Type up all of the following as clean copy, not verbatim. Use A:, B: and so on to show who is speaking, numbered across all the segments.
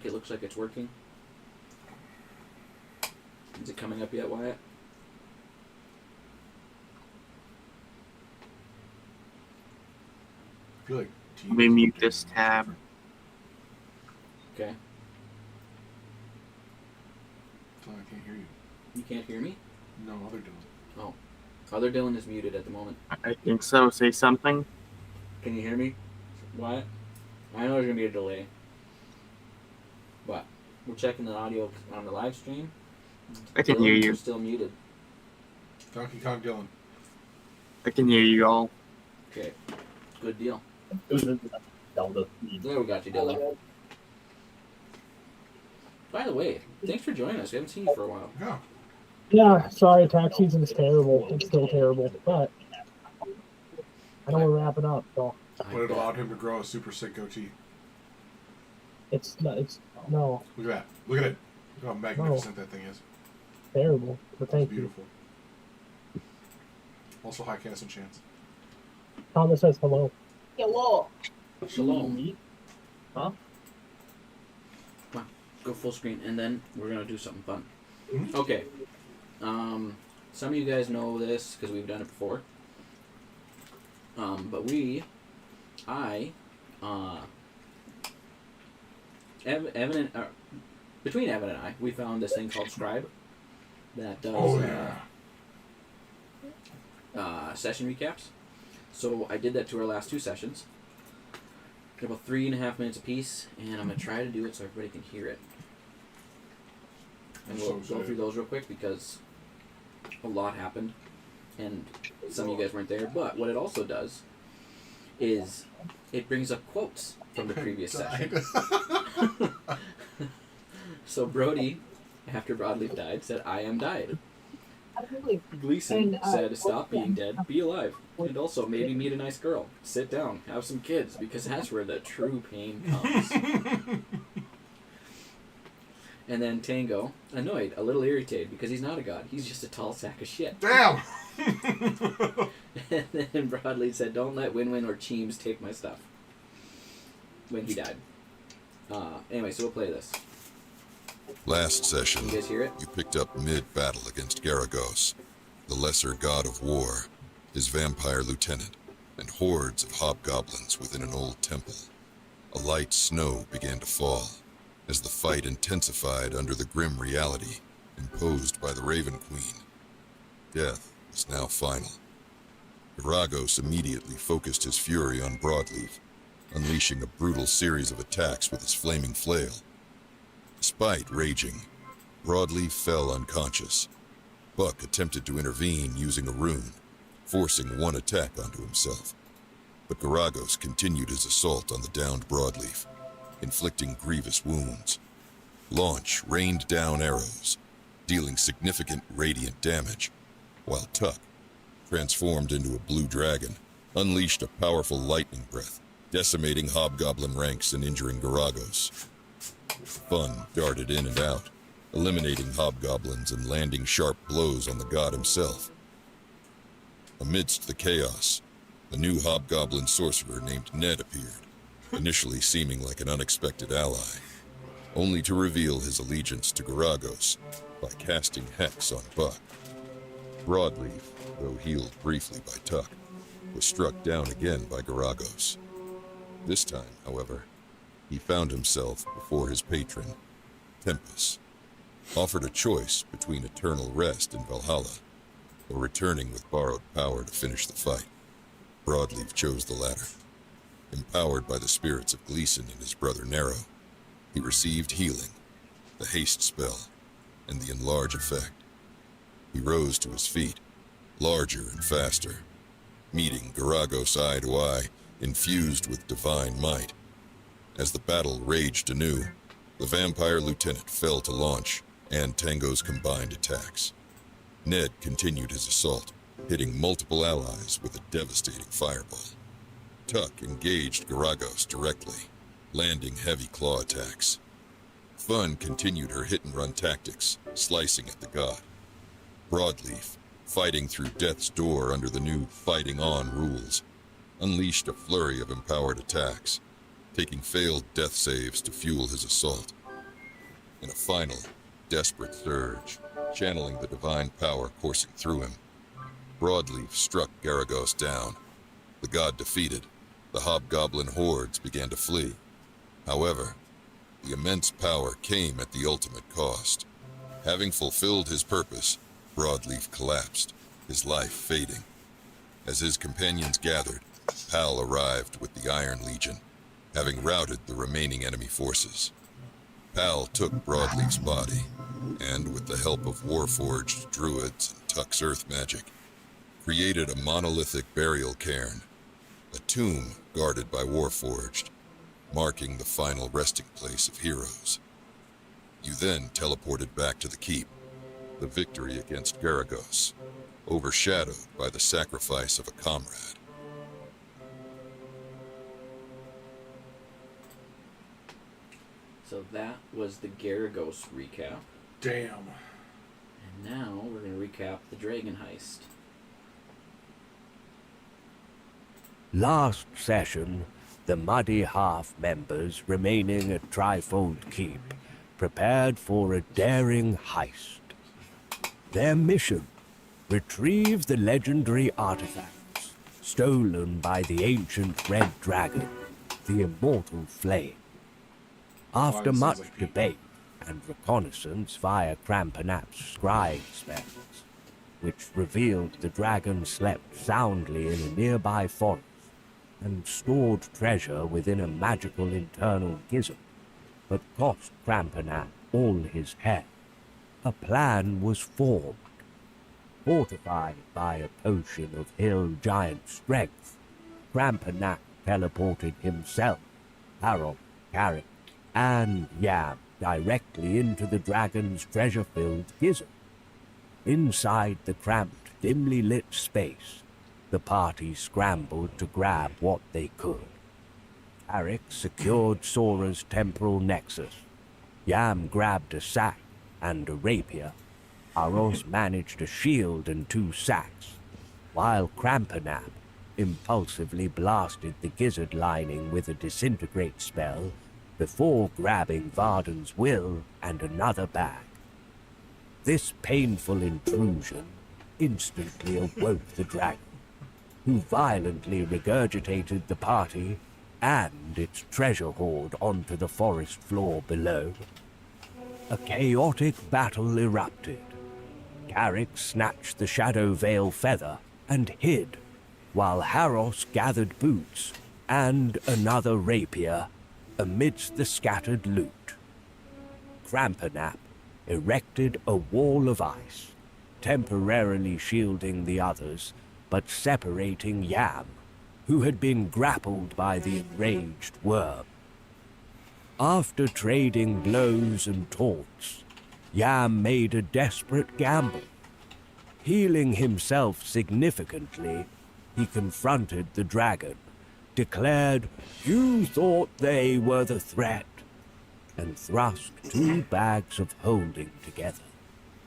A: It looks like it's working. Is it coming up yet, Wyatt?
B: I feel like
C: Let me mute this tab.
A: Okay.
B: I can't hear you.
A: You can't hear me?
B: No, other Dylan.
A: Oh. Other Dylan is muted at the moment.
C: I think so. Say something.
A: Can you hear me? Wyatt? I know there's going to be a delay. But we're checking the audio on the live stream.
C: I can
A: Dylan,
C: hear you.
A: You're still muted.
B: Donkey Kong Dylan.
C: I can hear you all.
A: Okay. Good deal.
D: There
A: There we got you, Dylan. By the way, thanks for joining us. We haven't seen you for a while.
B: Yeah.
D: Yeah, sorry, tax season is terrible. It's still terrible, but I know we're wrapping up, so
B: But it allowed him to grow a super sick goatee.
D: it's no
B: Look at that. Look at it. Look how magnificent that thing is.
D: terrible. But
B: It's
D: thank you.
B: beautiful. Also high Casson chance.
D: Thomas says hello.
E: Hello.
A: Shalom.
D: Huh?
A: Go full screen, and then we're going to do something fun.
B: Mhm.
A: Okay. Some of you guys know this because we've done it before. But between Evan and I, we found this thing called Scribe that does session recaps. So I did that to our last 2 sessions. They're about 3.5 minutes apiece, and I'm going to try to do it so everybody can hear it. And we'll go through those real quick because a lot happened, and some of you guys weren't there. But what it also does is it brings up quotes from the previous session. So Brody, after Broadleaf died, said, "I am died." Gleason said, "Stop being dead, be alive. And also, maybe meet a nice girl. Sit down, have some kids, because that's where the true pain comes." And then Tango, annoyed, a little irritated, because he's not a god. He's just a tall sack of shit.
B: Damn!
A: And then Broadleaf said, "Don't let Win-Win or Cheems take my stuff." When he died. Anyway, so we'll play this.
F: Last session,
A: You guys hear it?
F: you picked up mid-battle against Garagos, the lesser god of war, his vampire lieutenant, and hordes of hobgoblins within an old temple. A light snow began to fall, as the fight intensified under the grim reality imposed by the Raven Queen. Death was now final. Garagos immediately focused his fury on Broadleaf, unleashing a brutal series of attacks with his flaming flail. Despite raging, Broadleaf fell unconscious. Buck attempted to intervene using a rune, forcing one attack onto himself. But Garagos continued his assault on the downed Broadleaf, inflicting grievous wounds. Launch rained down arrows, dealing significant radiant damage, while Tuck, transformed into a blue dragon, unleashed a powerful lightning breath, decimating hobgoblin ranks and injuring Garagos. Fun darted in and out, eliminating hobgoblins and landing sharp blows on the god himself. Amidst the chaos, a new hobgoblin sorcerer named Ned appeared, initially seeming like an unexpected ally, only to reveal his allegiance to Garagos by casting Hex on Buck. Broadleaf, though healed briefly by Tuck, was struck down again by Garagos. This time, however, he found himself before his patron, Tempest, offered a choice between eternal rest in Valhalla or returning with borrowed power to finish the fight. Broadleaf chose the latter. Empowered by the spirits of Gleason and his brother Nero, he received healing, the haste spell, and the enlarge effect. He rose to his feet, larger and faster, meeting Garagos eye to eye, infused with divine might. As the battle raged anew, the vampire lieutenant fell to Launch and Tango's combined attacks. Ned continued his assault, hitting multiple allies with a devastating fireball. Tuck engaged Garagos directly, landing heavy claw attacks. Fun continued her hit-and-run tactics, slicing at the god. Broadleaf, fighting through death's door under the new Fighting On rules, unleashed a flurry of empowered attacks, taking failed death saves to fuel his assault. In a final, desperate surge, channeling the divine power coursing through him, Broadleaf struck Garagos down. The god defeated, the hobgoblin hordes began to flee. However, the immense power came at the ultimate cost. Having fulfilled his purpose, Broadleaf collapsed, his life fading. As his companions gathered, Pal arrived with the Iron Legion, having routed the remaining enemy forces. Pal took Broadleaf's body, and with the help of Warforged druids and Tuck's earth magic, created a monolithic burial cairn, a tomb guarded by Warforged, marking the final resting place of heroes. You then teleported back to the keep, the victory against Garagos, overshadowed by the sacrifice of a comrade.
A: So that was the Garagos recap.
B: Damn.
A: And now we're going to recap the Dragon Heist.
E: Last session, the Muddy Half members remaining at Trifold Keep prepared for a daring heist. Their mission: retrieve the legendary artifacts stolen by the ancient Red Dragon, the Immortal Flame. After
B: Sounds
E: much
B: like
E: debate and reconnaissance via Cramponap's scrying spells, which revealed the dragon slept soundly in a nearby forest and stored treasure within a magical internal gizzard, but cost Cramponap all his hair, a plan was formed. Fortified by a potion of hill giant strength, Cramponap teleported himself, Harold, Carrick, and Yam directly into the dragon's treasure-filled gizzard. Inside the cramped, dimly lit space, the party scrambled to grab what they could. Carrick secured Sora's temporal nexus. Yam grabbed a sack and a rapier. Aros managed a shield and 2 sacks, while Cramponap impulsively blasted the gizzard lining with a disintegrate spell before grabbing Varden's will and another bag. This painful intrusion instantly awoke the dragon, who violently regurgitated the party and its treasure hoard onto the forest floor below. A chaotic battle erupted. Carrick snatched the Shadow Veil feather and hid, while Haros gathered boots and another rapier amidst the scattered loot. Cramponap erected a wall of ice, temporarily shielding the others, but separating Yam, who had been grappled by the enraged worm. After trading blows and taunts, Yam made a desperate gamble. Healing himself significantly, he confronted the dragon, declared you thought they were the threat, and thrust 2 bags of holding together,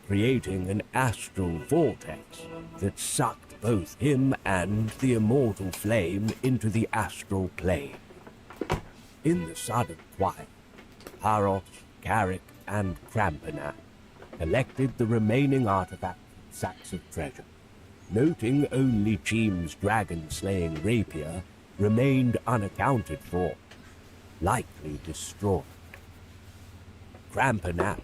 E: creating an astral vortex that sucked both him and the Immortal Flame into the astral plane. In the sudden quiet, Haros, Carrick, and Cramponap collected the remaining artifacts and sacks of treasure, noting only Cheem's dragon-slaying rapier remained unaccounted for, likely destroyed. Cramponap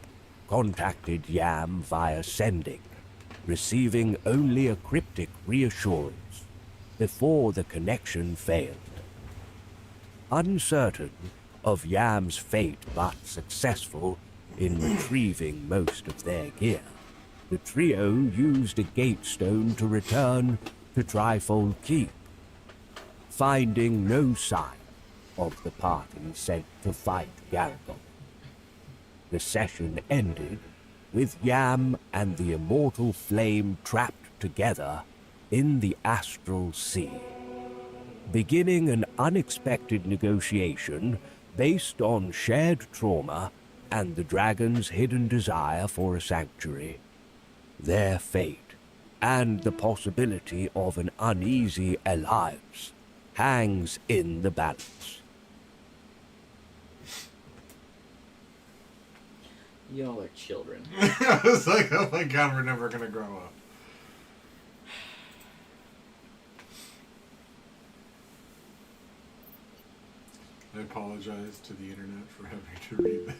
E: contacted Yam via sending, receiving only a cryptic reassurance before the connection failed. Uncertain of Yam's fate but successful in retrieving most of their gear, the trio used a gatestone to return to Trifold Keep, finding no sign of the party sent to fight Garagos. The session ended with Yam and the Immortal Flame trapped together in the Astral Sea, beginning an unexpected negotiation based on shared trauma and the dragon's hidden desire for a sanctuary. Their fate, and the possibility of an uneasy alliance, hangs in the balance.
A: Y'all are children.
B: I was like, oh my god, we're never gonna grow up. I apologize to the internet for having to read that.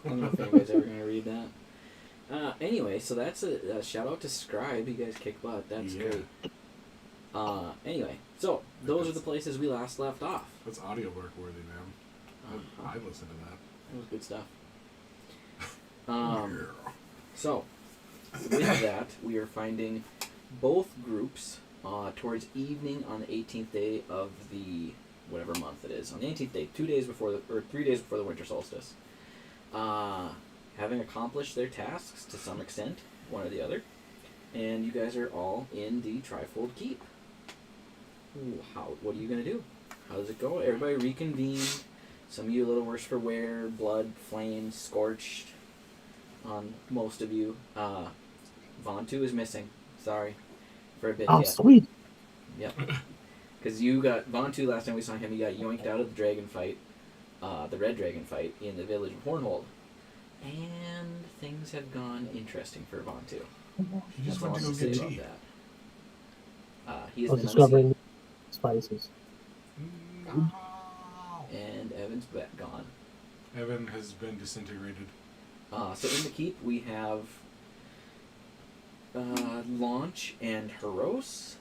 A: I don't know if anybody's ever going to read that. Anyway, so that's a shout out to Scribe. You guys kick butt. That's
B: Yeah.
A: great. Anyway, so those are the places we last left off.
B: That's audiobook worthy, man. I listen to that.
A: That was good stuff. So, with that, we are finding both groups towards evening on the 18th day of the whatever month it is. On the 18th day, 3 days before the winter solstice. Having accomplished their tasks to some extent, one or the other, and you guys are all in the Trifold Keep. What are you gonna do? How does it go? Everybody reconvene. Some of you a little worse for wear, blood, flames, scorched on most of you. Vontu is missing. Sorry. For a bit
D: Oh,
A: yet.
D: sweet.
A: Yep. Because you got Vontu last time we saw him, he got yoinked out of the dragon fight, the red dragon fight in the village of Hornhold. And things have gone interesting for Vontu.
B: He just
A: That's all
B: went to
A: I'm
B: go
A: gonna
B: get
A: say
B: tea.
A: about that. He has
D: I
A: been
D: was discovering spices.
B: No.
A: and Evan's gone.
B: Evan has been disintegrated.
A: So in the keep we have Launch and Heros,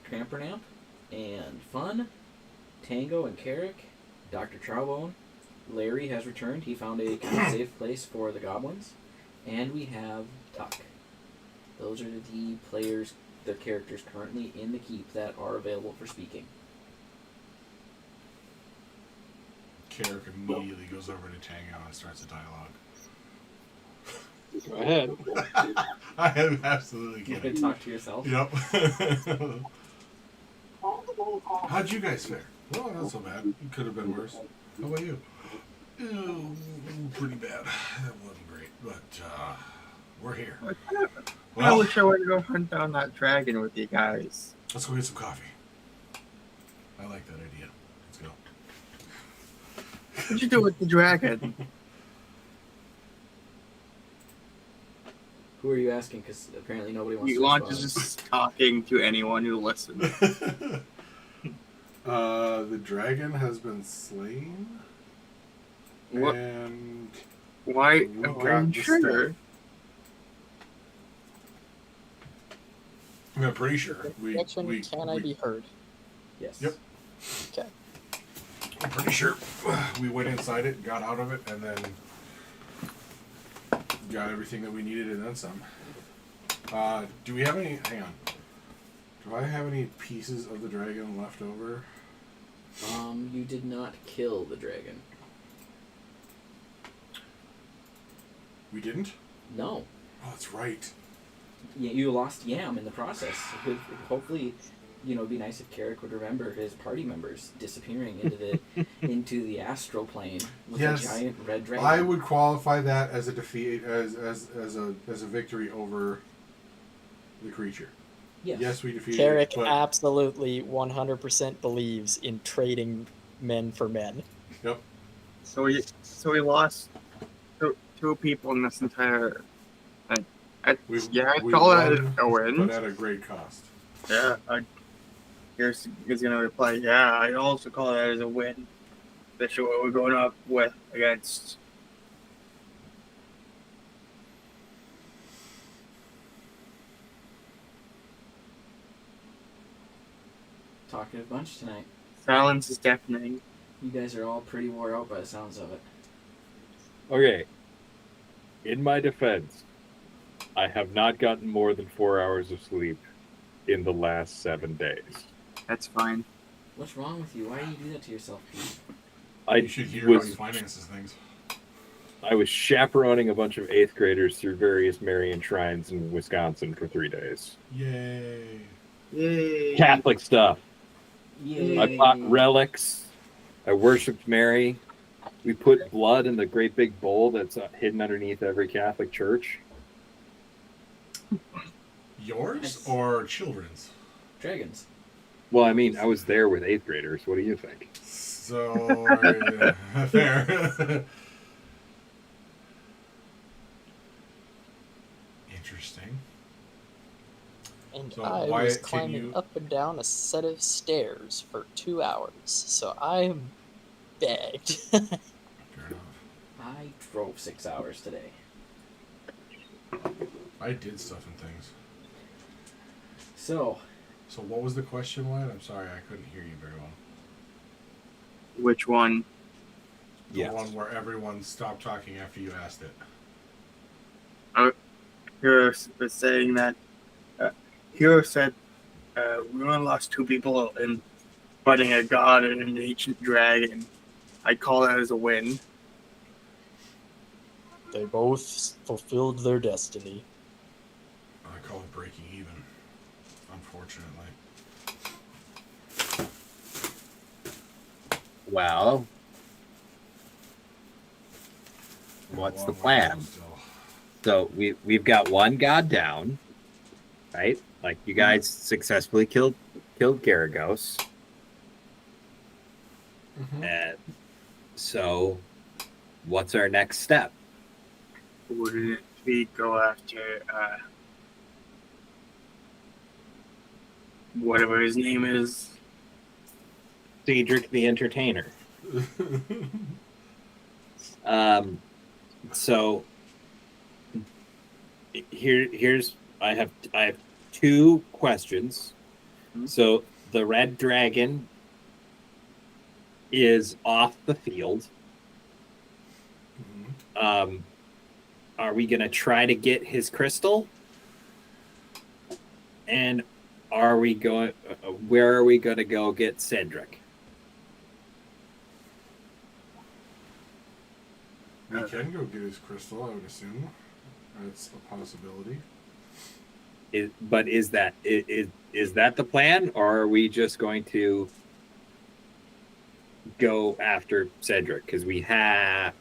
A: Crampernamp, and Fun, Tango and Carrick, Dr. Trowbone. Larry has returned. He found a kind of safe place for the goblins. And we have Tuck. Those are the players, the characters currently in the keep that are available for speaking.
B: Carrick immediately goes over to Tango and starts a dialogue.
G: Go ahead.
B: I am absolutely
A: You can
B: kidding.
A: talk to yourself.
B: Yep. How'd you guys fare? Well, not so bad. It could have been worse. How about you? Pretty bad. That wasn't great, but we're here.
C: I
B: Well,
C: wish I would go hunt down that dragon with you guys.
B: let's go get some coffee. I like that idea. Let's go.
C: What'd you do with the dragon?
A: Who are you asking? Because apparently nobody wants
C: He
A: to
C: launches
A: respond.
C: just talking to anyone who listens.
B: The dragon has been slain.
C: What?
B: And
C: Why?
B: We
C: Oh,
B: got
C: I'm
B: the
C: sure.
B: stuff. I'm pretty sure
G: Objection, can I be heard?
A: Yes.
B: Yep.
G: Okay.
B: I'm pretty sure we went inside it, got out of it, and then got everything that we needed and then some. Do we have any? Hang on. Do I have any pieces of the dragon left over?
A: You did not kill the dragon.
B: We didn't?
A: No.
B: Oh, that's right.
A: You lost Yam in the process. Hopefully, it'd be nice if Carrick would remember his party members disappearing into the astral plane with
B: Yes.
A: a giant red dragon.
B: I would qualify that as a defeat, as a victory over the creature.
A: Yes.
B: Yes, we defeated
G: Carrick
B: it, but
G: absolutely 100% believes in trading men for men.
B: yep.
C: So we lost two people in this entire.
B: We
C: I'd
B: we
C: call that
B: won,
C: a win.
B: but at a great cost.
C: Yeah, here's gonna reply. Yeah, I also call that as a win. Especially what we're going up with against.
A: Talkative bunch tonight.
C: Silence is deafening.
A: You guys are all pretty wore out by the sounds of it.
H: Okay. In my defense, I have not gotten more than 4 hours of sleep in the last 7 days.
C: That's fine.
A: What's wrong with you? Why do you do that to yourself, Pete?
B: You should hear how he finances things.
H: I was chaperoning a bunch of 8th graders through various Marian shrines in Wisconsin for 3 days.
B: Yay.
C: Yay!
H: Catholic stuff.
A: Yay.
H: I bought relics. I worshipped Mary. We put blood in the great big bowl that's hidden underneath every Catholic church.
B: Yours
A: Nice.
B: or children's?
A: Dragons.
H: Well, I mean, I was there with 8th graders. What do you think?
B: So fair.
G: And
B: So,
G: I
B: Wyatt,
G: was
B: can
G: climbing
B: you-
G: up and down a set of stairs for 2 hours, so I'm bagged.
B: Fair enough.
A: I drove 6 hours today.
B: I did stuff and things.
A: So,
B: So what was the question, Wyatt? I'm sorry, I couldn't hear you very well.
C: Which one?
B: The
H: Yes.
B: one where everyone stopped talking after you asked it.
C: Hero was saying that Hero said we only lost 2 people in fighting a god and an ancient dragon. I call that as a win.
G: They both fulfilled their destiny.
B: I call it breaking even, unfortunately.
I: Well, what's the plan? So we've got one god down, right? Like you guys successfully killed Garagos, and so what's our next step?
C: Wouldn't it be go after whatever his name is?
I: Cedric the Entertainer. So here's I have 2 questions. So the red dragon is off the field. Are we gonna try to get his crystal? And are we going? Where are we gonna go get Cedric?
B: We can go get his crystal, I would assume. That's a possibility.
I: But is that the plan, or are we just going to go after Cedric? Because we have.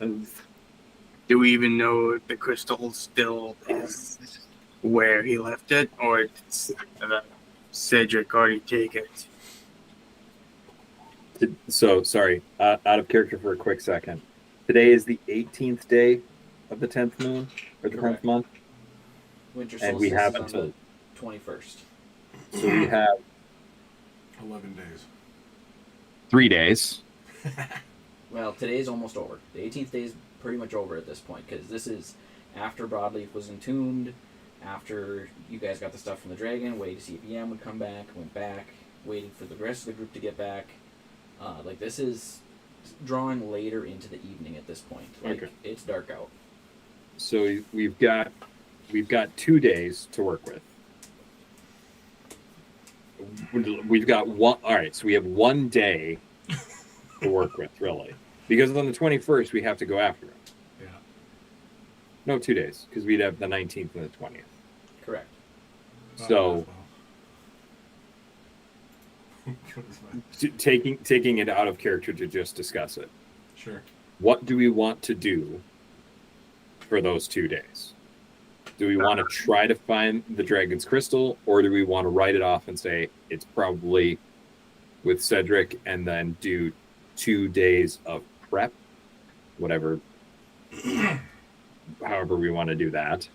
C: Do we even know if the crystal still is where he left it, or did Cedric already take it?
I: So sorry, out of character for a quick second. Today is the 18th day of the 10th moon, or the 10th month.
A: winter
I: And we
A: solstice
I: have
A: is on
I: until-
A: the 21st.
I: So we have
B: 11 days.
I: 3 days.
A: Well, today's almost over. The 18th day is pretty much over at this point, because this is after Broadleaf was entombed, after you guys got the stuff from the dragon, waiting to see if Yam would come back, went back, waiting for the rest of the group to get back. This is drawing later into the evening at this point.
I: Okay.
A: It's dark out.
I: So we've got 2 days to work with. We've got one. All right, so we have 1 day to work with, really, because on the 21st we have to go after him.
B: Yeah.
I: No, 2 days, because we'd have the 19th and the 20th.
A: Correct.
I: So taking it out of character to just discuss it.
B: Sure.
I: What do we want to do for those 2 days? Do we want to try to find the dragon's crystal, or do we want to write it off and say it's probably with Cedric, and then do 2 days of prep, whatever, however we want to do that?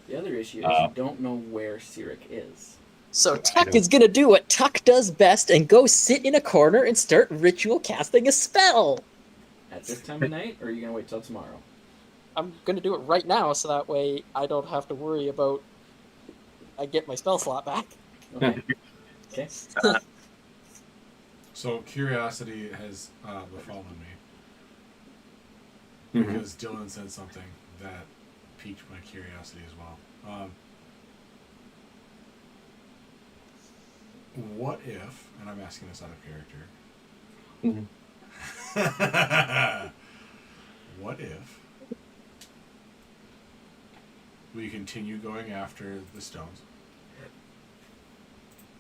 A: The other issue is you don't know where Cyric is.
G: So Tuck is gonna do what Tuck does best and go sit in a corner and start ritual casting a spell.
A: At this time of night, or are you going to wait till tomorrow?
G: I'm gonna do it right now, so that way I don't have to worry about. I get my spell slot back.
A: Okay. Okay.
B: So curiosity has befallen me because Dylan said something that piqued my curiosity as well. What if, and I'm asking this out of character, what if we continue going after the stones?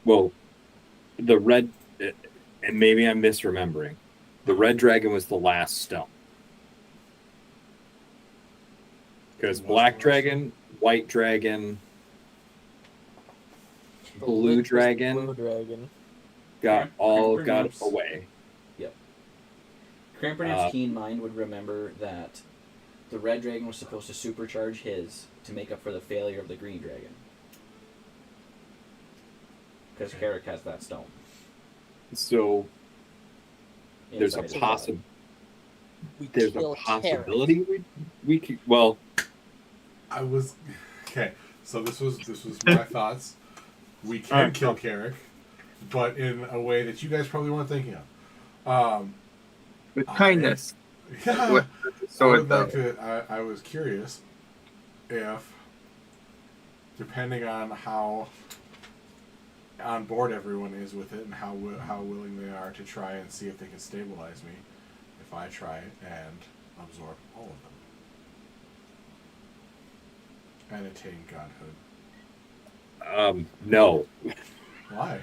I: Well, the red, and maybe I'm misremembering, the red dragon was the last stone. Because black dragon, white dragon,
G: The
I: blue
G: lid was the
I: dragon
G: Blue dragon.
I: got
A: Perhaps.
I: away.
A: Crampernap's keen mind would remember that the red dragon was supposed to supercharge his to make up for the failure of the green dragon. because Carrick has that stone.
I: So there's a
A: inside his
I: possibility.
G: We
I: There's a
G: kill
I: possibility we could. Well,
B: I was okay. So this was my thoughts. We can kill Carrick, but in a way that you guys probably weren't thinking of.
C: With kindness.
B: Yeah.
C: So
B: I would like to. I was curious if, depending on how on board everyone is with it and how willing they are to try and see if they can stabilize me, if I try and absorb all of them and attain godhood.
I: no.
B: Why?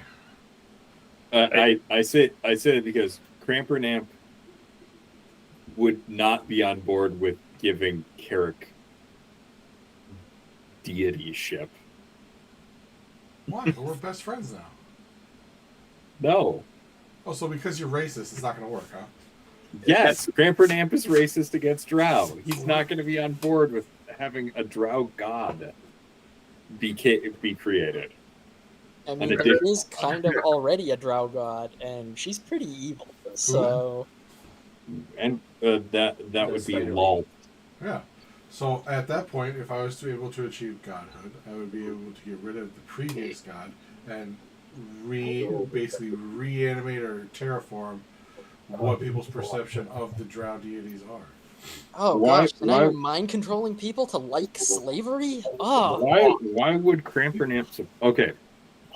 I: I say it because Crampernamp would not be on board with giving Carrick deityship.
B: Why? But we're best friends now.
I: No.
B: Oh, so because you're racist, it's not going to work, huh?
I: Yes, Crampernamp is racist against Drow. He's not going to be on board with having a Drow god be created.
G: I mean, there is kind of already a Drow god, and she's pretty evil. So,
I: and that would be Lol.
B: Yeah. So at that point, if I was to be able to achieve godhood, I would be able to get rid of the previous god and basically reanimate or terraform what people's perception of the Drow deities are.
G: oh gosh, and now you're mind controlling people to like slavery? Oh,
I: Why would Crampernamp? Okay,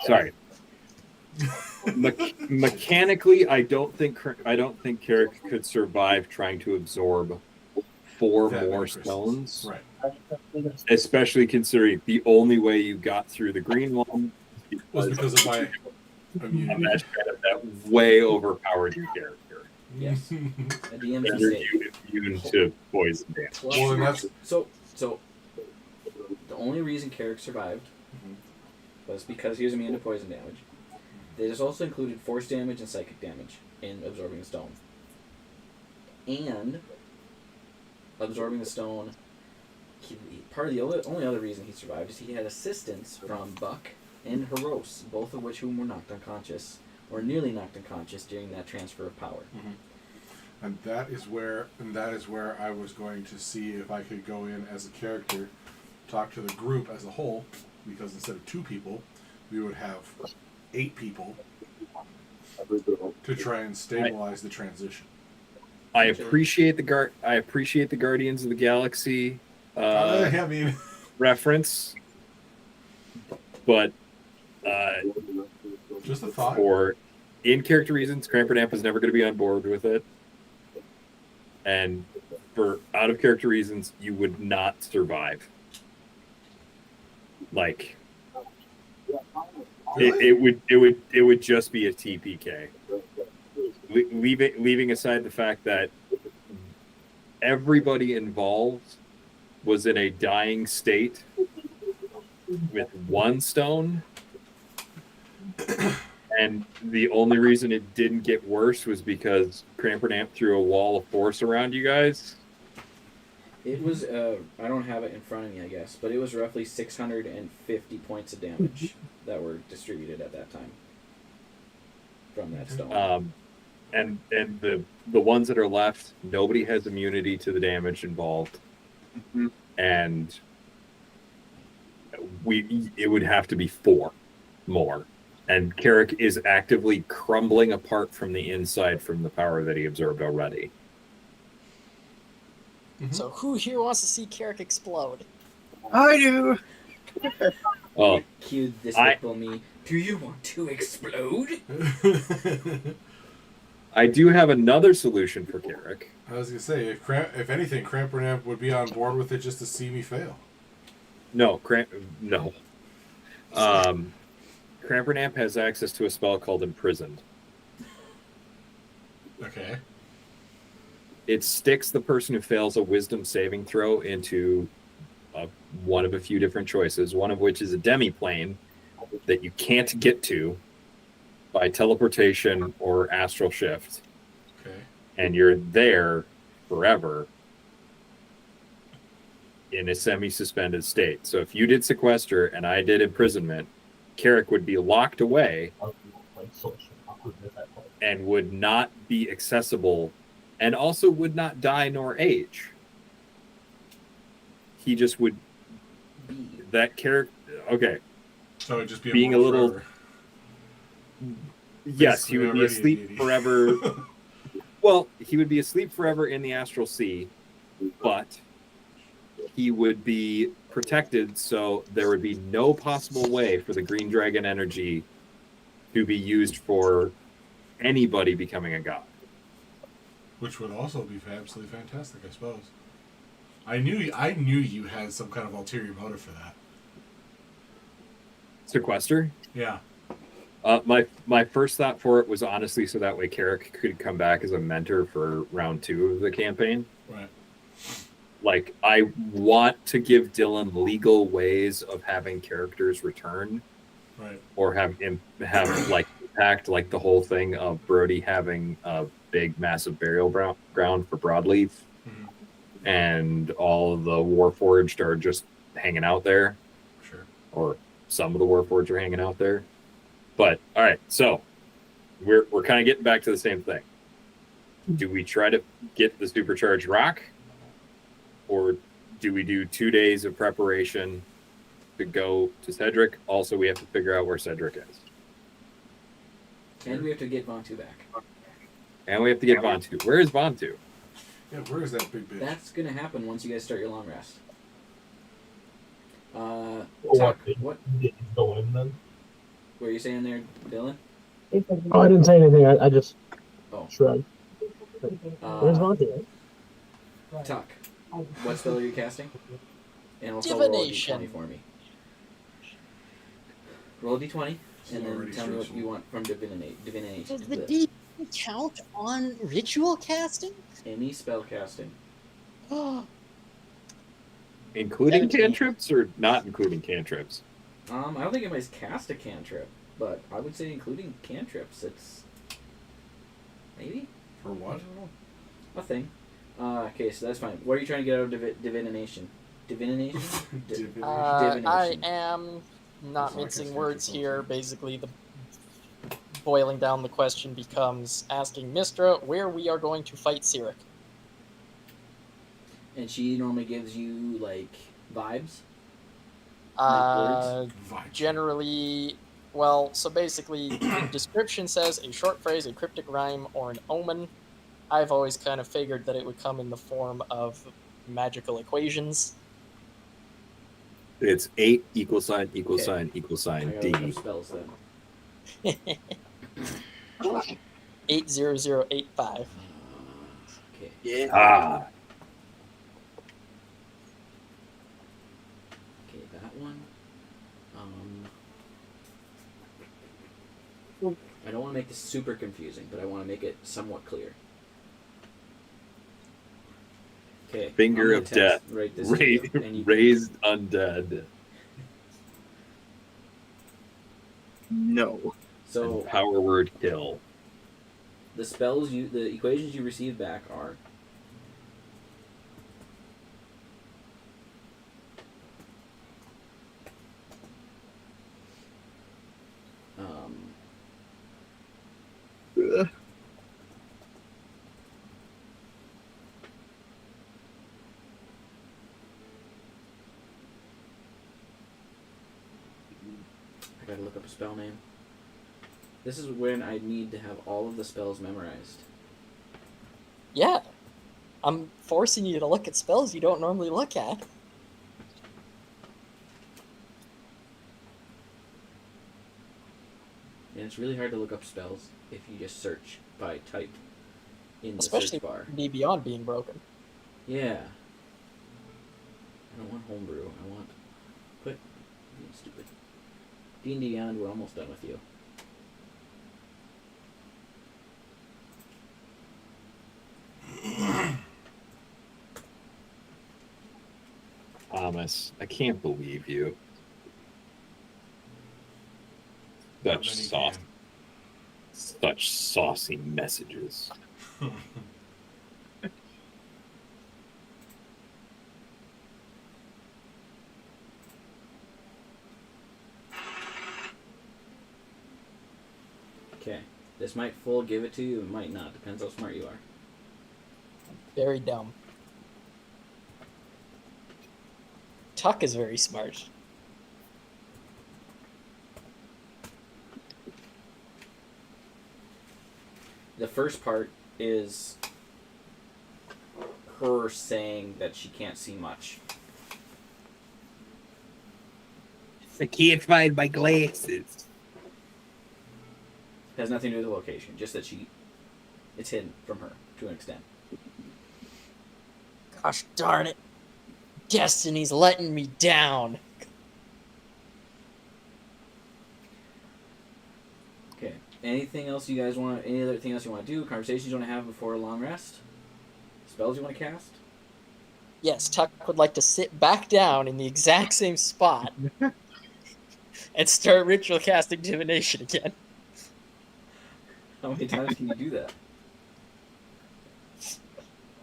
I: sorry. Mechanically, I don't think Carrick could survive trying to absorb 4 more stones.
B: Right.
I: Especially considering the only way you got through the green one
B: was because of my immunity.
I: That way overpowered your character.
A: Yes. A DM's
I: And you're
A: mistake.
I: immune to poison damage.
B: Well, and that's
A: So the only reason Carrick survived was because he was immune to poison damage. They just also included force damage and psychic damage in absorbing the stone. And absorbing the stone, part of the only other reason he survived is he had assistance from Buck and Haros, both of whom were knocked unconscious, or nearly knocked unconscious during that transfer of power.
B: And that is where I was going to see if I could go in as a character, talk to the group as a whole, because instead of 2 people, we would have 8 people to try and stabilize the transition.
I: I appreciate the Guardians of the Galaxy
B: I mean,
I: reference, but
B: just a thought.
I: For in-character reasons, Crampernamp is never going to be on board with it, and for out-of-character reasons, you would not survive. Like,
B: Really?
I: it would just be a TPK. Leaving aside the fact that everybody involved was in a dying state with 1 stone, and the only reason it didn't get worse was because Crampernamp threw a wall of force around you guys.
A: It was, I don't have it in front of me, I guess, but it was roughly 650 points of damage that were distributed at that time from that stone.
I: And the ones that are left, nobody has immunity to the damage involved, and it would have to be 4 more. And Carrick is actively crumbling apart from the inside from the power that he absorbed already.
G: so who here wants to see Carrick explode?
C: I do.
I: Oh,
A: Cue Despicable Me. Do you want to explode?
I: I do have another solution for Carrick.
B: I was gonna say, if anything, Crampernamp would be on board with it just to see me fail.
I: No. Crampernamp has access to a spell called Imprisoned.
B: Okay.
I: It sticks the person who fails a wisdom saving throw into one of a few different choices, one of which is a demiplane that you can't get to by teleportation or astral shift.
B: Okay.
I: And you're there forever in a semi-suspended state. So if you did sequester and I did imprisonment, Carrick would be locked away and would not be accessible, and also would not die nor age. He just would that character. Okay,
B: So it'd just be
I: being a little.
B: forever.
I: Yes, he
B: Basically
I: would be
B: already a
I: asleep
B: deity.
I: forever. Well, he would be asleep forever in the astral sea, but he would be protected, so there would be no possible way for the green dragon energy to be used for anybody becoming a god.
B: Which would also be absolutely fantastic, I suppose. I knew you had some kind of ulterior motive for that.
I: Sequester?
B: Yeah.
I: My first thought for it was honestly so that way Carrick could come back as a mentor for round 2 of the campaign.
B: Right.
I: Like, I want to give Dylan legal ways of having characters return,
B: Right.
I: or have like impact, like the whole thing of Brody having a big, massive burial ground for Broadleaf, and all of the Warforged are just hanging out there.
B: Sure.
I: Or some of the Warforged are hanging out there. But all right, so we're kind of getting back to the same thing. Do we try to get the supercharged rock, or do we do 2 days of preparation to go to Cedric? Also, we have to figure out where Cedric is,
A: And we have to get Vontu back.
I: and we have to get Vontu. Where is Vontu?
B: Yeah, where is that big bitch?
A: That's gonna happen once you guys start your long rest.
D: What?
A: Tuck, what
D: Go in then?
A: were you saying there, Dylan?
D: Oh, I didn't say anything. I just
A: Oh.
D: shrugged. Where's Monty?
A: Tuck, what spell are you casting? And also roll a
G: Divination.
A: d20 for me. Roll a d20, and then
B: Already
A: tell me what
B: stressful.
A: you want from divination.
G: Does the D count on ritual casting?
A: Any spell casting.
I: Including
G: 17.
I: cantrips or not including cantrips?
A: I don't think anybody's cast a cantrip, but I would say including cantrips, it's maybe.
B: For
A: I
B: what?
A: don't know. A thing. Okay, so that's fine. What are you trying to get out of divination? Divination?
G: I
A: Divination.
G: am not
B: That's like
G: mincing
B: a
G: words
B: schedule
G: here.
B: something.
G: Basically, the boiling down the question becomes asking Mistra where we are going to fight Cyric.
A: And she normally gives you like vibes.
B: Vibe.
G: Generally, well, so basically, the description says a short phrase, a cryptic rhyme, or an omen. I've always kind of figured that it would come in the form of magical equations.
I: It's 8 equal sign
A: Okay. I gotta
I: D.
A: look up spells then.
G: 80085.
A: Okay.
C: Yeah.
I: Ah,
A: Okay, that one. I don't want to make this super confusing, but I want to make it somewhat clear. Okay.
I: Finger
A: I'm gonna
I: of
A: text
I: death.
A: right this to you, and you-
I: Raised undead.
C: No.
A: So
I: And power word kill.
A: the equations you receive back are
C: Ugh.
A: I gotta look up a spell name. This is when I need to have all of the spells memorized.
G: Yeah. I'm forcing you to look at spells you don't normally look at.
A: And it's really hard to look up spells if you just search by type in the
G: Especially
A: search bar.
G: be beyond being broken.
A: Yeah. I don't want homebrew. I want quit being stupid. D&D Beyond, we're almost done with you.
I: Thomas, I can't believe you.
B: Not
I: Such
B: many
I: sauce. Such saucy messages.
B: can.
A: Okay. This might full give it to you, it might not. Depends how smart you are.
G: Very dumb. Tuck is very smart.
A: The first part is her saying that she can't see much.
H: I can't find my glasses.
A: It has nothing to do with the location, just that it's hidden from her to an extent.
G: Gosh darn it. Destiny's letting me down.
A: Okay. Anything else you guys want? Any other thing else you want to do? Conversations you want to have before a long rest? Spells you want to cast?
G: Yes, Tuck would like to sit back down in the exact same spot and start ritual casting divination again.
A: How many times can you do that?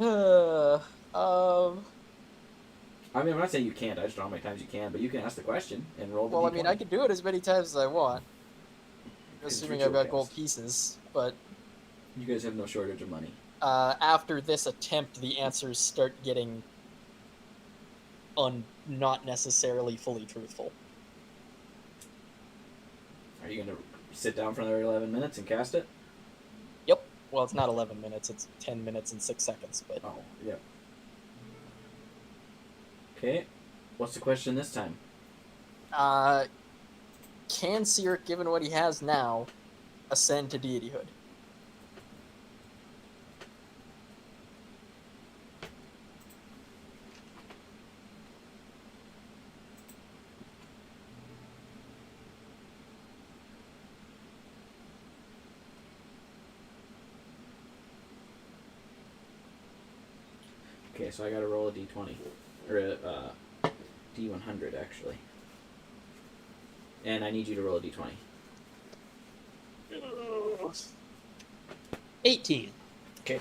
A: I mean, I'm not saying you can't. I just don't know how many times you can, but you can ask the question and roll the
G: Well, I
A: d20.
G: mean, I can do it as many times as I want,
A: It's
G: assuming I've
A: ritual
G: got gold
A: cast.
G: pieces. But
A: You guys have no shortage of money.
G: after this attempt, the answers start getting not necessarily fully truthful.
A: Are you going to sit down for another 11 minutes and cast it?
G: Yep. Well, it's not 11 minutes. It's 10 minutes and 6 seconds. But
A: Oh, yeah. Okay. What's the question this time?
G: can Sirik, given what he has now, ascend to deityhood?
A: Okay, so I gotta roll a d20. Or a d100, actually. And I need you to roll a d20.
G: 18.
A: Okay.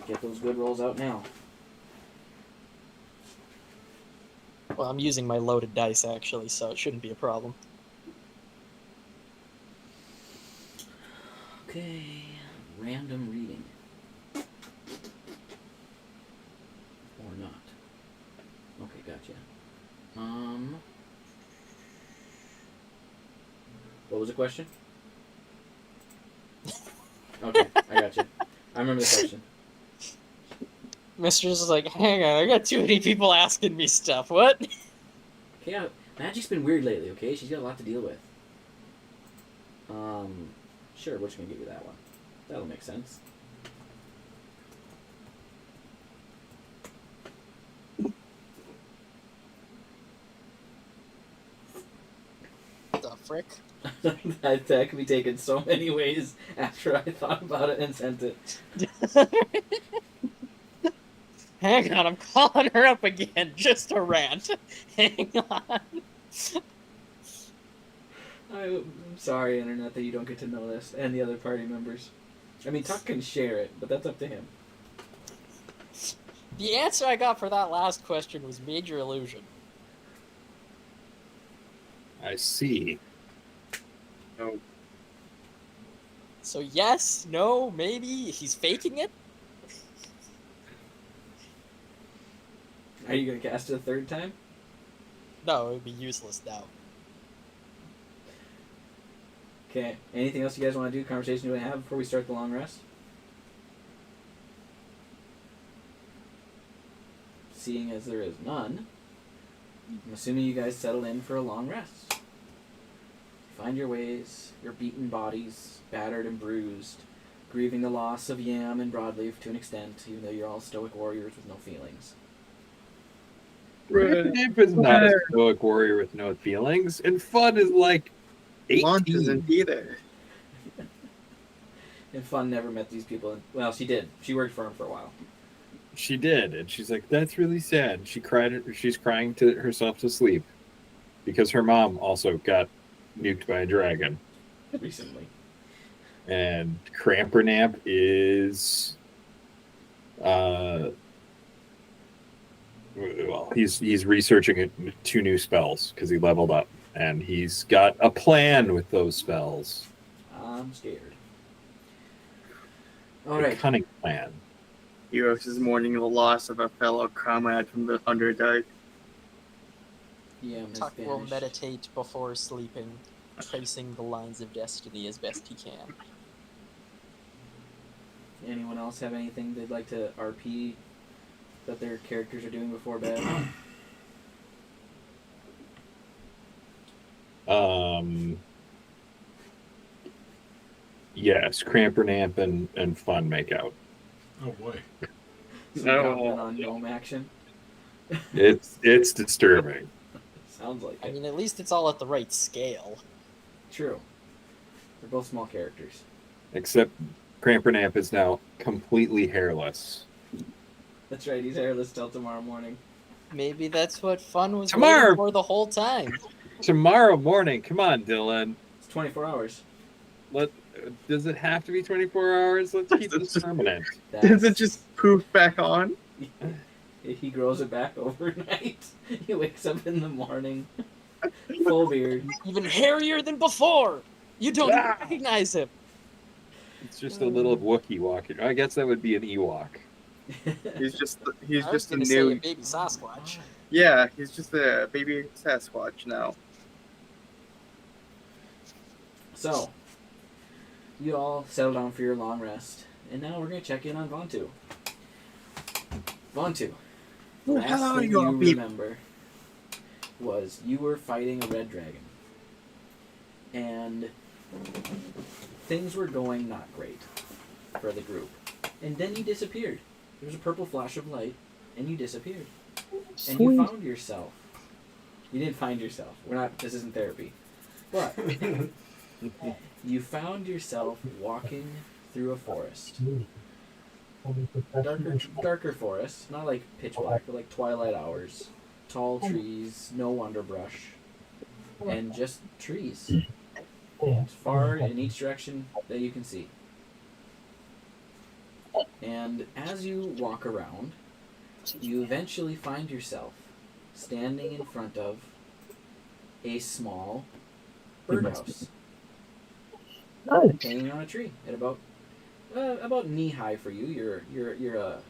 A: Get those good rolls out now.
G: Well, I'm using my loaded dice, actually, so it shouldn't be a problem.
A: Okay. Random reading. Or not. Okay, gotcha. What was the question? Okay, I gotcha. I remember the question.
G: Mistress is like, hang on, I got too many people asking me stuff. What?
A: Okay, yeah, Magic's been weird lately, okay? She's got a lot to deal with. Sure, we're just gonna give you that one. That'll make sense.
G: The frick?
A: that could be taken so many ways after I thought about it and sent it.
G: Hang on, I'm calling her up again. Just a rant. Hang on.
A: I'm sorry, Internet, that you don't get to know this, and the other party members. I mean, Tuck can share it, but that's up to him.
G: The answer I got for that last question was major illusion.
H: I see.
C: No.
G: So yes, no, maybe he's faking it.
A: Are you gonna cast it a third time?
G: No, it would be useless now.
A: Okay. Anything else you guys want to do? Conversation you want to have before we start the long rest? Seeing as there is none, I'm assuming you guys settle in for a long rest. Find your ways, your beaten bodies, battered and bruised, grieving the loss of Yam and Broadleaf to an extent, even though you're all stoic warriors with no feelings.
H: Rip is not a stoic warrior with no feelings, and Fun is like 18.
C: Launch isn't either.
A: And Fun never met these people. Well, she did. She worked for him for a while.
H: She did, and she's like, "That's really sad." She cried. She's crying to herself to sleep because her mom also got nuked by a dragon.
A: Recently.
H: And Crampernamp is, well, he's researching 2 new spells because he leveled up, and he's got a plan with those spells.
A: I'm scared. All
I: A
A: right.
I: cunning plan.
C: Heroes is mourning the loss of a fellow comrade from the Underdark.
A: Yeah, Miss
G: Tuck will
A: Vanish.
G: meditate before sleeping, tracing the lines of destiny as best he can.
A: Anyone else have anything they'd like to RP that their characters are doing before bed?
I: Yes, Crampernamp and Fun make out.
B: Oh boy.
A: Some
C: No.
A: goblin on gnome action.
I: It's disturbing.
A: Sounds like
G: I
A: it.
G: mean, at least it's all at the right scale.
A: True. They're both small characters.
I: Except Crampernamp is now completely hairless.
A: That's right. He's hairless till tomorrow morning.
G: Maybe that's what Fun was
I: Tomorrow!
G: waiting for the whole time.
I: Tomorrow morning, come on, Dylan.
A: It's 24 hours.
I: Does it have to be 24 hours? Let's keep this permanent.
C: Does it just poof back on?
A: He grows it back overnight. He wakes up in the morning, full beard.
G: Even hairier than before! You don't even recognize him!
I: It's just a little Wookiee walking. I guess that would be an Ewok.
C: He's just
G: I was
C: a
G: gonna say a
C: new.
G: baby Sasquatch.
C: Yeah, he's just a baby Sasquatch now.
A: So, you all settle down for your long rest, and now we're gonna check in on Vontu. Vontu,
C: Oh,
A: last
C: hello,
A: thing
C: you
A: you
C: all people.
A: remember was you were fighting a red dragon, and things were going not great for the group. And then you disappeared. There was a purple flash of light, and you disappeared. And you
D: Sweet.
A: found yourself. You didn't find yourself. We're not. This isn't therapy. But you found yourself walking through a forest. Darker forest, not like pitch black, but like twilight hours. Tall trees, no underbrush, and just trees. As far in each direction that you can see. And as you walk around, you eventually find yourself standing in front of a small birdhouse
D: Nice.
A: hanging on a tree at about knee high for you. You're a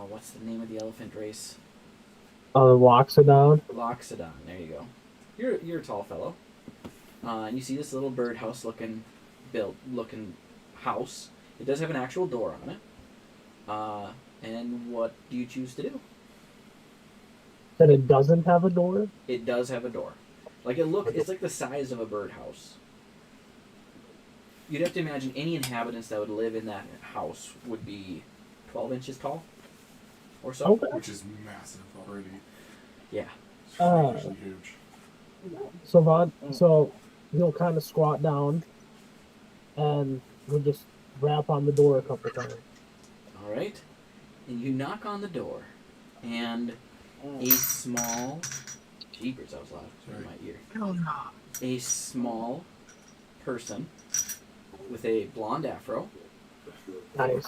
A: what's the name of the elephant race?
D: Oh, the Loxodon.
A: Loxodon. There you go. You're a tall fellow, and you see this little birdhouse looking house. It does have an actual door on it. And what do you choose to do?
D: That it doesn't have a door.
A: It does have a door. It's like the size of a birdhouse. You'd have to imagine any inhabitants that would live in that house would be 12 inches tall or so.
D: Okay.
B: Which is massive already.
A: Yeah.
B: It's
D: Oh.
B: actually huge.
D: So he'll kind of squat down, and he'll just rap on the door a couple times.
A: All right. And you knock on the door, and a small... Jeepers, that was loud. In my ear.
C: Hell no.
A: A small person with a blonde afro
D: Nice.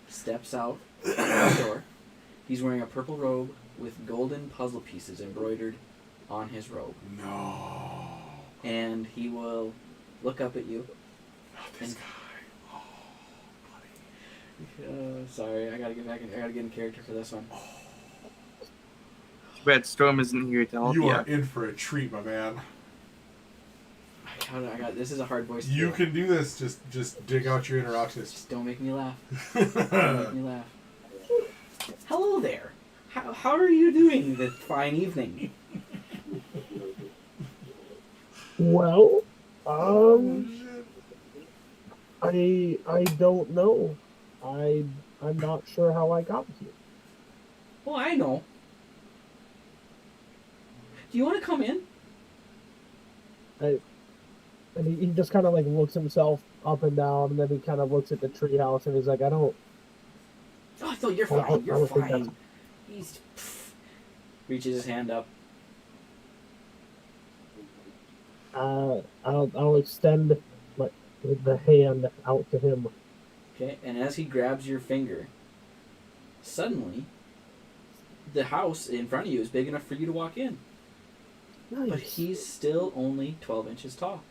A: steps out the door. He's wearing a purple robe with golden puzzle pieces embroidered on his robe.
B: No.
A: And he will look up at you.
B: Not this
A: And-
B: guy. Oh, buddy.
A: Sorry, I gotta get in character for this one.
C: Too bad Storm isn't here to help
B: You
C: you.
B: are in for a treat, my man.
A: This is a hard voice to
B: You
A: do.
B: can do this. Just dig out your inner autist.
A: Just don't make me laugh. Don't make me laugh. Hello there. How are you doing this fine evening?
D: Well,
B: Oh, shit.
D: I don't know. I'm not sure how I got here.
A: Well, I know. Do you want to come in?
D: And he just kind of like looks himself up and down, and then he kind of looks at the treehouse, and he's like, I don't.
A: Oh, I thought you're
D: I
A: fine. You're
D: don't think
A: fine. He's reaches his hand up.
D: I'll extend the hand out to him.
A: Okay, and as he grabs your finger, suddenly the house in front of you is big enough for you to walk in. But
D: Nice.
A: he's still only 12 inches tall.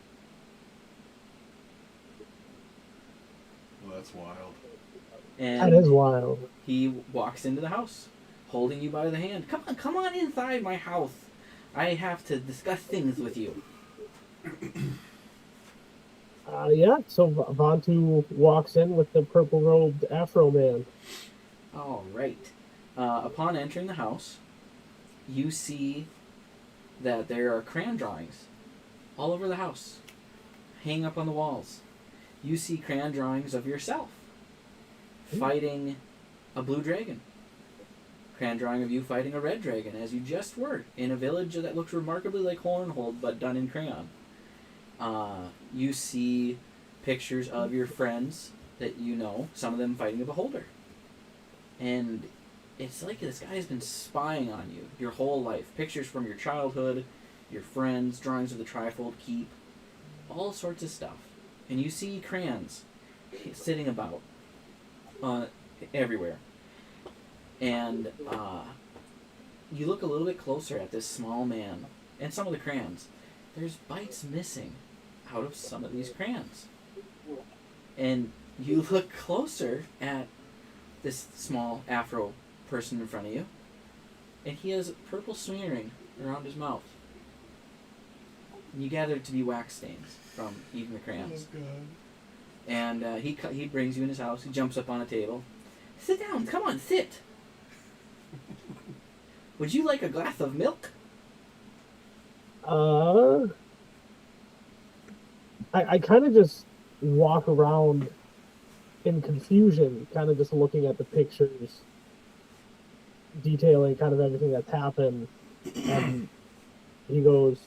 B: Well, that's wild.
A: And
D: That is wild.
A: he walks into the house, holding you by the hand. Come on inside my house. I have to discuss things with you.
D: Yeah, so Vantu walks in with the purple-robed Afro man.
A: All right. Upon entering the house, you see that there are crayon drawings all over the house, hanging up on the walls. You see crayon drawings of yourself fighting a blue dragon. Crayon drawing of you fighting a red dragon, as you just were, in a village that looks remarkably like Hornhold, but done in crayon. You see pictures of your friends that you know, some of them fighting a beholder. And it's like this guy has been spying on you your whole life. Pictures from your childhood, your friends, drawings of the Trifold Keep, all sorts of stuff. And you see crayons sitting about everywhere. And you look a little bit closer at this small man and some of the crayons. There's bites missing out of some of these crayons. And you look closer at this small Afro person in front of you, and he has purple smearing around his mouth. And you gather it to be wax stains from eating the crayons.
B: Oh, God.
A: And he brings you in his house. He jumps up on a table. Sit down. Come on, sit. Would you like a glass of milk?
D: I kind of just walk around in confusion, kind of just looking at the pictures, detailing kind of everything that's happened. And he goes,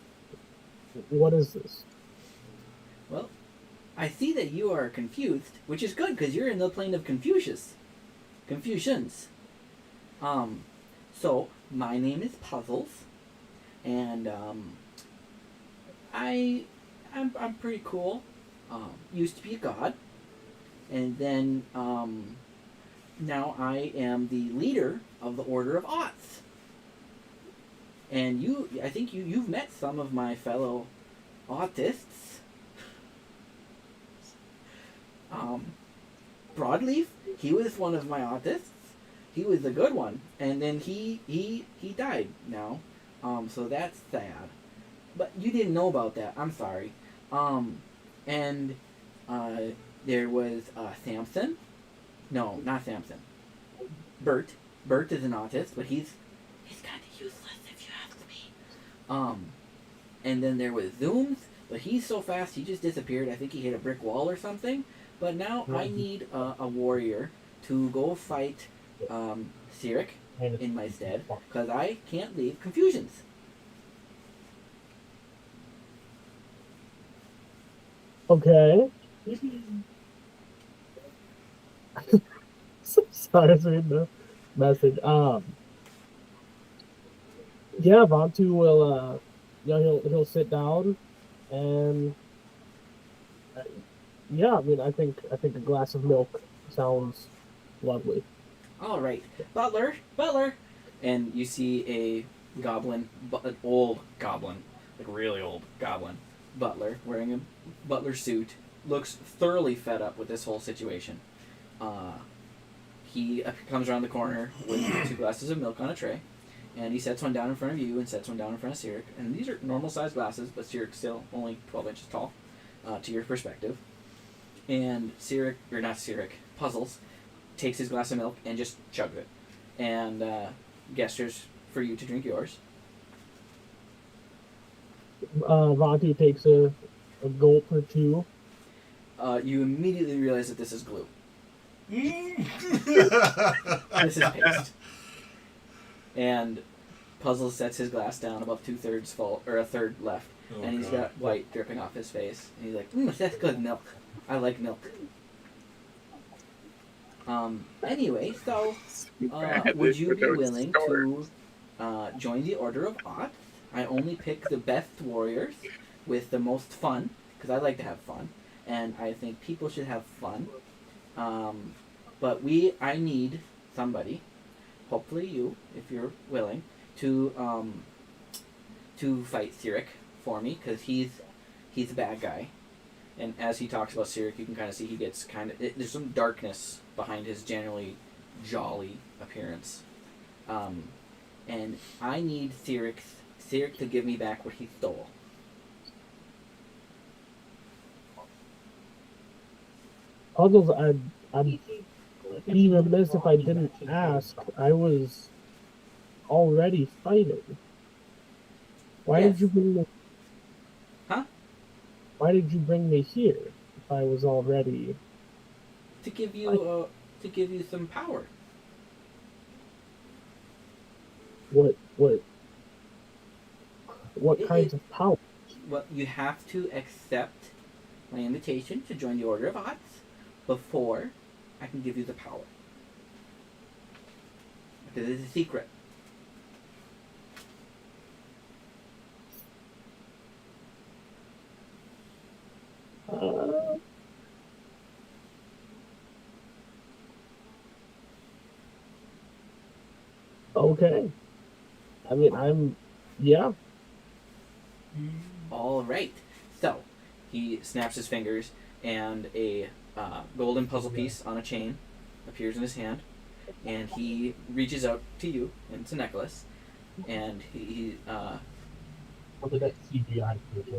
D: "What is this?"
A: Well, I see that you are confused, which is good because you're in the plane of Confucius. Confucians. So my name is Puzzles, and I'm pretty cool. Used to be a god, and then now I am the leader of the Order of Aughts. And I think you've met some of my fellow autists. Broadleaf, he was one of my autists. He was the good one, and then he died now. So that's sad. But you didn't know about that. I'm sorry. And there was Samson. No, not Samson. Bert. Bert is an autist, but he's kind of useless if you ask me. And then there was Zooms, but he's so fast he just disappeared. I think he hit a brick wall or something. But now I need a warrior to go fight Sirik in my stead, because I can't leave Confusions.
D: Okay. Sorry, I was reading the message. Yeah, Vantu will, he'll sit down, and yeah, I mean, I think a glass of milk sounds lovely.
A: All right, Butler, and you see a goblin, an old goblin, like really old goblin, Butler, wearing a butler suit, looks thoroughly fed up with this whole situation. He comes around the corner with 2 glasses of milk on a tray, and he sets one down in front of you and sets one down in front of Sirik. And these are normal-sized glasses, but Sirik's still only 12 inches tall, to your perspective. And Puzzles, takes his glass of milk and just chugs it, and gestures for you to drink yours.
D: Vantu takes a gulp or two.
A: You immediately realize that this is glue. This is paste. And Puzzles sets his glass down about 2/3 full, or 1/3 left, and he's got white dripping off his face. And he's like, "That's good milk. I like milk." Anyway, so would you be willing to join the Order of Aughts? I only pick the best warriors with the most fun, because I like to have fun, and I think people should have fun. But I need somebody, hopefully you, if you're willing, to fight Sirik for me, because he's a bad guy. And as he talks about Cyric, you can kind of see he gets there's some darkness behind his generally jolly appearance. And I need Cyric to give me back what he stole.
D: Puzzles, I'd be remiss if I didn't ask. I was already fighting. Why
A: Yes.
D: did you bring me?
A: Huh?
D: Why did you bring me here if I was already?
A: To give you some power.
D: What kinds of power?
A: Well, you have to accept my invitation to join the Order of Ots before I can give you the power. Because it's a secret.
D: Okay. I mean, yeah.
A: All right. So, he snaps his fingers, and a golden puzzle piece on a chain appears in his hand, and he reaches out to you, and it's a necklace, and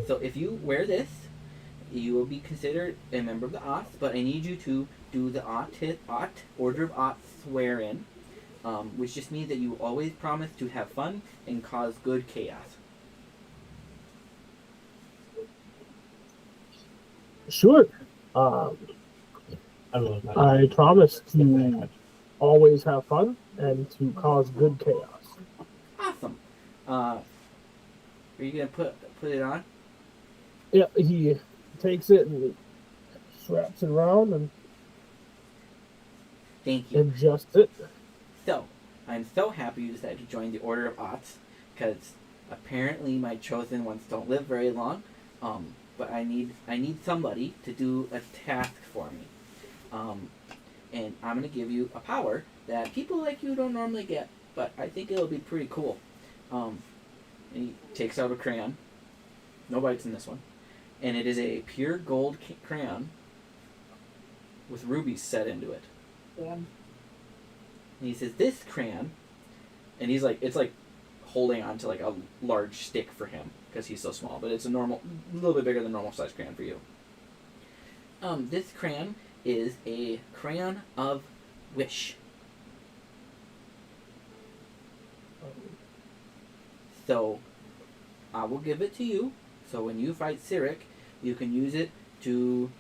A: so if you wear this, you will be considered a member of the Ots, but I need you to do the Order of Ots swear-in, which just means that you always promise to have fun and cause good chaos.
D: Sure. I promise to always have fun and to cause good chaos.
A: Awesome. Are you gonna put it on?
D: Yeah, he takes it and he straps it around and
A: Thank you.
D: adjusts it.
A: So, I'm so happy you decided to join the Order of Ots, because apparently my chosen ones don't live very long. But I need somebody to do a task for me. And I'm gonna give you a power that people like you don't normally get, but I think it'll be pretty cool. And he takes out a crayon. No bites in this one. And it is a pure gold crayon with rubies set into it. And he says, this crayon, and he's like, it's like holding on to like a large stick for him because he's so small, but it's a little bit bigger than normal size crayon for you. This crayon is a crayon of wish. So I will give it to you. So when you fight Cyric, you can use it to,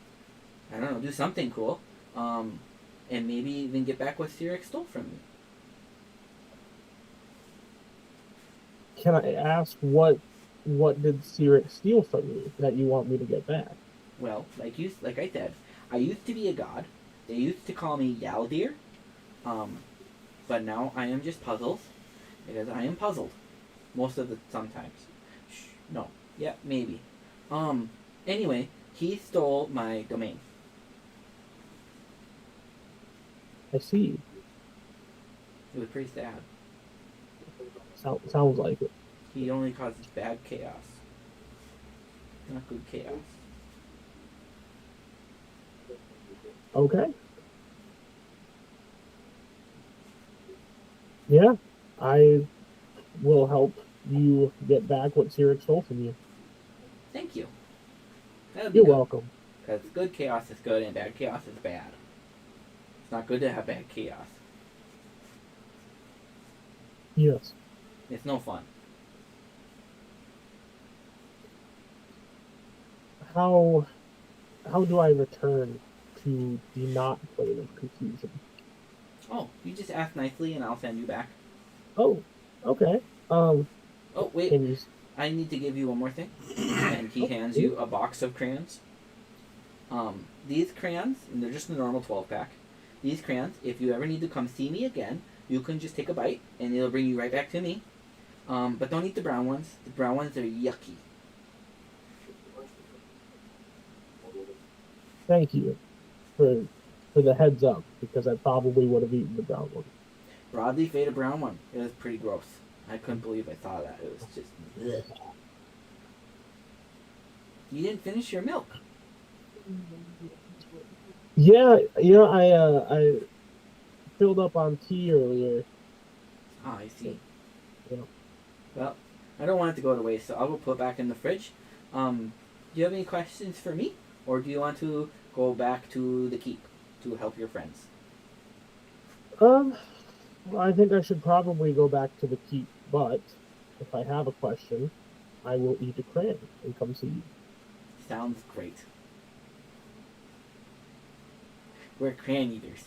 A: I don't know, do something cool. And maybe even get back what Cyric stole from you.
D: Can I ask what did Cyric steal from you that you want me to get back?
A: Well, like I said, I used to be a god. They used to call me Yaldir. But now I am just Puzzles, because I am puzzled. Most of the sometimes. No. Yeah, maybe. Anyway, he stole my domain.
D: I see.
A: It was pretty sad.
D: Sounds like it.
A: He only causes bad chaos. Not good chaos.
D: Okay. Yeah, I will help you get back what Cyric stole from you.
A: Thank you. That would be
D: You're
A: good.
D: welcome.
A: Because good chaos is good and bad chaos is bad. It's not good to have bad chaos.
D: Yes.
A: It's no fun.
D: How do I return to the not plane of confusion?
A: Oh, you just ask nicely and I'll send you back.
D: Oh, okay.
A: Oh, wait.
D: Can you?
A: I need to give you one more thing. And he hands you a box of crayons. These crayons, and they're just the normal 12-pack. These crayons, if you ever need to come see me again, you can just take a bite and it'll bring you right back to me. But don't eat the brown ones. The brown ones are yucky.
D: Thank you for the heads up, because I probably would have eaten the brown one.
A: Broadleaf ate a brown one. It was pretty gross. I couldn't believe I saw that. It was just bleh. You didn't finish your milk.
D: Yeah, I filled up on tea earlier.
A: Ah, I see.
D: Yeah.
A: Well, I don't want it to go to waste, so I will put it back in the fridge. Do you have any questions for me? Or do you want to go back to the keep to help your friends?
D: Well, I think I should probably go back to the keep, but if I have a question, I will eat a crayon and come see you.
A: Sounds great. We're crayon eaters.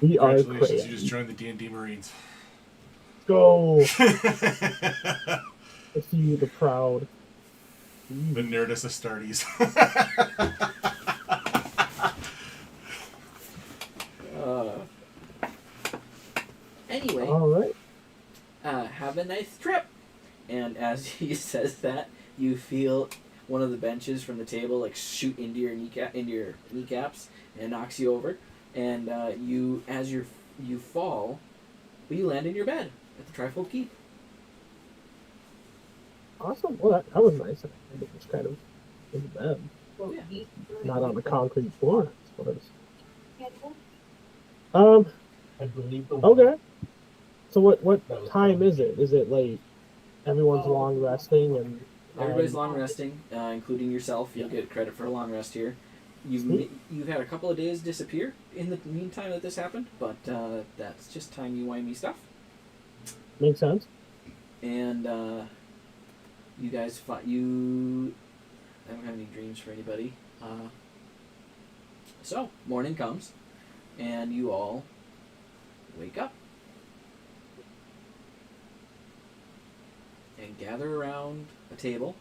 D: We are
B: Congratulations, you just
D: crayons.
B: joined the D&D Marines.
D: Go!
B: The
D: I see you, the proud.
B: Nerdus Astartes.
A: Anyway,
D: All right.
A: have a nice trip. And as he says that, you feel one of the benches from the table like shoot into your kneecaps, and knocks you over. And as you fall, you land in your bed at the Trifold Keep.
D: Awesome. Well, that was nice. I think it was kind of in the bed,
A: Yeah.
D: not on the concrete floor. That's what okay. So what time is it? Is it like everyone's long resting and
A: Everybody's long resting, including yourself. You'll get credit for a long rest here. You've had a couple of days disappear in the meantime that this happened, but that's just timey-wimey stuff.
D: Makes sense.
A: And you guys you I don't have any dreams for anybody. So morning comes, and you all wake up and gather around a table,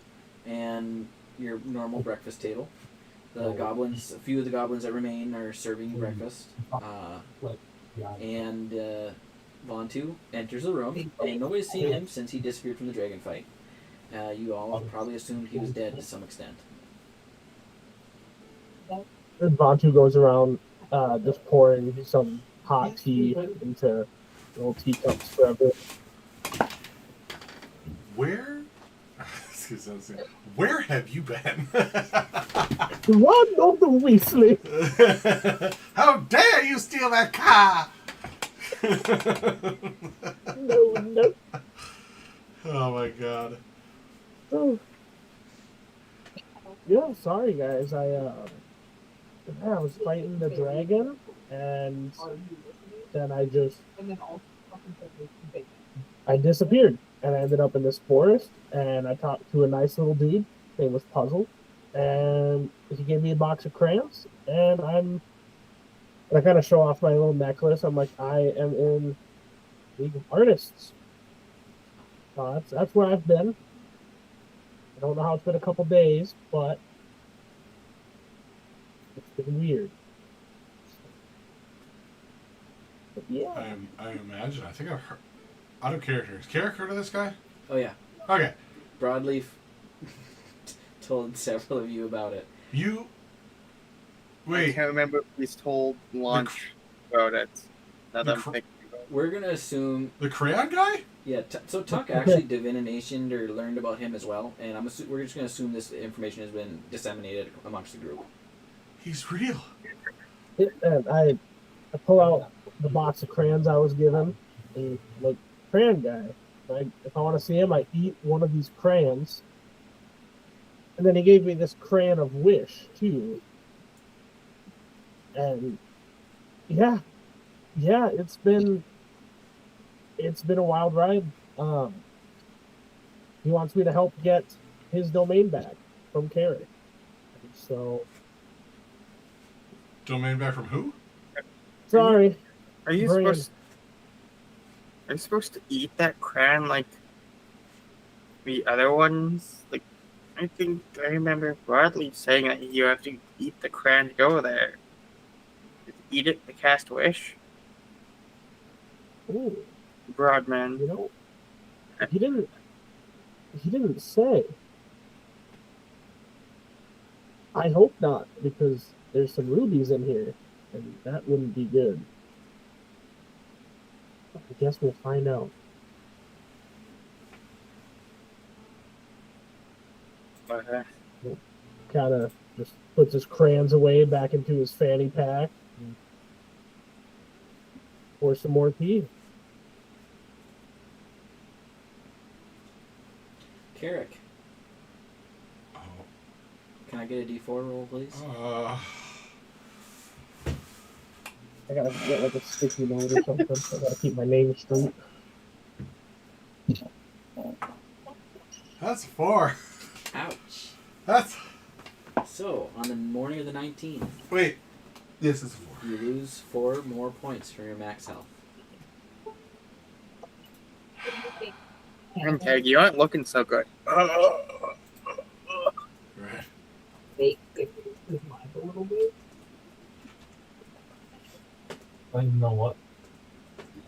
A: and your normal breakfast table. The goblins, a few of the goblins that remain, are serving you breakfast. And Vontu enters the room, and nobody's seen him since he disappeared from the dragon fight. You all probably assumed he was dead to some extent.
D: And Vantu goes around just pouring some hot tea into little teacups for everyone.
B: Where have you been?
D: One of the Weasley.
B: How dare you steal that car?
D: No.
B: Oh my god.
D: Oh. Yeah, sorry guys. I was fighting the dragon, and then I disappeared, and I ended up in this forest, and I talked to a nice little dude. His name was Puzzle, and he gave me a box of crayons, and I kind of show off my little necklace. I'm like, I am in League of Artists. That's where I've been. I don't know how it's been a couple days, but it's been weird. But yeah.
B: I imagine. I think I've heard. Out of character. Is Carrick heard of this guy?
A: Oh yeah.
B: Okay.
A: Broadleaf told several of you about it.
C: I
B: Wait.
C: can't remember if he's told Launch about it. Now that I'm thinking about it.
A: We're gonna assume.
B: The crayon guy?
A: Yeah. So Tuck actually divinationed or learned about him as well, and we're just gonna assume this information has been disseminated amongst the group.
B: He's real.
D: And I pull out the box of crayons I was given, and like, crayon guy. If I want to see him, I eat one of these crayons. And then he gave me this crayon of wish too. And yeah, it's been a wild ride. He wants me to help get his domain back from Carrie. So
B: Domain back from who?
D: sorry.
C: Are you
D: Brand.
C: supposed to eat that crayon like the other ones? Like, I think I remember Broadly saying that you have to eat the crayon to go there. Eat it to cast wish.
D: Ooh,
C: Broadman.
D: you know, he didn't say. I hope not, because there's some rubies in here, and that wouldn't be good. I guess we'll find out.
C: Okay.
D: Kind of just puts his crayons away back into his fanny pack. And pour some more tea.
A: Carrick,
B: Oh,
A: can I get a D4 roll, please?
D: I gotta get like a sticky note or something. So I gotta keep my name straight.
B: that's 4.
A: Ouch.
B: That's
A: So, on the morning of the 19th,
B: wait. This is 4.
A: you lose 4 more points from your max health.
C: Okay, you aren't looking so good.
B: Right.
D: Fake his mind a little bit. I don't know what.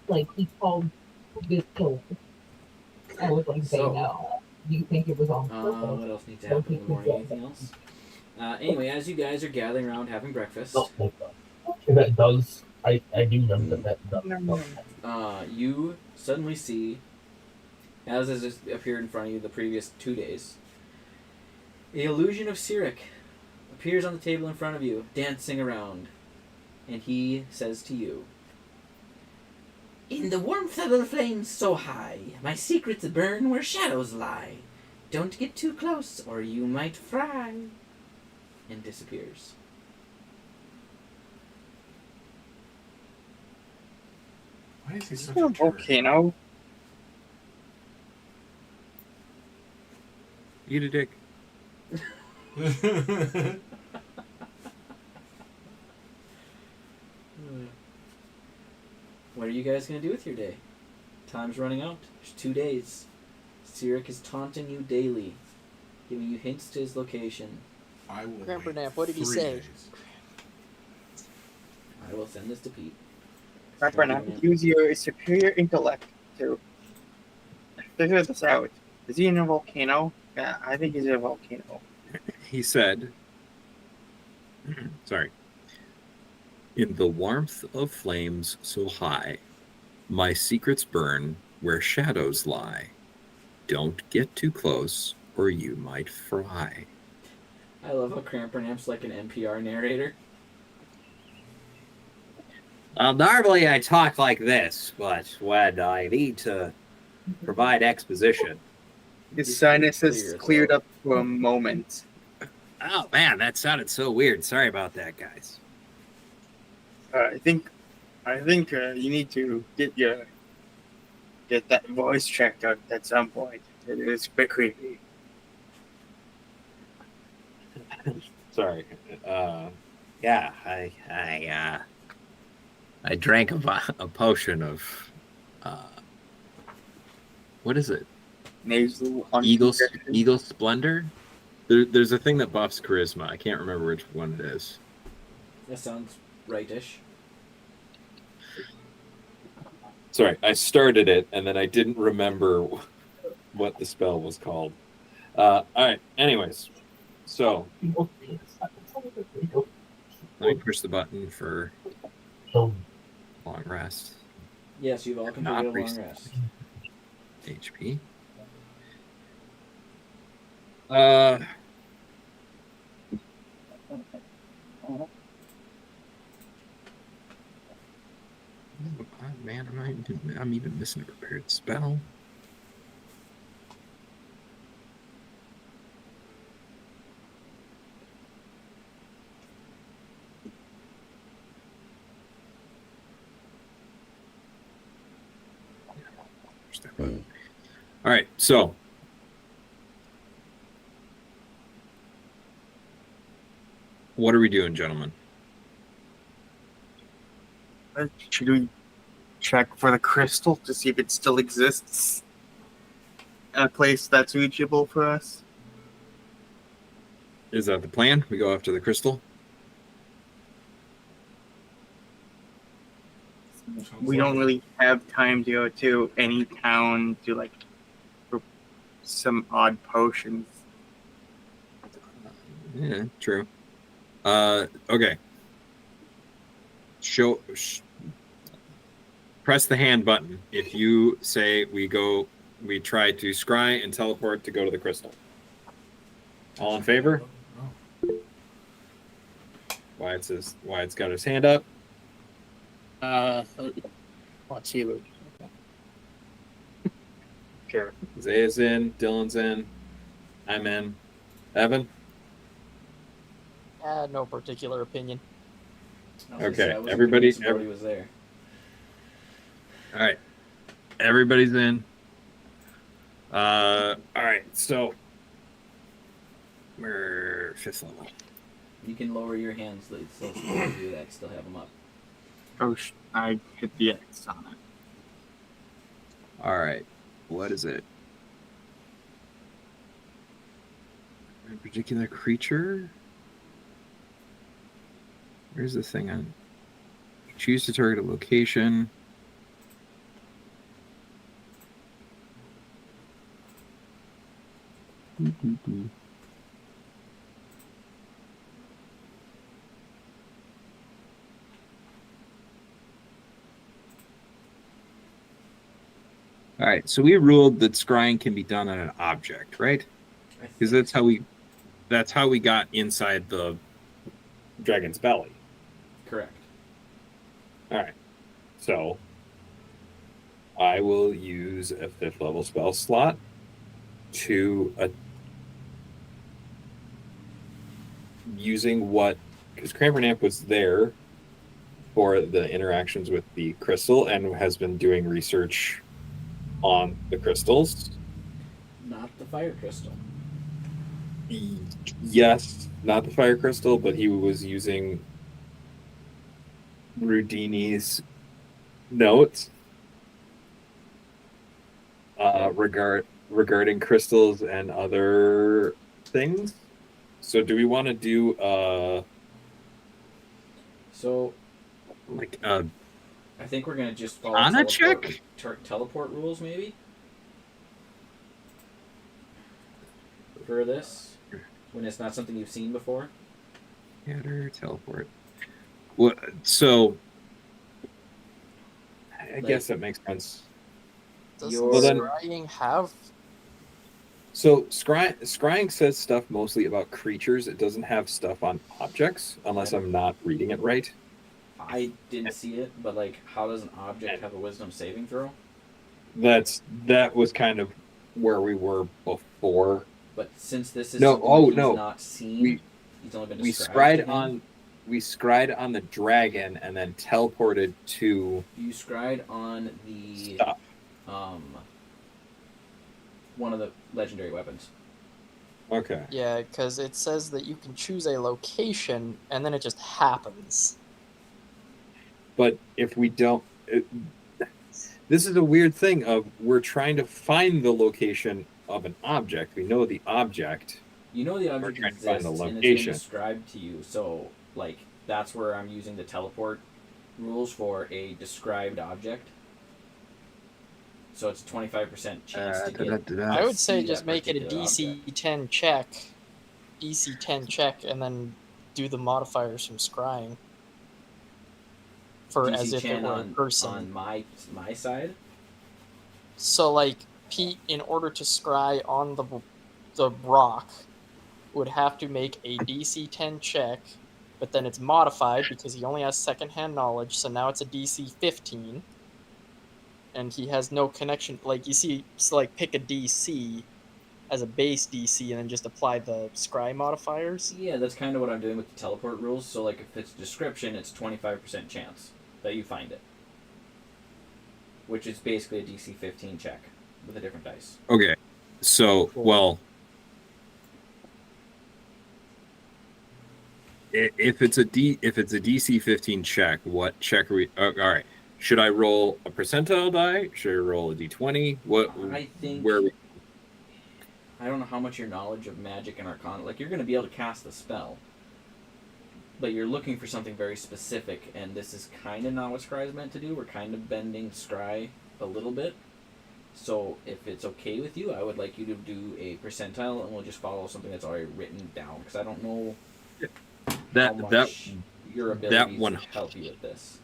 J: Like he called this killer. I was like, they
A: So-
J: know. Do you think it was on purpose?
A: What else needs to happen in the morning? Anything else? Anyway, as you guys are gathering around having breakfast,
D: That does. I do remember that does.
A: you suddenly see, as has appeared in front of you the previous 2 days, the illusion of Sirik appears on the table in front of you, dancing around, and he says to you, "In the warmth of the flames so high, my secrets burn where shadows lie. Don't get too close, or you might fry." And disappears.
B: Why is he
C: Is
B: such
C: it a
B: a jerk?
C: volcano?
I: Eat a dick.
A: What are you guys going to do with your day? Time's running out. There's 2 days. Sirik is taunting you daily, giving you hints to his location.
B: I will
G: Grandpa
B: wait
G: Nap, what did he
B: 3
G: say?
B: days.
A: I will send this to Pete.
C: Remember now, use your superior intellect to figure this out. Is he in a volcano? Yeah, I think he's in a volcano.
I: He said, sorry, in the warmth of flames so high, my secrets burn where shadows lie. Don't get too close, or you might fry.
A: I love how Crampernamp's like an NPR narrator.
I: Normally I talk like this, but when I need to provide exposition.
C: His sinus
A: Clear
C: has
A: as
C: cleared
A: well.
C: up for a moment.
I: Oh man, that sounded so weird. Sorry about that, guys.
C: I think you need to get that voice checked out at some point. It is a bit creepy.
I: Sorry. Yeah, I drank a potion of what is it?
C: Nasal
I: Eagle Splendor. There's a thing that buffs charisma. I can't remember which one it is.
A: That sounds rightish.
I: Sorry, I started it and then I didn't remember what the spell was called. All right. Anyways, so let me push the button for long rest.
A: Yes, you've all completed a long
I: recent.
A: rest.
I: HP. Man, I'm even missing a prepared spell. All right, so what are we doing, gentlemen?
C: Should we check for the crystal to see if it still exists in a place that's reachable for us?
I: Is that the plan? We go after the crystal?
C: We don't really have time to go to any town to like for some odd potions.
I: Yeah, true. Okay. Press the hand button if you say we try to scry and teleport to go to the crystal. All in favor?
B: Oh.
I: Wyatt's got his hand up.
C: Let's see. Sure.
I: Zaya's in. Dylan's in. I'm in. Evan?
G: No particular opinion.
A: I was gonna say,
I: Okay,
A: I wasn't
I: everybody-
A: convinced Brody was there.
I: All right. Everybody's in. All right. So we're 5th level.
A: You can lower your hands. It's still supposed to do that. Still have them up.
C: Oh, I hit the X on it.
I: All right. What is it? A particular creature? Where's the thing on? Choose to target a location. All right, so we ruled that scrying can be done on an object, right? Because that's how we got inside the dragon's belly.
A: Correct.
I: All right, so I will use a 5th level spell slot to using what, because Crampernamp was there for the interactions with the crystal and has been doing research on the crystals.
A: Not the fire crystal.
I: Yes, not the fire crystal, but he was using Rudini's notes regarding crystals and other things. So do we want to do
A: So
I: like
A: I think we're gonna just follow
I: on a
A: teleport,
I: check?
A: teleport rules, maybe. For this, when it's not something you've seen before.
I: Scatter, teleport. What? So I guess that makes sense.
G: Does
A: Well, then-
G: scrying have?
I: So scrying says stuff mostly about creatures. It doesn't have stuff on objects, unless I'm not reading it right.
A: I didn't see it, but like, how does an object have a wisdom saving throw?
I: That was kind of where we were before.
A: But since this is
I: No,
A: something
I: oh,
A: he's
I: no.
A: not seen,
I: We-
A: he's only been
I: We
A: described to
I: scryed
A: him.
I: on the dragon and then teleported to
A: You scryed on the
I: stuff.
A: one of the legendary weapons.
I: Okay.
G: Yeah, because it says that you can choose a location, and then it just happens.
I: But if we don't, this is a weird thing of we're trying to find the location of an object. We know the object.
A: You know the
I: We're
A: object
I: trying to
A: exists,
I: find the
A: and it's been
I: location.
A: described to you. So, like, that's where I'm using the teleport rules for a described object. So it's 25% chance to get.
G: I would say
A: see
G: just
A: that
G: make it a
A: particular
G: DC
A: object.
G: 10 check. DC 10 check, and then do the modifiers from scrying. For
A: DC
G: as if it
A: 10
G: were a
A: on
G: person.
A: my side.
G: So, like, Pete, in order to scry on the rock, would have to make a DC 10 check, but then it's modified because he only has secondhand knowledge, so now it's a DC 15. And he has no connection. Like, you see, so, like, pick a DC as a base DC and then just apply the scry modifiers.
A: Yeah, that's kind of what I'm doing with the teleport rules. So, like, if it's description, it's 25% chance that you find it, which is basically a DC 15 check with a different dice.
I: Okay. So, well, if it's a DC 15 check, what check are we? All right. Should I roll a percentile die? Should I roll a D20? What?
A: I think.
I: Where?
A: I don't know how much your knowledge of magic and arcana. Like, you're going to be able to cast the spell, but you're looking for something very specific, and this is kind of not what scry is meant to do. We're kind of bending scry a little bit. So if it's okay with you, I would like you to do a percentile, and we'll just follow something that's already written down, because I don't know how
I: that
A: much your abilities
I: one
A: help you with this.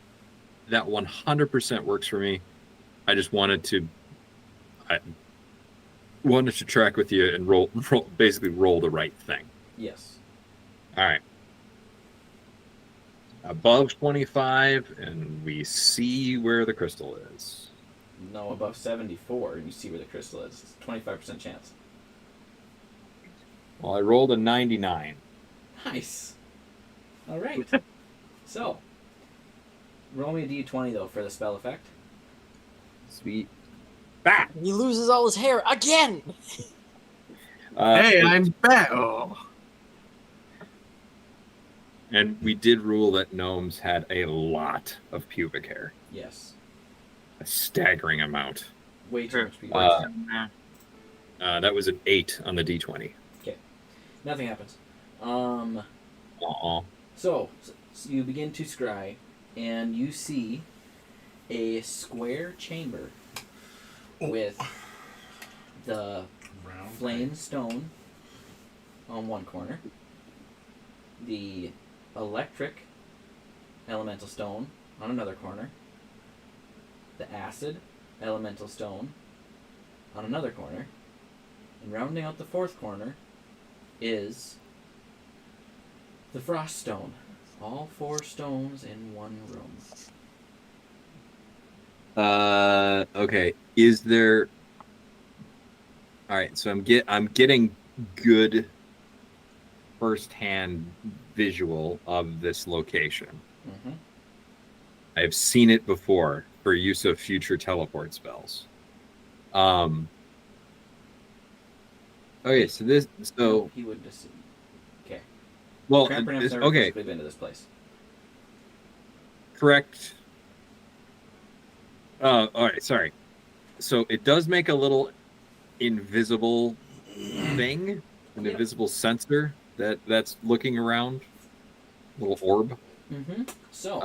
I: that 100% works for me. I just wanted to. wanted to track with you and basically roll the right thing.
A: Yes.
I: All right. Above 25, and we see where the crystal is.
A: No, above 74, and you see where the crystal is. It's a 25% chance.
I: Well, I rolled a 99.
A: Nice. All right. So, roll me a d20 though for the spell effect.
I: Sweet.
G: He loses all his hair again.
C: Hey, I'm back. Oh.
I: And we did rule that gnomes had a lot of pubic hair.
A: Yes.
I: A staggering amount.
A: Way too much people.
I: That was an 8 on the d20.
A: Okay. Nothing happens. So you begin to scry, and you see a square chamber with the
B: Round
A: flame stone on one corner, the electric elemental stone on another corner, the acid elemental stone on another corner, and rounding out the fourth corner is the frost stone. All 4 stones in one room.
I: Okay. Is there? All right. So I'm getting good firsthand visual of this location.
A: Mm-hmm.
I: I've seen it before for use of future teleport spells. Okay. So
A: He would just. Okay.
I: well,
A: Crampernap's never
I: okay.
A: physically been to this place.
I: Correct. All right, sorry. So it does make a little invisible thing, an
A: Yep.
I: invisible sensor that's looking around, little orb.
A: Mm-hmm. So.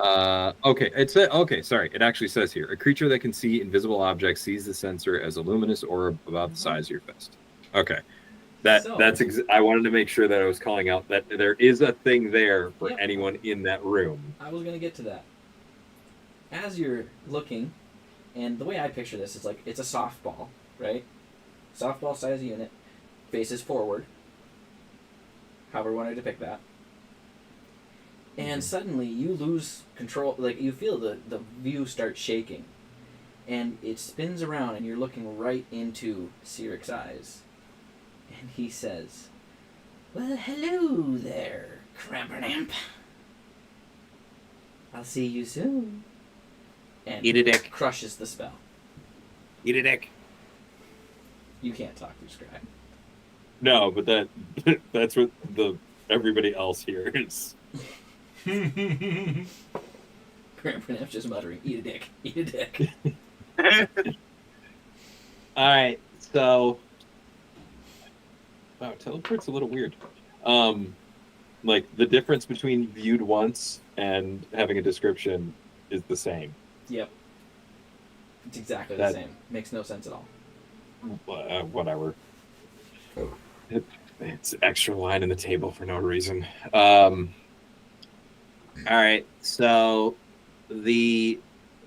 I: Okay, okay. Sorry, it actually says here: a creature that can see invisible objects sees the sensor as a luminous orb about the size of your fist. Okay, I wanted to make sure that I was calling out that there is a thing there for
A: Yep.
I: anyone in that room.
A: I was gonna get to that. As you're looking, and the way I picture this is like it's a softball, right? Softball size unit, faces forward. However you want to depict that. And suddenly you lose control, like you feel the view start shaking. And it spins around and you're looking right into Siric's eyes. And he says, "Well, hello there, Crampernamp. I'll see you soon." And
I: Eat a dick.
A: crushes the spell.
I: Eat a dick.
A: You can't talk through Scry.
I: No, but that's what everybody else hears.
A: Crampernap's just muttering, "Eat a dick, eat a dick."
I: All right, so wow, teleport's a little weird. Like the difference between viewed once and having a description is the same.
A: Yep. It's exactly the same. Makes no sense at all.
I: Whatever. It's extra line in the table for no reason. All right, so the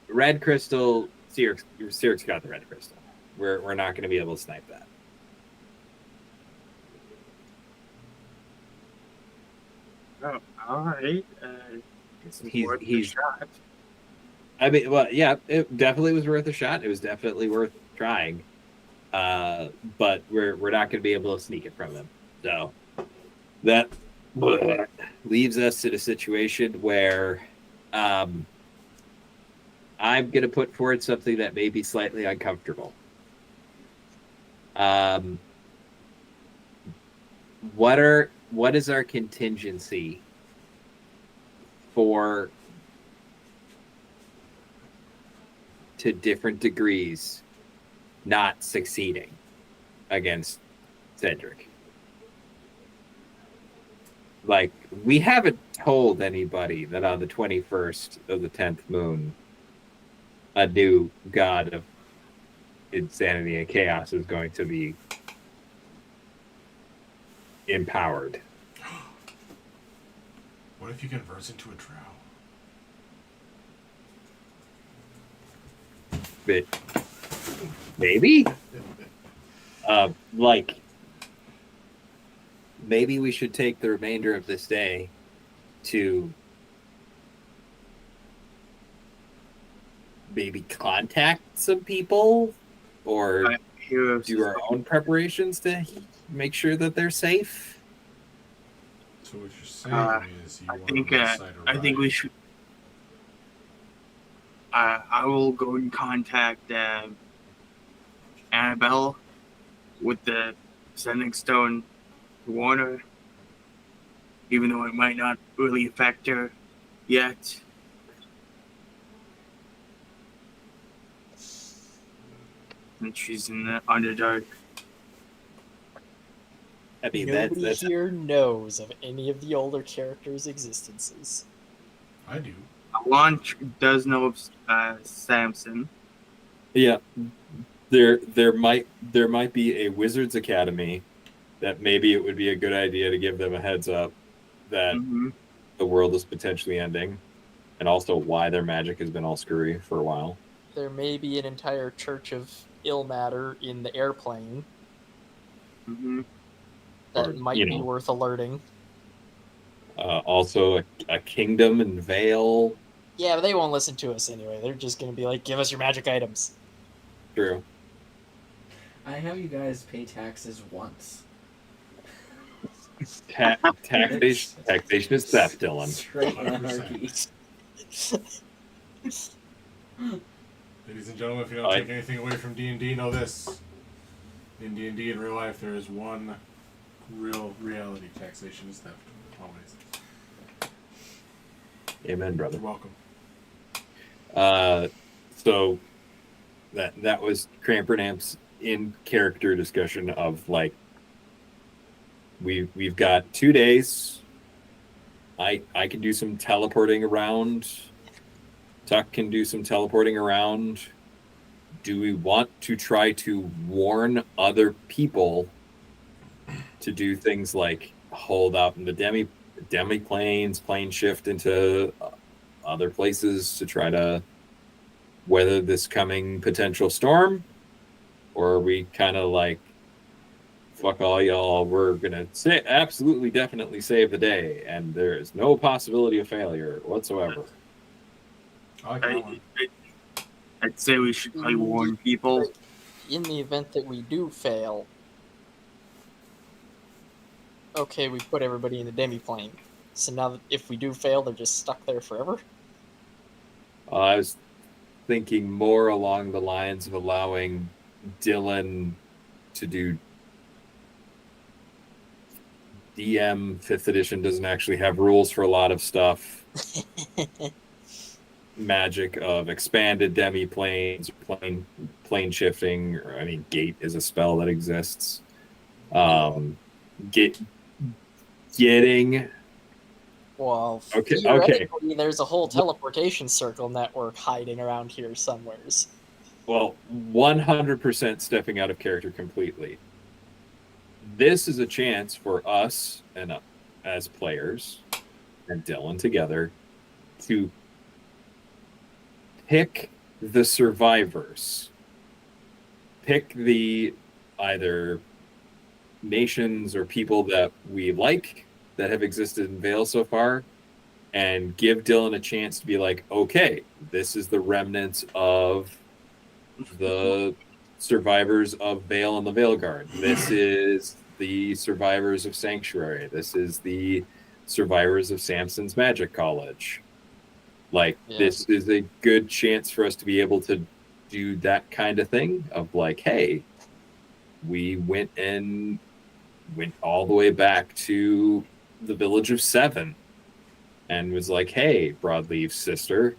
I: red crystal, Cyrix got the red crystal. We're not going to be able to snipe that.
C: Oh, all right.
I: He's
C: shot.
I: I mean, well, yeah, it definitely was worth a shot. It was definitely worth trying. But we're not going to be able to sneak it from them. So that leaves us in a situation where I'm going to put forward something that may be slightly uncomfortable. What is our contingency for, to different degrees, not succeeding against Cedric? Like, we haven't told anybody that on the 21st of the 10th moon, a new god of insanity and chaos is going to be empowered.
B: What if he converts into a drow?
I: But maybe? Like, maybe we should take the remainder of this day to maybe contact some people or do our own preparations to make sure that they're safe.
B: So what you're saying is you want to incite a
C: I think we
B: riot.
C: should. I will go and contact Annabelle with the Sending Stone to warn her, even though it might not really affect her yet. And she's in the Underdark.
I: I mean,
G: Nobody
I: that's
G: here knows of any of the older characters' existences.
B: I do.
C: Alon does know of Samson.
I: yeah. There might be a Wizards Academy that maybe it would be a good idea to give them a heads up that
C: Mhm.
I: the world is potentially ending, and also why their magic has been all screwy for a while.
G: There may be an entire church of ill matter in the airplane
C: Mhm.
G: that
I: Or,
G: might
I: you
G: be
I: know.
G: worth alerting.
I: Also, a kingdom in Vale.
G: Yeah, but they won't listen to us anyway. They're just going to be like, give us your magic items.
I: True.
A: I have you guys pay taxes once.
I: Taxation is theft, Dylan.
A: Straight
B: 100%.
A: anarchy.
B: Ladies and gentlemen, if you don't take anything away from D&D, know this. In D&D in real life, there is one real reality. Taxation is theft. Always.
I: Amen, brother.
B: You're welcome.
I: So that was Crampernamp's in character discussion of like we've got 2 days. I can do some teleporting around. Tuck can do some teleporting around. Do we want to try to warn other people to do things like hold out in the demi planes, plane shift into other places to try to weather this coming potential storm? Or are we kind of like, fuck all y'all, we're gonna absolutely definitely save the day and there is no possibility of failure whatsoever?
B: I like that one.
C: I'd say we should probably warn people.
G: In the event that we do fail, okay, we put everybody in the demi-plane. So now that if we do fail, they're just stuck there forever?
I: I was thinking more along the lines of allowing Dylan to do DM 5th edition doesn't actually have rules for a lot of stuff. Magic of expanded demi-planes, plane shifting, or I mean gate is a spell that exists. Getting
G: Well,
I: Okay,
G: theoretically, there's a whole teleportation circle network hiding around here somewheres.
I: Well, 100% stepping out of character completely. This is a chance for us and as players and Dylan together to pick the survivors. Pick the either nations or people that we like that have existed in Vale so far, and give Dylan a chance to be like, okay, this is the remnants of the survivors of Vale and the Vale Guard. This is the survivors of Sanctuary. This is the survivors of Samson's Magic College. Like, this is a good chance for us to be able to do that kind of thing of like, hey, we went all the way back to the village of Seven and was like, hey, Broadleaf's sister,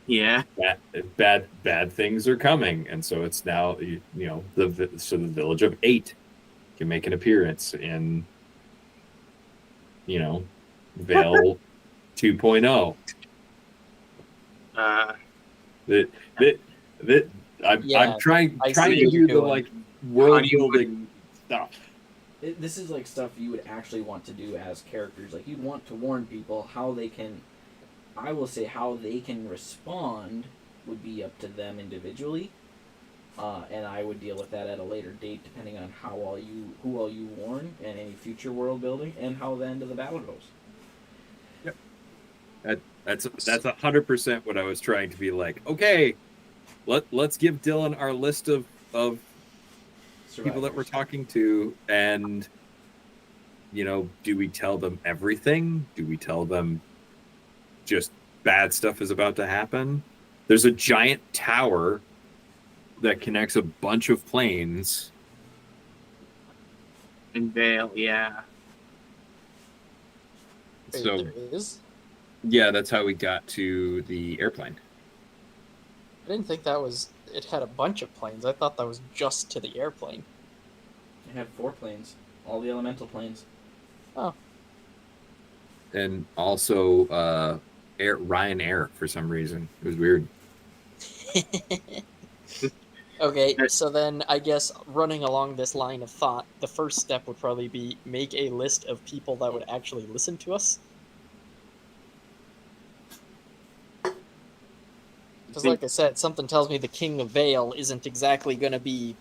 C: Yeah.
I: bad things are coming, and so it's now the village of 8 can make an appearance in Vale 2.0. I'm trying to do the like world building stuff.
A: This is like stuff you would actually want to do as characters. Like, you'd want to warn people how they can. I will say how they can respond would be up to them individually. and I would deal with that at a later date, depending on who all you warn, and any future world building, and how the end of the battle goes.
I: That's 100% what I was trying to be like. Okay, let's give Dylan our list of people that we're talking to, and do we tell them everything? Do we tell them just bad stuff is about to happen? There's a giant tower that connects a bunch of planes.
C: In Vale, yeah.
G: Wait,
I: So
G: there is?
I: yeah, that's how we got to the airplane.
G: I didn't think it had a bunch of planes. I thought that was just to the airplane.
A: I have 4 planes, all the elemental planes.
G: Oh.
I: And also Ryan Air for some reason. It was weird.
G: Okay, so then I guess running along this line of thought, the first step would probably be make a list of people that would actually listen to us. Because like I said, something tells me the King of Vale isn't exactly going to be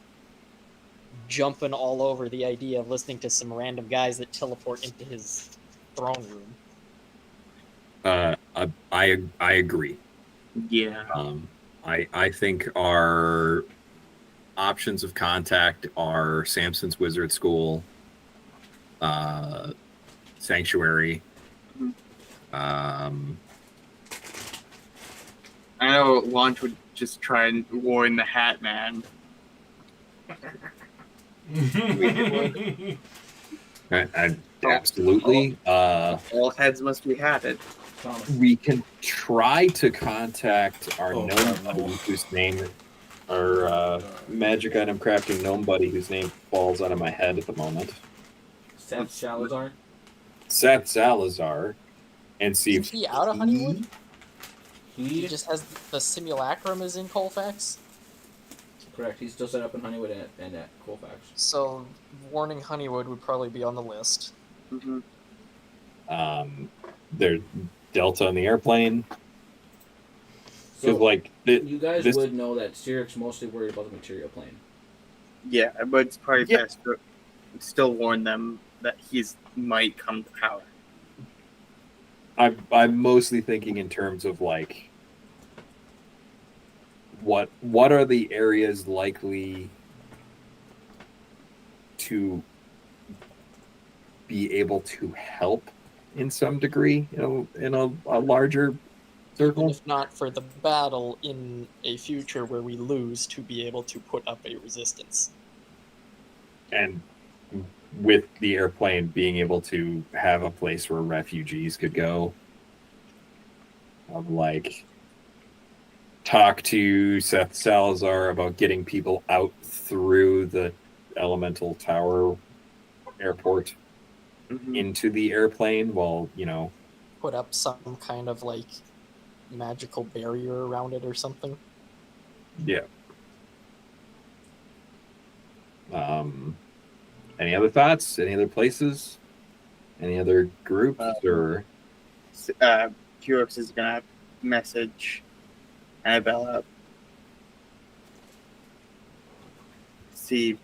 G: jumping all over the idea of listening to some random guys that teleport into his throne room.
I: I agree.
C: Yeah.
I: I think our options of contact are Samson's Wizard School, Sanctuary.
C: I know Launch would just try and warn the Hat Man.
I: Absolutely.
C: All heads must be hatted.
I: We can try to contact our gnome buddy whose name, our magic item crafting gnome buddy whose name falls out of my head at the moment.
A: Seth Salazar?
I: Seth Salazar. And see
G: Isn't he out of Honeywood?
A: He
G: He just has the simulacrum is in Colfax?
A: correct. He's still set up in Honeywood and at Colfax.
G: So warning Honeywood would probably be on the list.
C: Mm-hmm.
I: There's Delta on the airplane.
A: So
I: like
A: you guys would know that Cyric's mostly worried about the material plane.
C: Yeah, but it's probably best to still warn them that he's might come to power.
I: I'm mostly thinking in terms of like what are the areas likely to be able to help in some degree, in a larger circle.
G: And if not for the battle in a future where we lose, to be able to put up a resistance.
I: And with the airplane being able to have a place where refugees could go, like talk to Seth Salazar about getting people out through the Elemental Tower airport into the airplane while,
G: Put up some kind of like magical barrier around it or something.
I: Yeah. Any other thoughts? Any other places? Any other groups? Or
C: Purex is gonna message Annabella. See,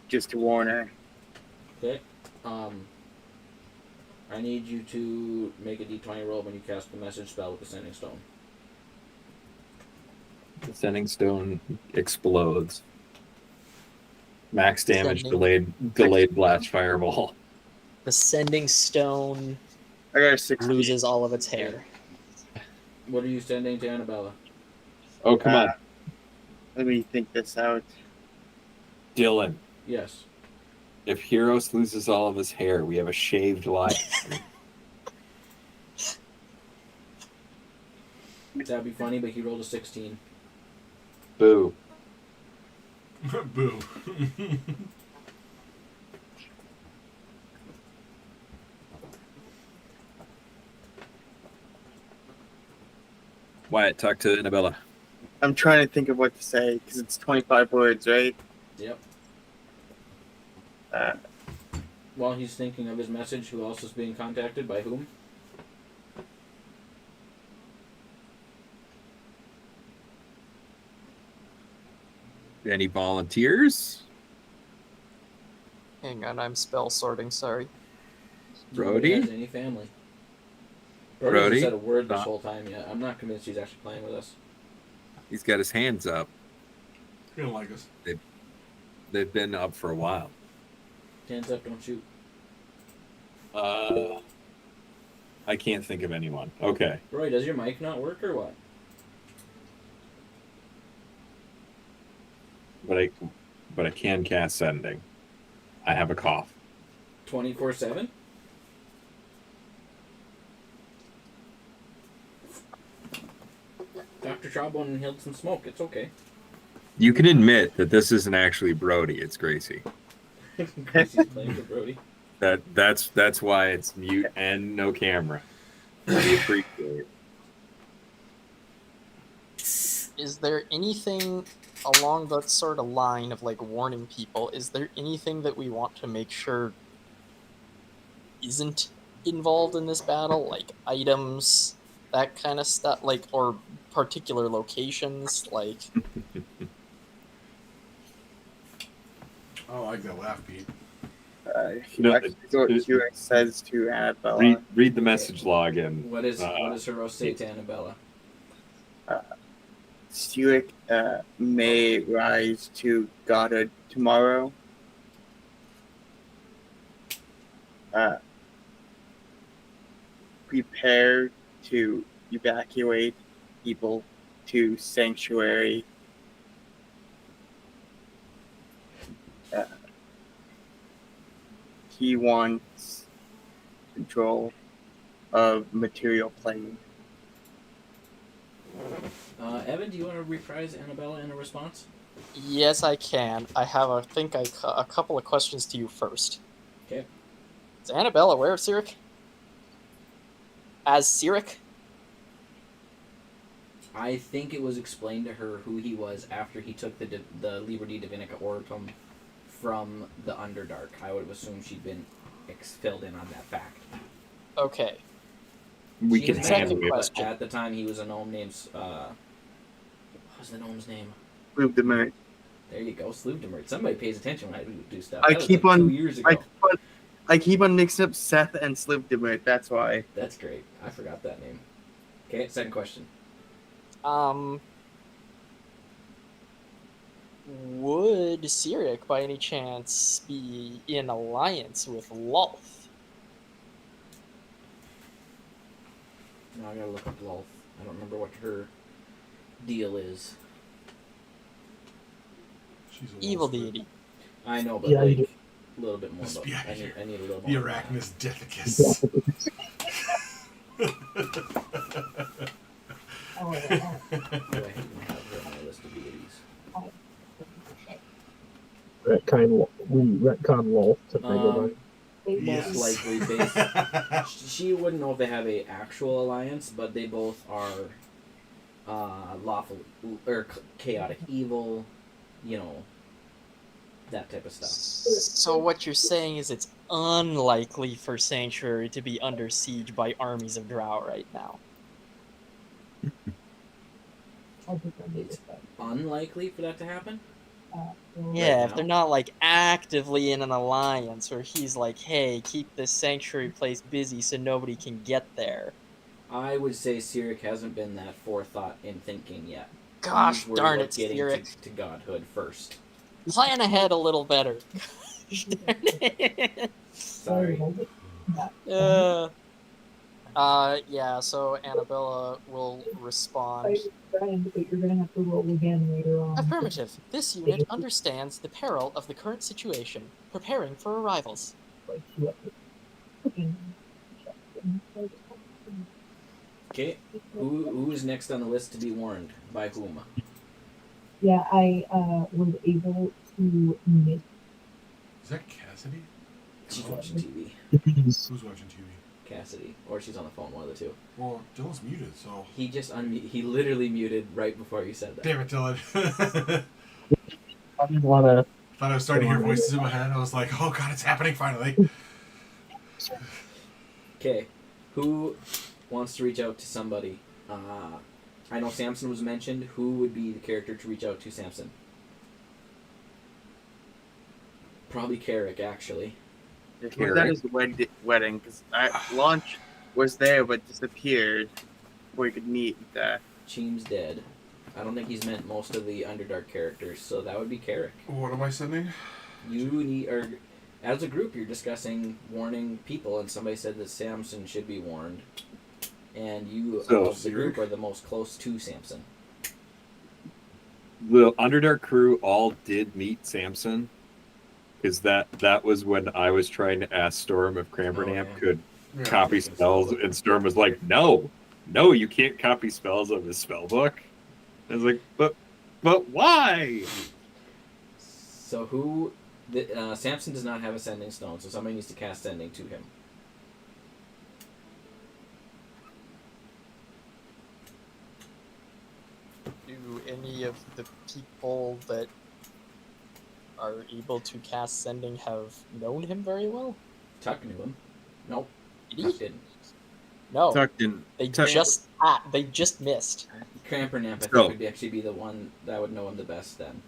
C: just to warn her.
A: Okay. I need you to make a d20 roll when you cast the message spell with the Sending Stone.
I: the Sending Stone explodes. Max damage,
G: Sending.
I: delayed blast fireball.
G: The Sending Stone
C: I got a 6.
G: loses all of its hair.
A: What are you sending to Annabella?
I: Oh, come on.
C: Let me think this out.
I: Dylan,
A: Yes.
I: if Heroes loses all of his hair, we have a shaved life.
A: That'd be funny, but he rolled a 16.
I: Boo.
B: Boo.
I: Wyatt, talk to Annabella.
C: I'm trying to think of what to say because it's 25 words, right?
A: Yep.
C: Uh,
A: While he's thinking of his message, who else is being contacted? By whom?
I: Any volunteers?
G: Hang on, I'm spell sorting. Sorry.
I: Brody?
A: Nobody has any family. Brody
I: Brody?
A: hasn't said a word this
I: Uh.
A: whole time yet. I'm not convinced he's actually playing with us.
I: He's got his hands up.
B: He don't like us.
I: They've been up for a while.
A: Hands up, don't shoot.
I: I can't think of anyone. Okay.
A: Roy, does your mic not work or what?
I: But I can cast sending. I have a cough.
A: 24/7? Dr. Trombone inhaled some smoke. It's okay.
I: You can admit that this isn't actually Brody, it's Gracie.
A: Gracie's playing for Brody.
I: That's why it's mute and no camera. We appreciate it.
G: Is there anything along that sort of line of like warning people? Is there anything that we want to make sure isn't involved in this battle, like items, that kind of stuff, like, or particular locations, like?
B: I don't like that laugh, Pete.
I: No,
C: Hewitt says to Annabella.
I: Read the message log and
A: What does Heros say to Annabella?
C: Stuart may rise to godhood tomorrow. Prepare to evacuate people to sanctuary. He wants control of material plane.
A: Evan, do you want to reprise Annabella in a response?
G: Yes, I can. I have, a couple of questions to you first.
A: Okay.
G: Is Annabella aware of Cyric? As Cyric?
A: I think it was explained to her who he was after he took the Liber Divinica Orbitum from the Underdark. I would have assumed she'd been filled in on that fact.
G: Okay.
I: we
A: She
I: can
A: was
I: handle
A: second,
I: it.
A: but at the time he was a gnome named what was the gnome's name?
C: Sluvdemert.
A: There you go, Sluvdemert. Somebody pays attention when I do stuff.
C: I
A: That was
C: keep
A: like
C: on-
A: 2 years ago.
C: I keep on mixing up Seth and Sluvdemert, that's why.
A: That's great. I forgot that name. Okay, second question.
G: Would Cyric, by any chance, be in alliance with Lolth?
A: Now I gotta look up Lolth. I don't remember what her deal is.
B: She's a
G: Evil
B: wolf.
G: deity.
A: I know, but
D: Yeah,
A: like
D: you
A: a little bit more.
B: Must
A: About,
B: be
A: I need a little
B: The
A: more.
B: Arachnus Deathicus.
J: Oh,
A: Do I even have her on my list of deities?
D: Retcon Wolf to Megamind.
A: Most likely based. She wouldn't know if they have a actual alliance, but they both are lawful or chaotic evil. You know, that type of stuff.
G: So what you're saying is it's unlikely for Sanctuary to be under siege by armies of Drow right now.
A: It's unlikely for that to happen.
G: Yeah, if
A: now?
G: they're not like actively in an alliance where he's like, hey, keep this sanctuary place busy so nobody can get there.
A: I would say Cyric hasn't been that forethought in thinking yet.
G: Gosh
A: He's worried
G: darn
A: about
G: it,
A: getting
G: Cyric.
A: to godhood first.
G: Plan ahead a little better.
A: Sorry.
G: Yeah, so Annabella will respond.
J: Brian, but you're gonna have to roll again later on.
G: Affirmative. This unit understands the peril of the current situation, preparing for arrivals.
A: Okay, who is next on the list to be warned? By whom?
J: Yeah, I was able to make
B: Is that Cassidy?
A: She's watching TV.
B: Who's watching TV?
A: Cassidy, or she's on the phone. One of the two.
B: Well, Dylan's muted, so.
A: He just he literally muted right before you said that.
B: Damn it, Dylan.
D: I didn't want to.
B: Thought I was starting to hear voices in my head. I was like, oh god, it's happening finally.
A: Okay, who wants to reach out to somebody? I know Samson was mentioned. Who would be the character to reach out to Samson? Probably Carrick, actually.
C: It was at his wedding, because Launch was there but disappeared before he could meet the...
A: Cheem's dead. I don't think he's meant most of the Underdark characters, so that would be Carrick.
B: What am I sending?
A: You need, or as a group, you're discussing warning people, and somebody said that Samson should be warned. And you, of the group, are the most close to Samson.
I: The Underdark crew all did meet Samson, because that was when I was trying to ask Storm if Crampernamp could copy spells, and Storm was like, no, you can't copy spells of his spell book. I was like, but why?
A: So Samson does not have a sending stone, so somebody needs to cast sending to him.
G: Do any of the people that are able to cast sending have known him very well?
A: Tuck knew him. Nope.
G: Did he?
A: Tuck didn't.
G: No.
C: Tuck didn't.
G: They
C: Tuck-
G: just missed.
A: Crampernamp, I think,
I: So-
A: would actually be the one that would know him the best then.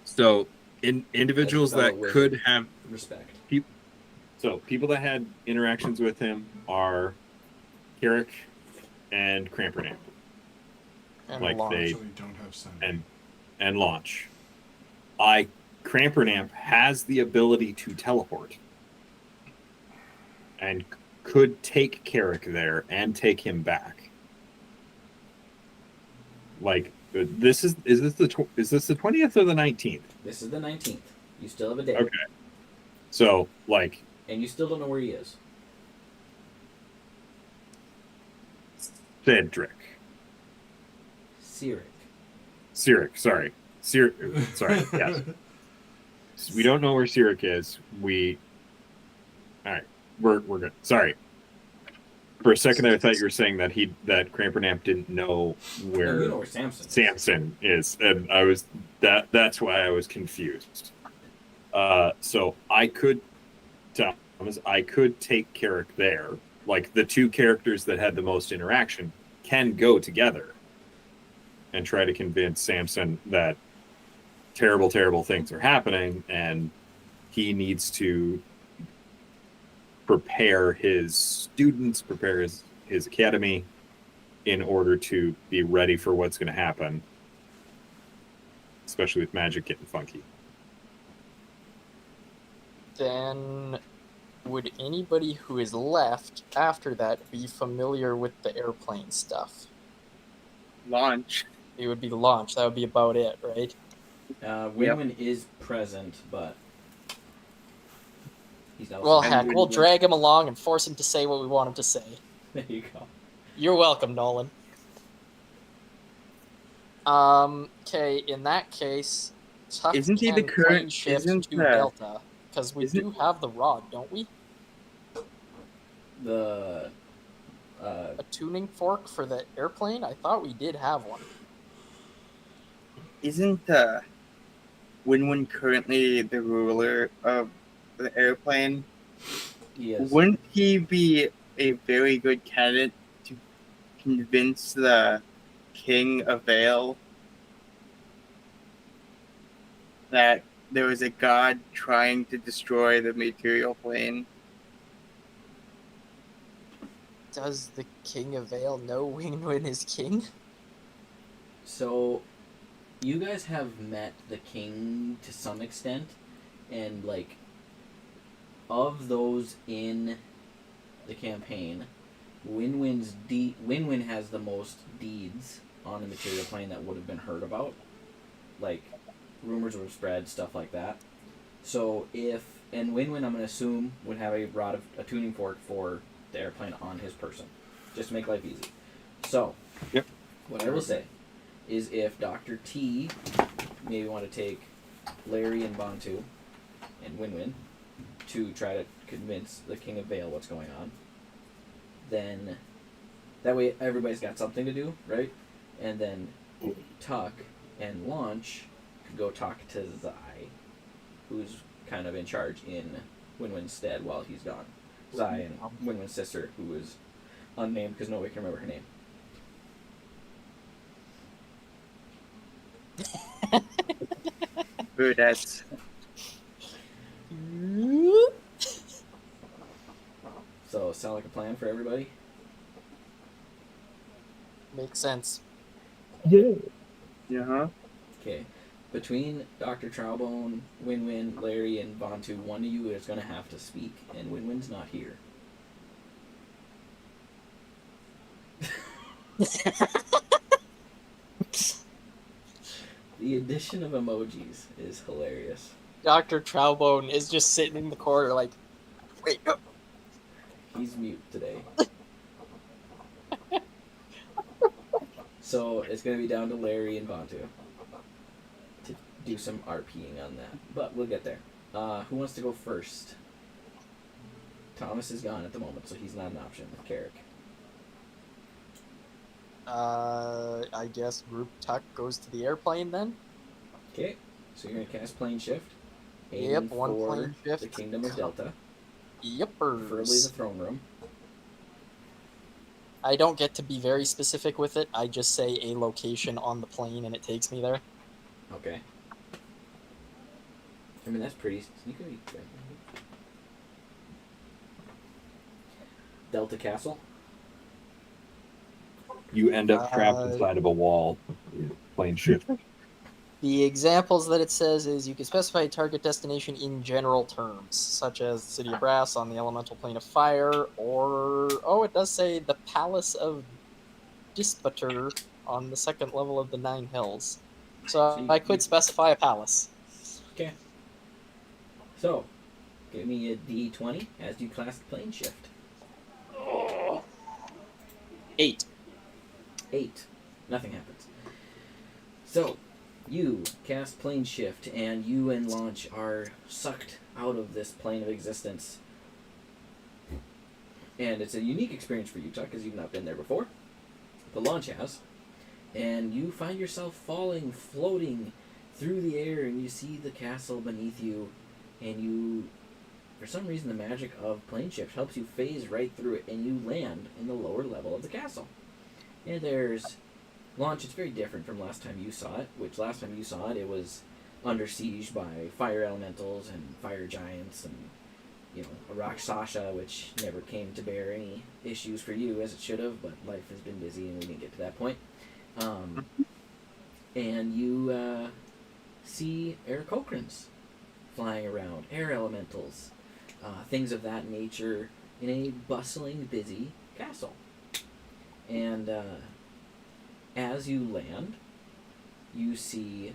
I: So, individuals
A: That's
I: that
A: fellow
I: could
A: wizard.
I: have
A: Respect.
I: So, people that had interactions with him are Carrick and Crampernamp,
G: And
I: Like
G: Launch.
I: they-
B: Actually, don't have sending.
I: and Launch. Crampernamp has the ability to teleport, and could take Carrick there and take him back. Like, is this the 20th or the 19th?
A: This is the 19th. You still have a day.
I: Okay. So, like,
A: And you still don't know where he is.
I: Cedric.
A: Cyric.
I: Sorry, yes. We don't know where Cyric is. All right, we're good. Sorry. For a second, I thought you were saying that Crampernamp didn't know where
A: No, you know where Samson is.
I: Samson is, and that's why I was confused. So I could take Carrick there. Like, the two characters that had the most interaction can go together and try to convince Samson that terrible, terrible things are happening, and he needs to prepare his students, prepare his academy in order to be ready for what's going to happen, especially with magic getting funky.
G: Then would anybody who is left after that be familiar with the airplane stuff?
C: Launch.
G: It would be Launch. That would be about it, right?
A: Winwin is present, but he's not.
G: Well,
C: And
G: heck, we'll
C: Winwin-
G: drag him along and force him to say what we want him to say.
A: There you go.
G: You're welcome, Nolan. Okay, in that case, Tuck
C: Isn't he the
G: can
C: current-
G: plane shift
C: isn't
G: to
C: the-
G: Delta, because we
C: isn't-
G: do have the rod, don't we?
A: The
G: A tuning fork for the airplane? I thought we did have one.
C: Isn't Winwin currently the ruler of the airplane?
A: yes.
C: Wouldn't he be a very good candidate to convince the King of Vale that there was a god trying to destroy the material plane?
G: Does the King of Vale know Winwin is king?
A: So, you guys have met the king to some extent, and like, of those in the campaign, Winwin has the most deeds on the material plane that would have been heard about. Like, rumors would have spread, stuff like that. So and Winwin, I'm gonna assume, would have a tuning fork for the airplane on his person, just to make life easy. So,
I: Yep.
A: what I will say is, if Dr. T maybe want to take Larry and Bantu and Winwin to try to convince the King of Vale what's going on, then that way everybody's got something to do, right? And then Tuck and Launch could go talk to Zai, who's kind of in charge in Winwin's stead while he's gone. Zai and Winwin's sister, who is unnamed because nobody can remember her name. So, sound like a plan for everybody?
G: Makes sense.
D: Yeah.
C: Yeah.
A: Okay. Between Dr. Trowbone, Win-Win, Larry, and Vontu, one of you is going to have to speak, and Win-Win's not here. The addition of emojis is hilarious.
G: Dr. Trowbone is just sitting in the corner like, wait, no.
A: He's mute today. So it's going to be down to Larry and Vontu to do some RPing on that. But we'll get there. Who wants to go first? Thomas is gone at the moment, so he's not an option with Carrick.
G: I guess Group Tuck goes to the airplane then?
A: Okay, so you're going to cast Plane Shift.
G: Yep,
A: Aiming
G: one
A: for
G: plane shift.
A: the Kingdom of Delta.
G: Yepers.
A: Preferably the throne room.
G: I don't get to be very specific with it. I just say a location on the plane and it takes me there.
A: Okay. I mean, that's pretty sneaky. Delta Castle.
I: You end up trapped inside of a wall. Plane shift.
G: The examples that it says is you can specify a target destination in general terms, such as the City of Brass on the elemental plane of fire, or, oh, it does say the Palace of Dispater on the second level of the Nine Hills. So I could specify a palace.
A: Okay. So, give me a D20 as you class Plane Shift.
G: 8.
A: 8. Nothing happens. So, you cast Plane Shift, and you and Launch are sucked out of this plane of existence. And it's a unique experience for you, Chuck, because you've not been there before. But Launch has. And you find yourself falling, floating through the air, and you see the castle beneath you, and you, for some reason, the magic of Plane Shift helps you phase right through it, and you land in the lower level of the castle. And there's Launch. It's very different from last time you saw it, which last time you saw it, it was under siege by fire elementals and fire giants and, you know, a Rakshasa, which never came to bear any issues for you as it should have, but life has been busy and we didn't get to that point. And you see Aarakocrans flying around, air elementals, things of that nature in a bustling, busy castle. And as you land, you see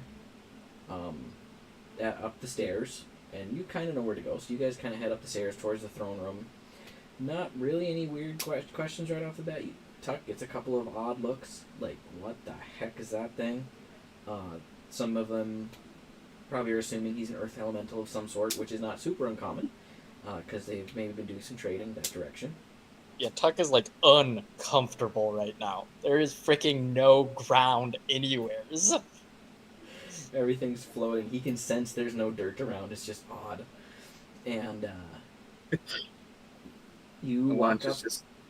A: up the stairs, and you kind of know where to go, so you guys kind of head up the stairs towards the throne room. Not really any weird questions right off the bat. Tuck gets a couple of odd looks, like, what the heck is that thing? Some of them probably are assuming he's an earth elemental of some sort, which is not super uncommon, because they've maybe been doing some trading that direction.
G: Yeah, Tuck is like uncomfortable right now. There is freaking no ground anywhere.
A: Everything's floating. He can sense there's no dirt around. It's just odd. And you walk up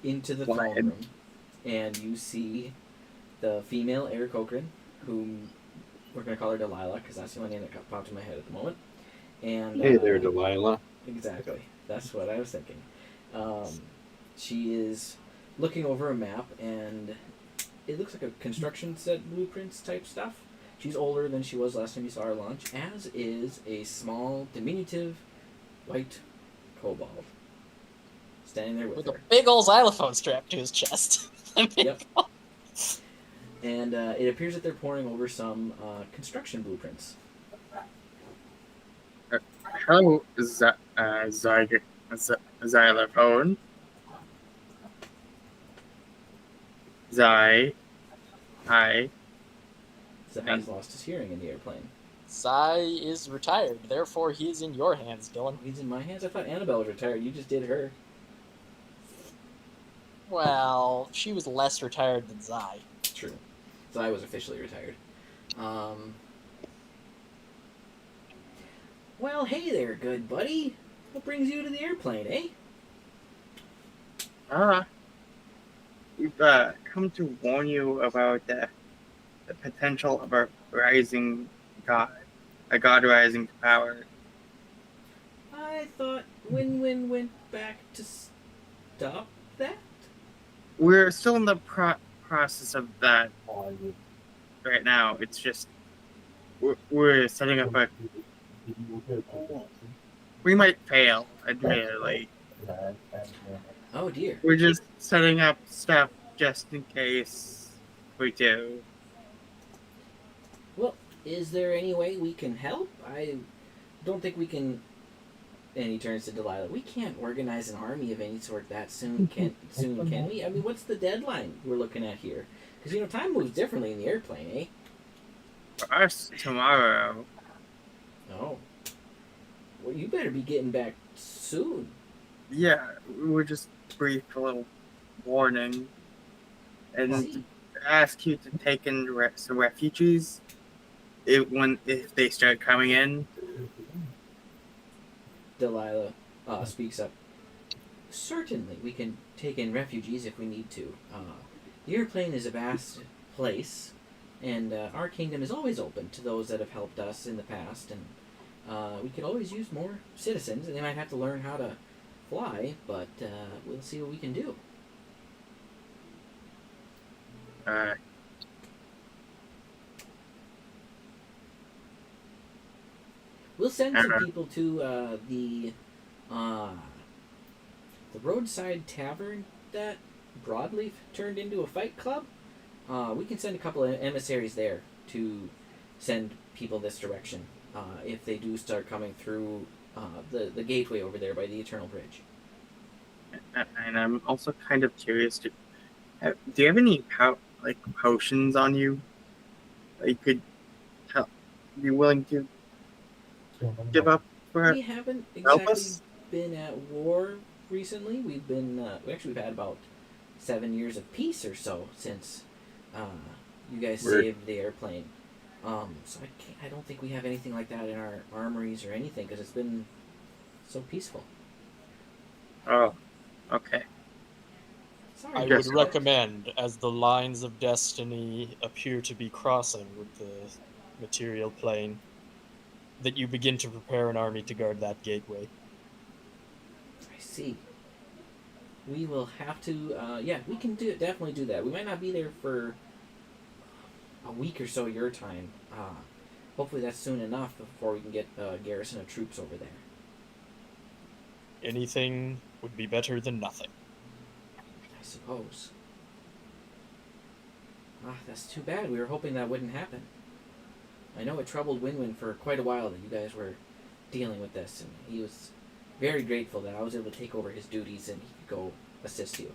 A: into the throne room, and you see the female Aarakocran, whom we're going to call her Delilah, because that's the only name that popped in my head at the moment. And
I: Hey there, Delilah.
A: Exactly. That's what I was thinking. She is looking over a map, and it looks like a construction set blueprints type stuff. She's older than she was last time you saw her launch, as is a small, diminutive, white kobold standing there with her.
G: A big old xylophone strapped to his chest.
A: Yep. And it appears that they're poring over some construction blueprints.
C: Hello, xylophone. Hi.
A: Zai's lost his hearing in the airplane.
G: Zai is retired, therefore he is in your hands, Dylan.
A: He's in my hands? I thought Annabelle was retired. You just did her.
G: Well, she was less retired than Zai.
A: True. Zai was officially retired. Well, hey there, good buddy. What brings you to the airplane, eh?
C: We've come to warn you about the potential of a rising god, a god rising to power.
A: I thought Win-Win went back to stop that?
C: We're still in the process of that right now. It's just we're setting up a. We might fail, admittedly.
A: Oh dear.
C: We're just setting up stuff just in case we do.
A: Well, is there any way we can help? I don't think we can. And he turns to Delilah. We can't organize an army of any sort that soon, can we? I mean, what's the deadline we're looking at here? Because, time moves differently in the airplane, eh?
C: For us, tomorrow.
A: Oh. Well, you better be getting back soon.
C: Yeah, we're just brief a little warning. And ask you to take in some refugees if they start coming in.
A: Delilah speaks up. Certainly, we can take in refugees if we need to. The airplane is a vast place, and our kingdom is always open to those that have helped us in the past, and we could always use more citizens, and they might have to learn how to fly, but we'll see what we can do. We'll send some people to the roadside tavern that Broadleaf turned into a fight club. We can send a couple of emissaries there to send people this direction if they do start coming through the gateway over there by the Eternal Bridge.
C: And I'm also kind of curious, do you have any potions on you that you could be willing to give up for?
A: We haven't exactly been at war recently. We've been we've had about 7 years of peace or so since you guys saved the airplane. So I don't think we have anything like that in our armories or anything because it's been so peaceful.
C: Oh, okay.
A: Sorry.
G: I would recommend, as the lines of destiny appear to be crossing with the material plane, that you begin to prepare an army to guard that gateway.
A: I see. We will have to, we can definitely do that. We might not be there for a week or so your time. Hopefully that's soon enough before we can get a garrison of troops over there.
G: Anything would be better than nothing.
A: I suppose. That's too bad. We were hoping that wouldn't happen. I know it troubled Winwin for quite a while that you guys were dealing with this, and he was very grateful that I was able to take over his duties and he could go assist you.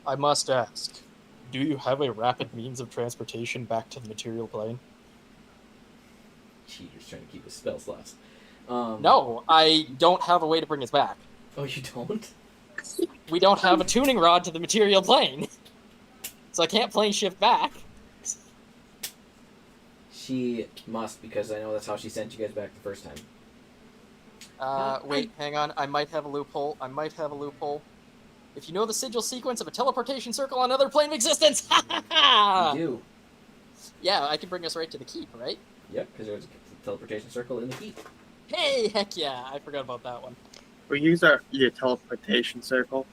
G: I must ask, do you have a rapid means of transportation back to the material plane?
A: Cheater's trying to keep his spell slots.
G: No, I don't have a way to bring us back.
A: Oh, you don't?
G: We don't have a tuning rod to the material plane. So I can't plane shift back.
A: She must, because I know that's how she sent you guys back the first time.
G: Wait, hang on. I might have a loophole. If you know the sigil sequence of a teleportation circle on another plane of existence!
A: You do.
G: Yeah, I can bring us right to the keep, right?
A: Yep, because there's a teleportation circle in the keep.
G: Hey, heck yeah! I forgot about that one.
C: We use your teleportation circle.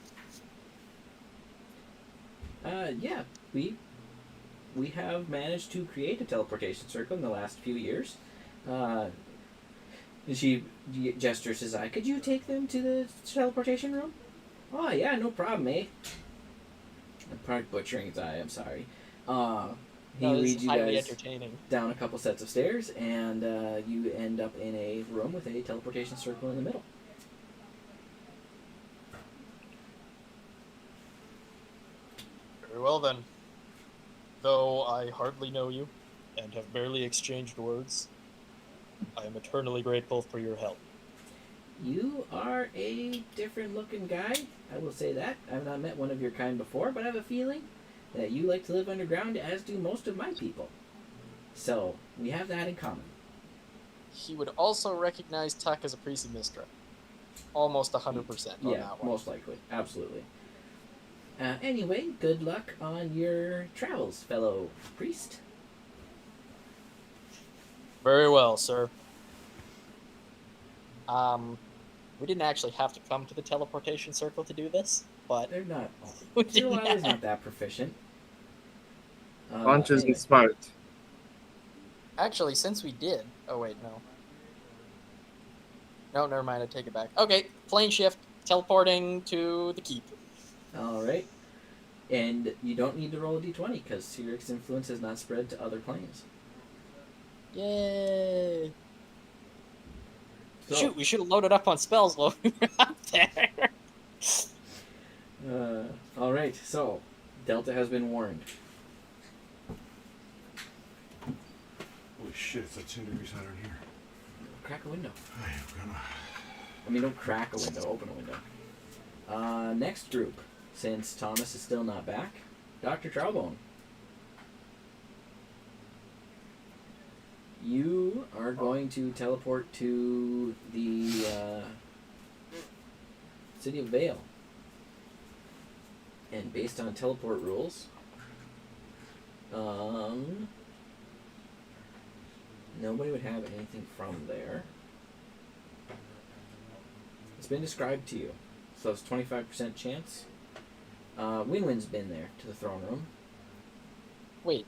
A: Yeah, we have managed to create a teleportation circle in the last few years. She gestures his eye. Could you take them to the teleportation room? Oh yeah, no problem, eh? I'm probably butchering his eye. I'm sorry. He leads you guys down a couple sets of stairs, and you end up in a room with a teleportation circle in the middle.
G: Very well then. Though I hardly know you, and have barely exchanged words, I am eternally grateful for your help.
A: You are a different looking guy, I will say that. I've not met one of your kind before, but I have a feeling that you like to live underground, as do most of my people. So, we have that in common.
G: He would also recognize Tuck as a priest Mistra. Almost 100% on that one.
A: Yeah, most likely. Absolutely. Anyway, good luck on your travels, fellow priest.
G: Very well, sir. We didn't actually have to come to the teleportation circle to do this, but
A: They're not.
G: we
A: Zero
G: didn't
A: Hour's
G: have-
A: not that proficient.
C: Bunch isn't
A: Anyway.
C: smart.
G: Actually, since we did... Oh, wait, no. No, never mind, I take it back. Okay, plane shift, teleporting to the keep.
A: All right. And you don't need to roll a d20 because Cyric's influence has not spread to other planes.
G: Yay!
A: So,
G: Shoot, we should have loaded up on spells while we were out there.
A: all right. So, Delta has been warned.
B: Holy shit, it's like 10 degrees hotter in here.
A: Crack a window.
B: I am gonna.
A: I mean, don't crack a window. Open a window. Next group. Since Thomas is still not back, Dr. Trowbone. You are going to teleport to the city of Vale. And based on teleport rules, nobody would have anything from there. It's been described to you. So it's 25% chance. Win-Win's been there to the throne room.
G: Wait,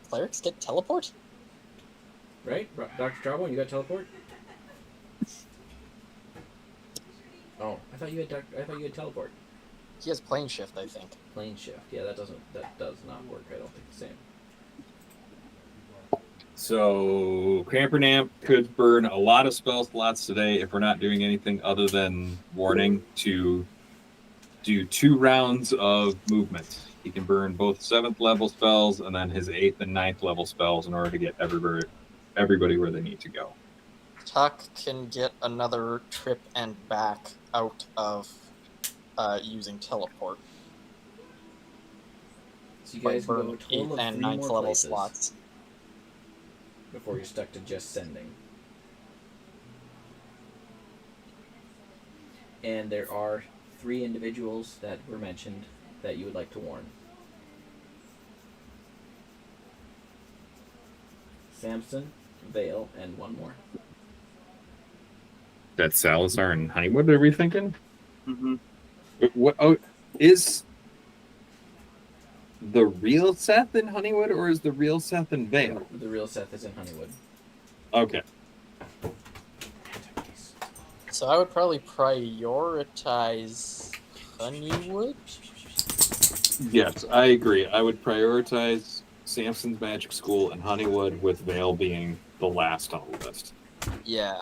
G: clerics get teleport?
A: Right? Dr. Trowbone, you got teleport? Oh, I thought you had teleport.
G: He has plane shift, I think.
A: Plane shift. Yeah, that does not work. I don't think the same.
I: So Crampernamp could burn a lot of spell slots today if we're not doing anything other than warning to do 2 rounds of movement. He can burn both 7th level spells and then his 8th and 9th level spells in order to get everybody where they need to go.
G: Tuck can get another trip and back out of using teleport.
A: So you
G: By
A: guys can go a
G: burning
A: total
G: 8th
A: of
G: and
A: 3
G: 9th
A: more
G: level
A: places
G: slots.
A: before you're stuck to just sending. And there are 3 individuals that were mentioned that you would like to warn. Samson, Vale, and one more.
I: That's Salazar and Honeywood, are we thinking?
C: Mm-hmm.
I: What? Oh, is the real Seth in Honeywood or is the real Seth in Vale?
A: The real Seth is in Honeywood.
I: Okay.
G: So I would probably prioritize Honeywood.
I: Yes, I agree. I would prioritize Samson's Magic School and Honeywood, with Vale being the last on the list.
G: Yeah,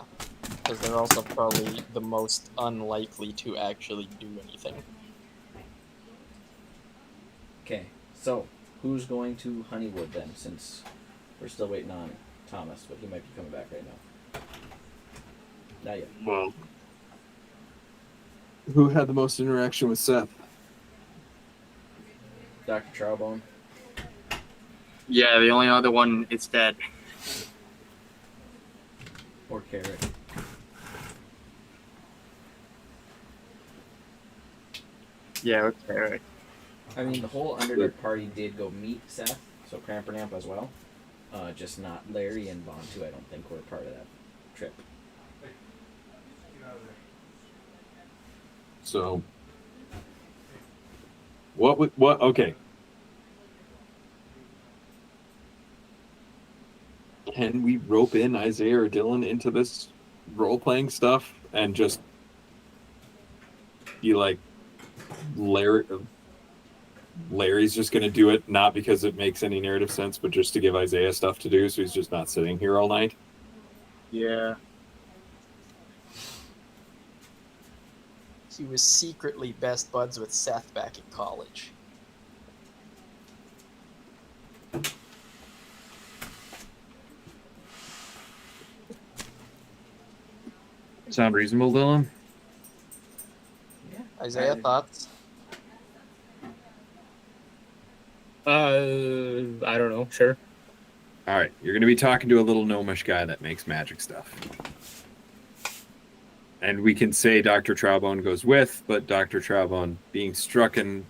G: because they're also probably the most unlikely to actually do anything.
A: Okay, so who's going to Honeywood then, since we're still waiting on Thomas, but he might be coming back right now. Not yet.
I: Well, who had the most interaction with Seth?
A: Dr. Trowbone.
C: Yeah, the only other one is dead.
A: Or Carrot.
C: Yeah, okay, right.
A: I mean, the whole Underdark party did go meet Seth, so Crampernamp as well. Just not Larry and Vaughn too, I don't think were part of that trip.
I: So, what? Okay. Can we rope in Isaiah or Dylan into this role-playing stuff and just be like, Larry's just going to do it, not because it makes any narrative sense, but just to give Isaiah stuff to do, so he's just not sitting here all night?
C: Yeah.
G: He was secretly best buds with Seth back in college.
I: Sound reasonable, Dylan?
G: Isaiah, thoughts?
K: I don't know. Sure.
I: All right, you're going to be talking to a little gnomish guy that makes magic stuff. And we can say Dr. Trowbone goes with, but Dr. Trowbone being stricken,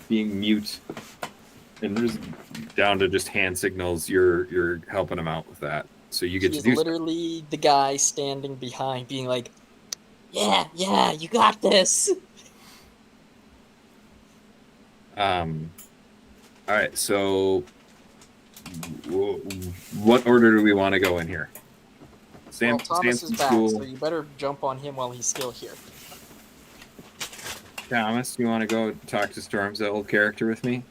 I: being mute, and there's down to just hand signals. You're helping him out with that. So you get
G: He
I: to
G: is
I: do
G: literally the guy standing behind, being like, "Yeah, you got this."
I: All right, so what order do we want to go in here?
G: Well, Thomas is
I: Samson
G: back,
I: School.
G: so you better jump on him while he's still here.
I: Thomas, you want to go talk to Storm's old character with me?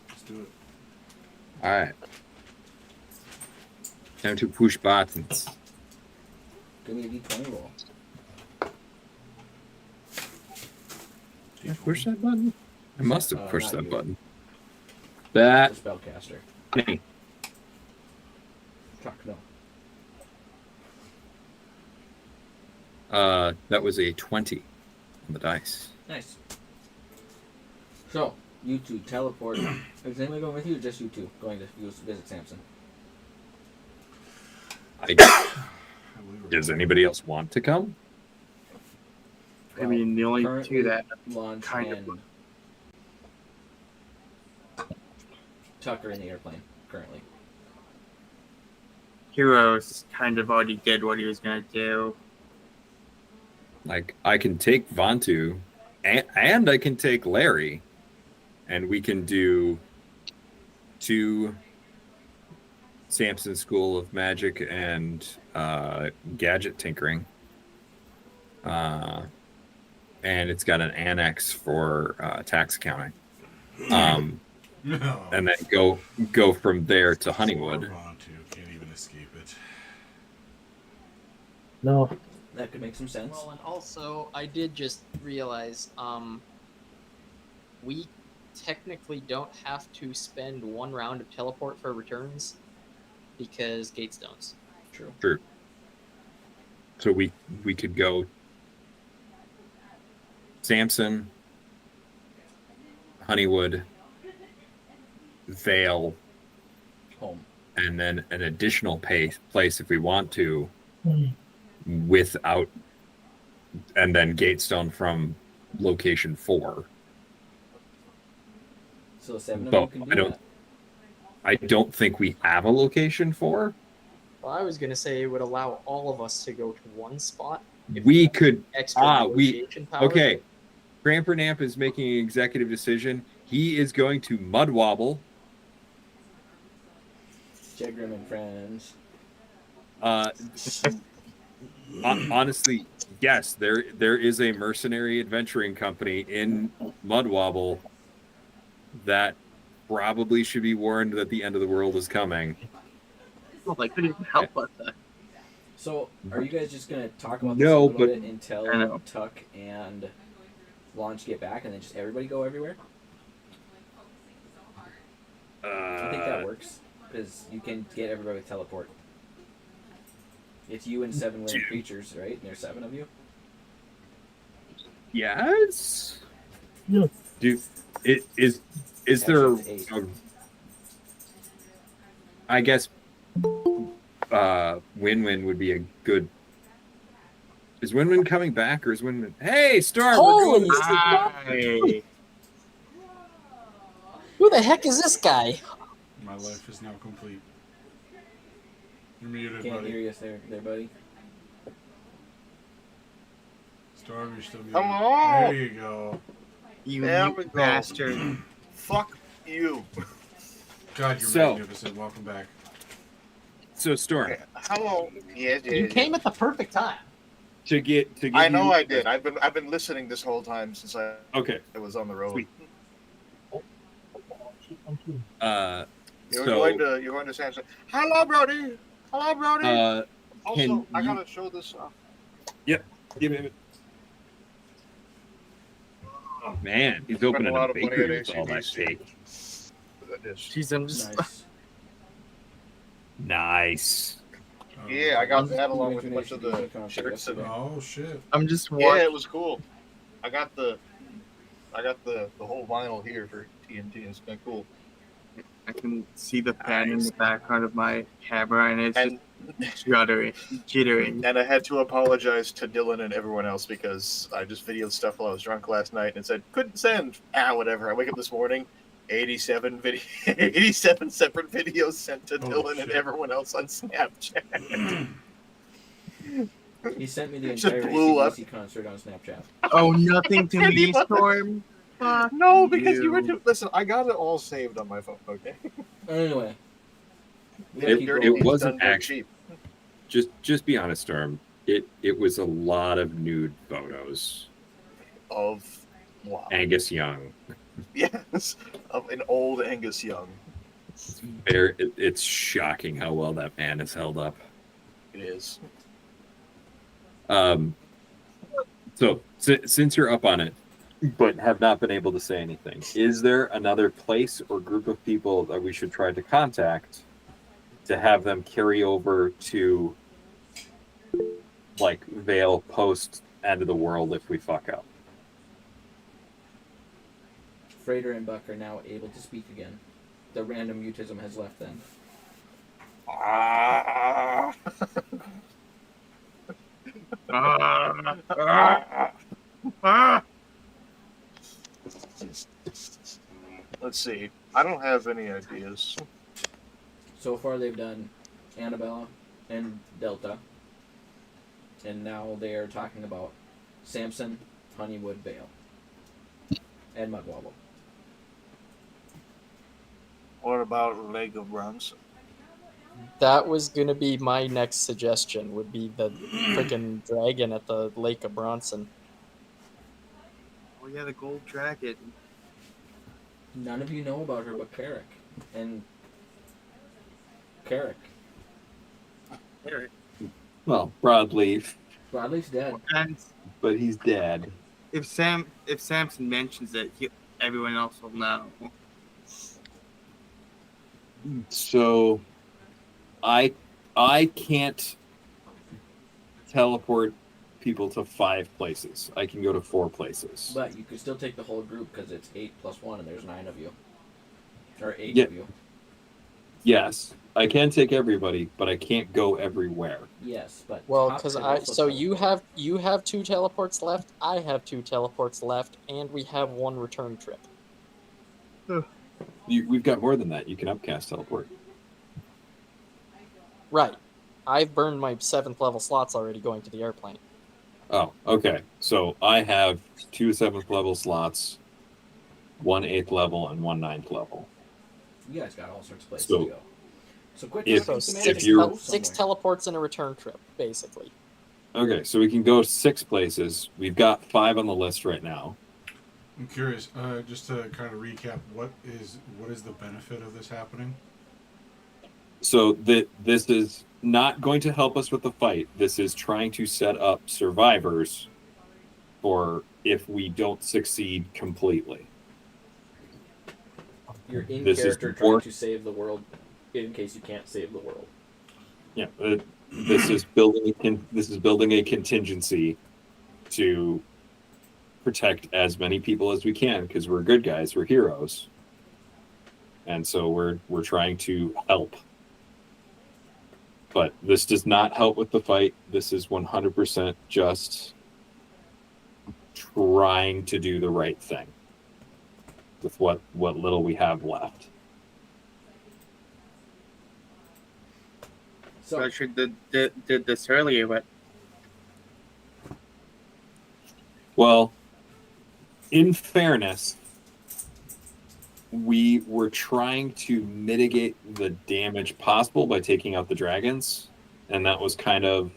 B: Let's do it.
I: All right. Time to push buttons.
A: Give me a D20 roll.
I: Did I push that button? I must have pushed
A: not
I: that
A: you.
I: button.
A: The
I: That
A: spellcaster.
I: me.
A: Fuck no.
I: That was a 20 on the dice.
A: Nice. So, you two teleport. Is anyone going with you or just you two going to visit Samson?
I: Does anybody else want to come?
C: I mean, the only
A: Currently,
C: two that
A: Launch
C: kind of-
A: and Tucker in the airplane currently.
C: Heroes kind of already did what he was gonna do.
I: Like, I can take Vantu, and I can take Larry, and we can do 2 Samson School of Magic and Gadget Tinkering. And it's got an annex for tax accounting.
B: No.
I: And then go from there to Honeywood.
B: Can't even escape it.
D: No.
A: That could make some sense.
G: Well, and also, I did just realize, we technically don't have to spend 1 round of teleport for returns because Gatestones.
A: True.
I: So we could go Samson, Honeywood, Vale,
A: Home.
I: and then an additional place if we want to,
D: Mm.
I: without, and then Gatestone from location 4.
A: So 7 of
I: But
A: you can do
I: I don't-
A: that.
I: I don't think we have a location 4.
G: Well, I was gonna say it would allow all of us to go to one spot. if
I: We
G: had
I: could.
G: extra
I: We
G: negotiation power.
I: okay. Crampernamp is making an executive decision. He is going to Mudwobble.
A: Jegrim and friends.
I: Honestly, yes, there is a mercenary adventuring company in Mudwobble that probably should be warned that the end of the world is coming.
C: Well, they couldn't even help us.
A: So, are you guys just gonna talk about this
I: No,
A: a little
I: but-
A: bit
C: I
A: until
C: know.
A: Tuck and Launch get back, and then just everybody go everywhere? I think that works because you can get everybody with teleport. It's you and 7 willing creatures, right? And there's 7 of you.
I: Yes.
D: Yeah.
I: Do it is
A: Actually,
I: there?
A: it's 8.
I: I guess Win-Win would be a good. Is Win-Win coming back or is Win-Win? Hey, Storm!
G: Holy
I: we're going-
C: Hi.
G: Who the heck is this guy?
B: My life is now complete. You're muted,
A: Can't
B: buddy.
A: hear you there, buddy.
B: Storm, you're still muted.
K: Hello?
B: There you go.
C: You
K: There we
C: mute
K: go.
C: bastard.
K: Fuck you.
B: God, you're
I: So-
B: magnificent. Welcome back.
I: So Storm,
K: Okay, hello. Yes, yes,
G: You
K: yes.
G: came at the perfect time.
I: to get
K: I know
I: you-
K: I did. I've been listening this whole time since I
I: Okay.
K: was on the road.
I: Sweet.
K: You're
I: So
K: going to Samson. Hello, Brody. Hello, Brody. Also,
I: can
K: I
I: you-
K: gotta show this off.
I: give it. Man, he's
K: Spent
I: opening
K: a lot
I: a
K: of money
I: bakery
K: at
I: with all that
K: AC/DC.
I: cake.
C: Jeez, I'm just.
A: Nice.
I: Nice.
K: Yeah, I got that
A: You
K: along with a
A: mentioned
K: bunch of the
A: HDD concert
K: shirts and
A: yesterday.
B: Oh shit.
C: I'm just
K: yeah,
C: watching.
K: it was cool. I got the whole vinyl here for TNT. It's been cool.
C: I can see the fan in the background of my camera, and it's
K: And
C: just jittering.
K: and I had to apologize to Dylan and everyone else because I just videoed stuff while I was drunk last night and it said couldn't send. Whatever. I wake up this morning, 87 separate videos sent to
B: Oh,
K: Dylan and
B: shit.
K: everyone else on Snapchat.
A: He sent me the
K: Just
A: entire
K: blew up.
A: AC/DC concert on Snapchat.
C: Oh, nothing to
K: Pretty
C: me,
K: much.
C: Storm. Fuck
K: No, because you were
C: you.
K: listen. I got it all saved on my phone. Okay.
A: Anyway. we
K: Yeah,
A: gotta
I: It-
A: keep
K: dirty
I: it
A: rolling.
K: deeds
I: wasn't
K: done dirt
I: actually-
K: cheap.
I: Just be honest, Storm. It was a lot of nude photos.
K: Of wow.
I: Angus Young.
K: Yes, of an old Angus Young.
I: It's shocking how well that man has held up.
K: It is.
I: So since you're up on it, but have not been able to say anything, is there another place or group of people that we should try to contact to have them carry over to like Vale post end of the world if we fuck up?
A: Frater and Buck are now able to speak again. The random mutism has left them.
K: Ah. Let's see. I don't have any ideas.
A: So far, they've done Annabella and Delta, and now they are talking about Samson, Honeywood, Vale, and Mudwobble.
K: What about Lake of Bronson?
G: That was gonna be my next suggestion. Would be the freaking dragon at the Lake of Bronson.
C: Oh yeah, the gold dragon.
A: None of you know about her but Carrick. And Carrick.
C: Eric.
I: Well, Broadleaf,
A: Broadleaf's dead.
C: And
I: but he's dead.
C: if Samson mentions it, everyone else will know.
I: So I can't teleport people to 5 places. I can go to 4 places.
A: But you could still take the whole group because it's 8 plus 1 and there's 9 of you. Or 8
I: Yeah.
A: of you.
I: Yes, I can take everybody, but I can't go everywhere.
A: Yes, but
G: Well,
A: Top
G: because
A: could
G: I
A: also
G: so
A: teleport.
G: you have 2 teleports left. I have 2 teleports left, and we have 1 return trip.
I: We've got more than that. You can upcast teleport.
G: Right. I've burned my 7th level slots already going to the airplane.
I: Oh, okay. So I have 2 7th level slots, 1 8th level, and 1 9th level.
A: You guys got all sorts of places
I: So,
A: to go. So quit
I: if-
A: talking
G: So
A: semantics,
I: you're-
A: go
G: 6
A: somewhere.
G: teleports and a return trip, basically.
I: Okay, so we can go 6 places. We've got 5 on the list right now.
B: I'm curious, just to kind of recap, what is the benefit of this happening?
I: So this is not going to help us with the fight. This is trying to set up survivors for if we don't succeed completely.
A: You're in
I: This is
A: character
I: more-
A: trying to save the world in case you can't save the world.
I: Yeah, this is building a contingency to protect as many people as we can because we're good guys, we're heroes, and so we're trying to help. But this does not help with the fight. This is 100% just trying to do the right thing with what little we have left.
A: So
C: I should did this earlier, but
I: Well, in fairness, we were trying to mitigate the damage possible by taking out the dragons, and that was kind of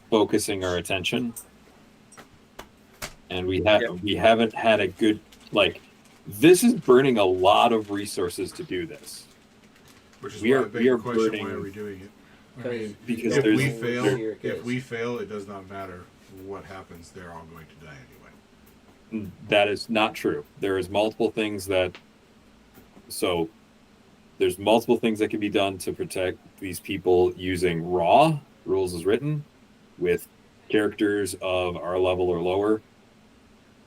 I: focusing our attention. And we haven't had a good this is burning a lot of resources to do this.
B: Which is
I: We
B: why
I: are-
B: I beg
I: we are
B: the question,
I: burning-
B: why are we doing it? I
A: Because-
B: mean,
I: because
B: if
I: there's-
B: we
A: Here
B: fail,
A: it
B: if
A: goes.
B: we fail, it does not matter what happens. They're all going to die anyway.
I: That is not true. There's multiple things that can be done to protect these people using raw rules as written with characters of our level or lower.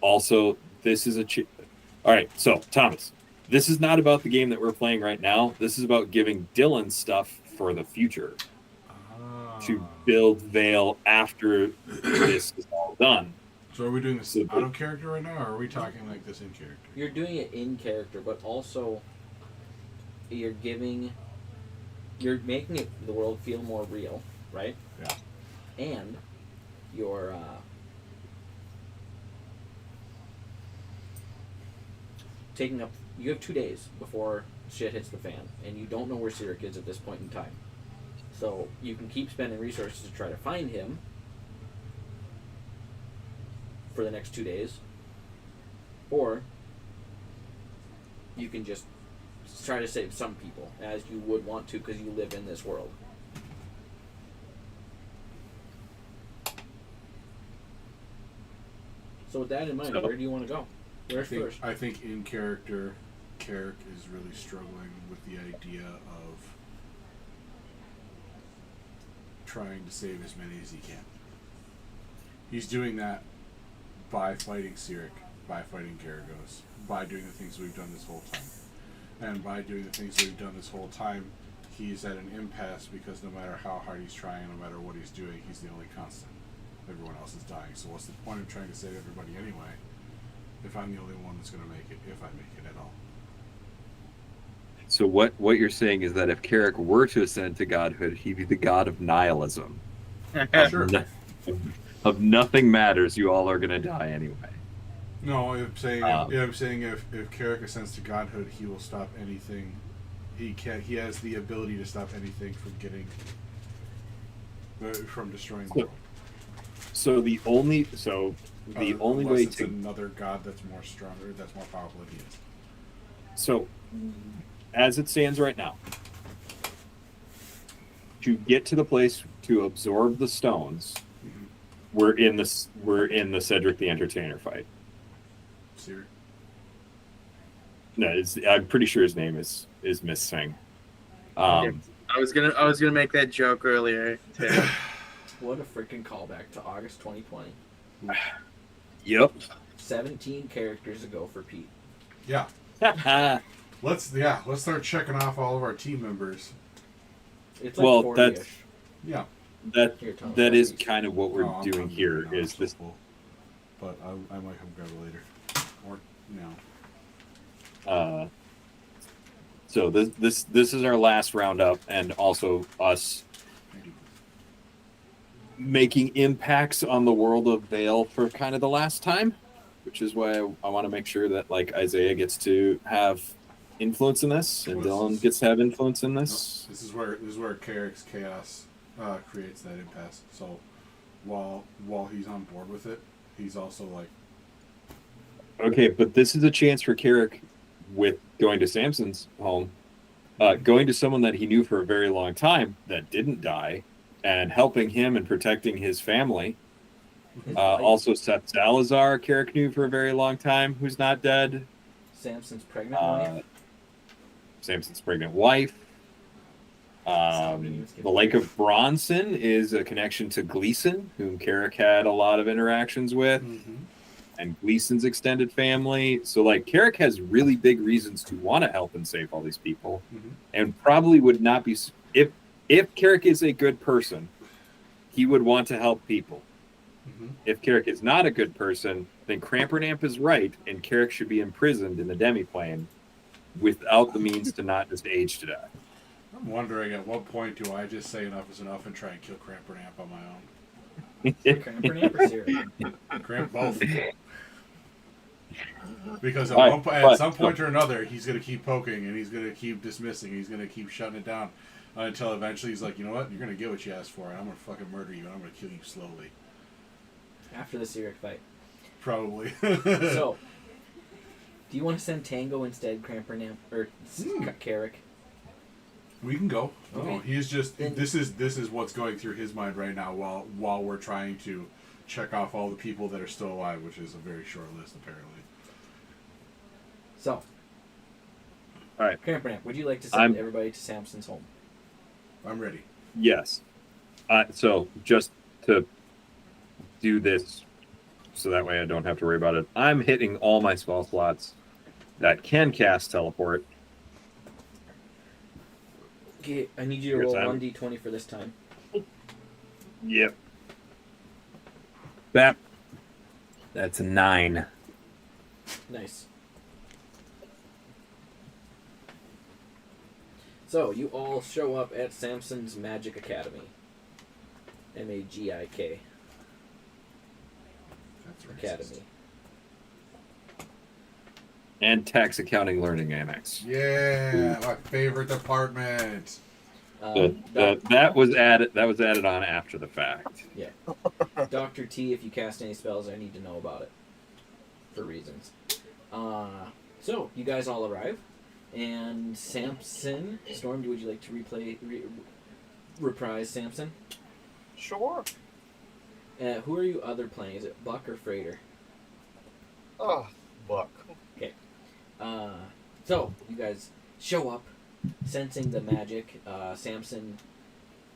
I: Also, this is all right. So Thomas, this is not about the game that we're playing right now. This is about giving Dylan stuff for the future to build Vale after this is all done.
B: So are we doing this
I: So-
B: out of character right now, or are we talking like this in character?
A: You're doing it in character, but also you're making the world feel more real, right?
B: Yeah.
A: And you're taking up. You have 2 days before shit hits the fan, and you don't know where Sirik is at this point in time. So you can keep spending resources to try to find him for the next 2 days, or you can just try to save some people, as you would want to because you live in this world. So with that in mind,
I: So-
A: where do you want to go? Where's first?
B: I think in character, Carrick is really struggling with the idea of trying to save as many as he can. He's doing that by fighting Sirik, by fighting Garagos, by doing the things we've done this whole time. And by doing the things we've done this whole time, he's at an impasse because no matter how hard he's trying, no matter what he's doing, he's the only constant. Everyone else is dying. So what's the point of trying to save everybody anyway if I'm the only one that's going to make it, if I make it at all?
I: So what you're saying is that if Carrick were to ascend to godhood, he'd be the god of nihilism.
B: Sure.
I: Of nothing matters, you all are gonna die anyway.
B: No, I'm saying if Carrick ascends to godhood, he will stop anything. He has the ability to stop anything from getting from destroying the world.
I: So the only
B: Unless
I: way
B: it's
I: to
B: another god that's more stronger, that's more powerful than he is.
I: So, as it stands right now, to get to the place to absorb the stones, we're in the Cedric the Entertainer fight.
B: Sirik?
I: No, I'm pretty sure his name is Miss Singh.
C: I was gonna make that joke earlier too.
A: What a freaking callback to August 2020.
I: Yep.
A: 17 characters ago for Pete.
B: Yeah. Let's start checking off all of our team members.
A: It's like
I: Well,
A: 40-ish.
I: that's
B: Yeah.
A: Here, Tom,
I: that is
A: please.
I: kind of what we're
B: No, I'm
I: doing
B: fine.
I: here.
B: No,
I: Is
B: I'm
I: this
B: still full. But I might come grab it later. Or no.
I: So this is our last roundup, and also us making impacts on the world of Vale for kind of the last time, which is why I want to make sure that like Isaiah gets to have influence in this, and Dylan gets to have influence in this.
B: This is where Carrick's chaos creates that impasse. So while he's on board with it, he's also like,
I: Okay, but this is a chance for Carrick with going to Samson's home, going to someone that he knew for a very long time that didn't die, and helping him and protecting his family. Also, Seth Salazar, Carrick knew for a very long time, who's not dead.
A: Samson's pregnant wife.
I: Samson's pregnant wife. The Lake of Bronson is a connection to Gleason, whom Carrick had a lot of interactions with, and Gleason's extended family. So, like, Carrick has really big reasons to want to help and save all these people, and probably would not be if Carrick is a good person, he would want to help people. If Carrick is not a good person, then Crampernamp is right, and Carrick should be imprisoned in the demiplane without the means to not just age to death.
B: I'm wondering at what point do I just say enough is enough and try and kill Crampernamp on my own?
A: Crampernamp or Sirik?
B: Cramp both. Because at,
I: Right,
B: at some point or another, he's going to keep poking and he's going to keep dismissing. He's going to keep shutting it down until eventually he's like, you know what? You're going to get what you asked for, and I'm going to fucking murder you, and I'm going to kill you slowly.
A: After the Sirik fight.
B: Probably.
A: So, do you want to send Tango instead, Crampernamp or Carrick?
B: We can go.
A: Okay.
B: No, he's just this is what's going through his mind right now while we're trying to check off all the people that are still alive, which is a very short list apparently.
A: So,
I: all right,
A: Crampernamp, would you like to send everybody to Samson's home?
B: I'm ready.
I: Yes. So just to do this, so that way I don't have to worry about it. I'm hitting all my spell slots that can cast teleport.
A: Okay, I need you to roll 1d20 for this time.
I: Yep. That That's a 9.
A: Nice. So, you all show up at Samson's Magic Academy. MAGIK
B: That's racist.
A: Academy.
I: And Tax Accounting Learning Annex.
B: Yeah, my favorite department.
I: That was added on after the fact.
A: Yeah. Dr. T, if you cast any spells, I need to know about it. For reasons. So, you guys all arrive. And Samson, Storm, would you like to reprise Samson?
K: Sure.
A: Who are you other playing? Is it Buck or Freighter?
K: Oh, Buck.
A: Okay. So, you guys show up, sensing the magic. Samson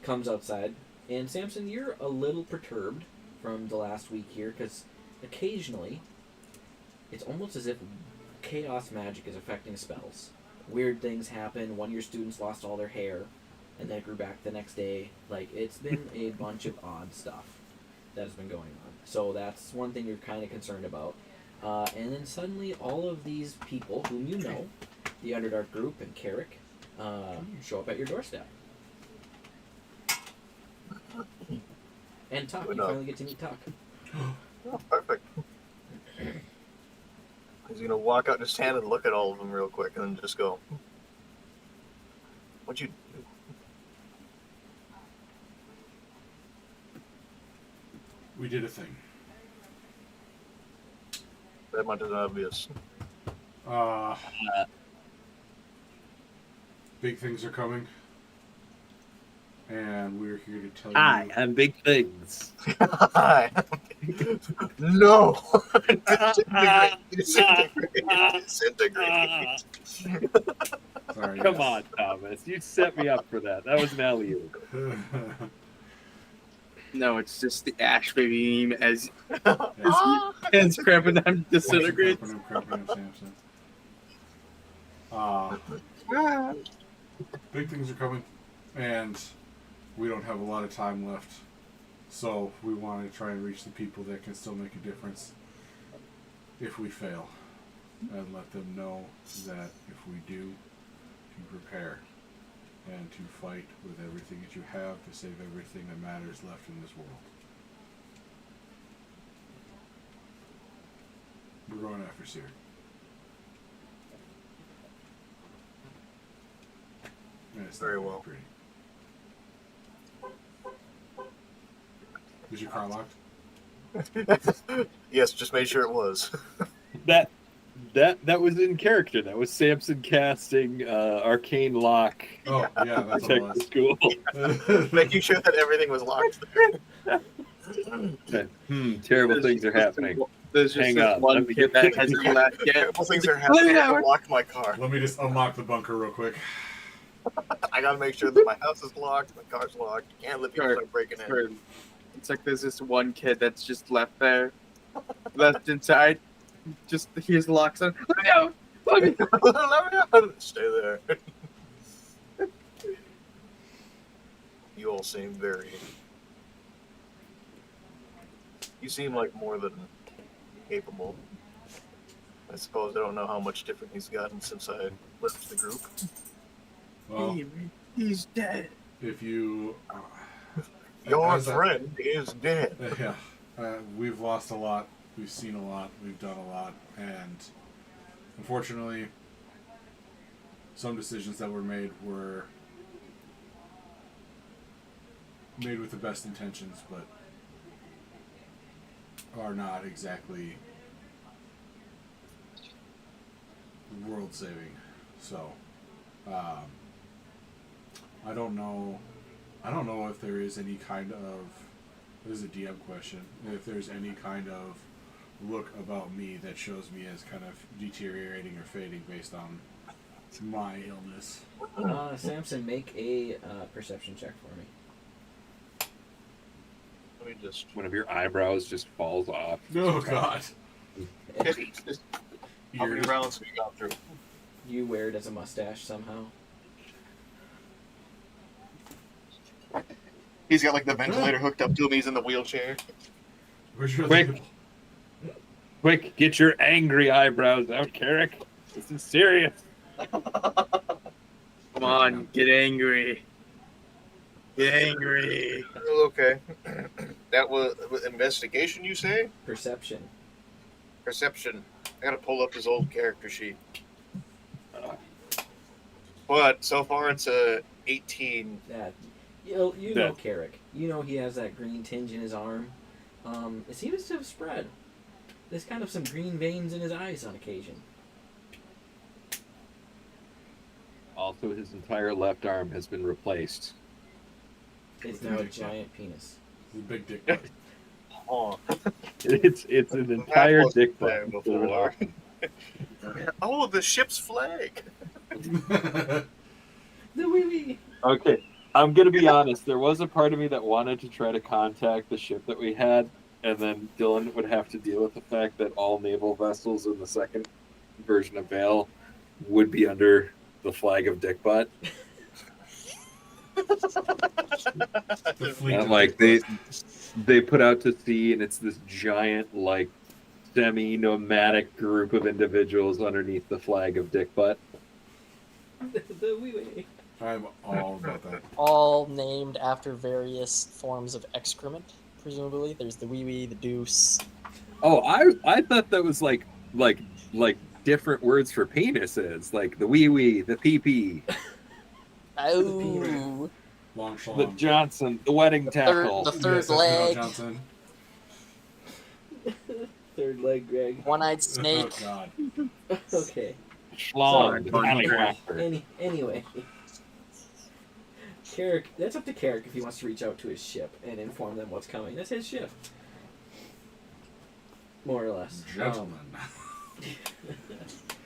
A: comes outside. And Samson, you're a little perturbed from the last week here, because occasionally, it's almost as if chaos magic is affecting spells. Weird things happen. One of your students lost all their hair, and then it grew back the next day. Like, it's been a bunch of odd stuff that has been going on. So that's one thing you're kind of concerned about. And then suddenly, all of these people whom you know, the Underdark group and Carrick, show up at your doorstep. And Tuck, you finally get to meet Tuck.
K: Oh, perfect. He's gonna walk out and stand and look at all of them real quick, and then just go, "What'd you do?"
B: We did a thing.
K: That much is obvious.
B: Big things are coming. And we're here to tell
I: Hi,
B: you.
I: I'm Big Things.
K: Hi. No. Disintegrate.
B: Sorry,
I: Come
B: yes.
I: on, Thomas. You set me up for that. That was an alley-oop.
C: No, it's just the ash baby meme as hands cramping them disintegrates.
B: Cramping up Samson. Big things are coming, and we don't have a lot of time left. So we want to try and reach the people that can still make a difference if we fail, and let them know that if we do, to prepare and to fight with everything that you have to save everything that matters left in this world. We're going after Seer.
K: Very well.
B: Pretty. Is your car locked?
K: Yes, just made sure it was.
I: That was in character. That was Samson casting Arcane Lock.
B: Oh, yeah, that's what it
I: Protect
B: was.
I: the school.
K: Making sure that everything was locked there.
I: Terrible things are happening.
C: There's just
I: Hang
C: this
I: on,
C: one
I: let me
C: kid
I: get
C: that hasn't left yet.
K: Terrible things are happening. I locked my car.
B: Let me just unlock the bunker real quick.
K: I gotta make sure that my house is locked, my car's locked. Can't let people start breaking in.
C: It's like there's this one kid that's just left there, left inside. Just here's the locks on. Let me out! Let me out!
K: Let me out! Stay there. You all seem very. You seem like more than capable. I suppose I don't know how much different he's gotten since I left the group.
B: Well,
C: He's dead.
B: if you...
K: Your
B: as I-
K: friend is dead.
B: Yeah. We've lost a lot. We've seen a lot. We've done a lot. And unfortunately, some decisions that were made with the best intentions, but are not exactly world saving. So, I don't know if there is any kind of, this is a DM question, if there's any kind of look about me that shows me as kind of deteriorating or fading based on my illness.
A: Samson, make a perception check for me.
K: Let me just.
I: One of your eyebrows just falls off.
B: Oh, God.
K: How many rounds we got through?
A: You wear it as a mustache somehow.
K: He's got like the ventilator hooked up to him. He's in the wheelchair.
B: Where's your
I: Quick.
B: label?
I: Quick, get your angry eyebrows out, Carrick. This is serious.
C: Come on, get angry. Get angry.
K: Okay. That was investigation, you say?
A: Perception.
K: Perception. I gotta pull up his old character sheet. But so far it's a 18.
A: That you know Carrick. You know he has that green tinge in his arm. It seems to have spread. There's kind of some green veins in his eyes on occasion.
I: Also, his entire left arm has been replaced.
A: It's now a giant penis.
B: He's a big dick. Butt.
K: Oh.
I: It's an entire
K: That
I: dick
K: wasn't
I: butt.
K: there before. Oh, the ship's flag.
A: The wee wee.
I: Okay, I'm gonna be honest. There was a part of me that wanted to try to contact the ship that we had, and then Dylan would have to deal with the fact that all naval vessels in the second version of Vale would be under the flag of Dick Butt.
B: The fleet
I: And
B: of
I: like
B: dick
I: they put out to sea, and it's this giant like semi-nomadic group of individuals underneath the flag of Dick Butt.
A: The wee wee.
B: I'm all about that.
G: All named after various forms of excrement, presumably. There's the wee wee, the deuce.
I: Oh, I thought that was like different words for penises, like the wee wee, the pee pee,
G: Oh,
B: Long
I: the
B: schlong.
I: Johnson, the wedding tackle.
G: the third
B: Yes, that's Mel
G: leg,
B: Johnson.
A: Third leg, Greg.
G: one-eyed
B: Oh
G: snake.
B: God.
A: Okay.
I: Schlong, the
C: Sorry,
I: tallywhacker.
A: Anyway. Carrick, that's up to Carrick if he wants to reach out to his ship and inform them what's coming. That's his ship. More or less.
B: Gentlemen.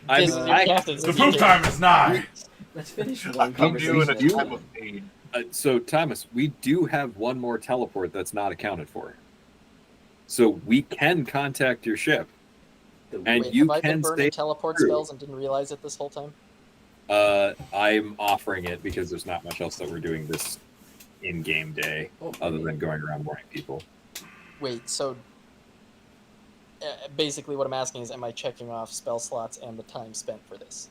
G: Visiting captains
B: The
G: of
B: poop
G: the-
B: time is nigh.
A: Let's finish one
K: I'm
A: conversation.
K: doing a
A: at a
K: time
A: time.
K: of pain.
I: So Thomas, we do have one more teleport that's not accounted for. So we can contact your ship,
A: The
I: and
G: Wait,
I: you
G: have I been
I: can
G: burning
I: stay
G: teleport
I: through.
G: spells and didn't realize it this whole time?
I: I'm offering it because there's not much else that we're doing this in-game day
A: Oh,
I: other than going around warning people.
G: Wait, so basically what I'm asking is, am I checking off spell slots and the time spent for this?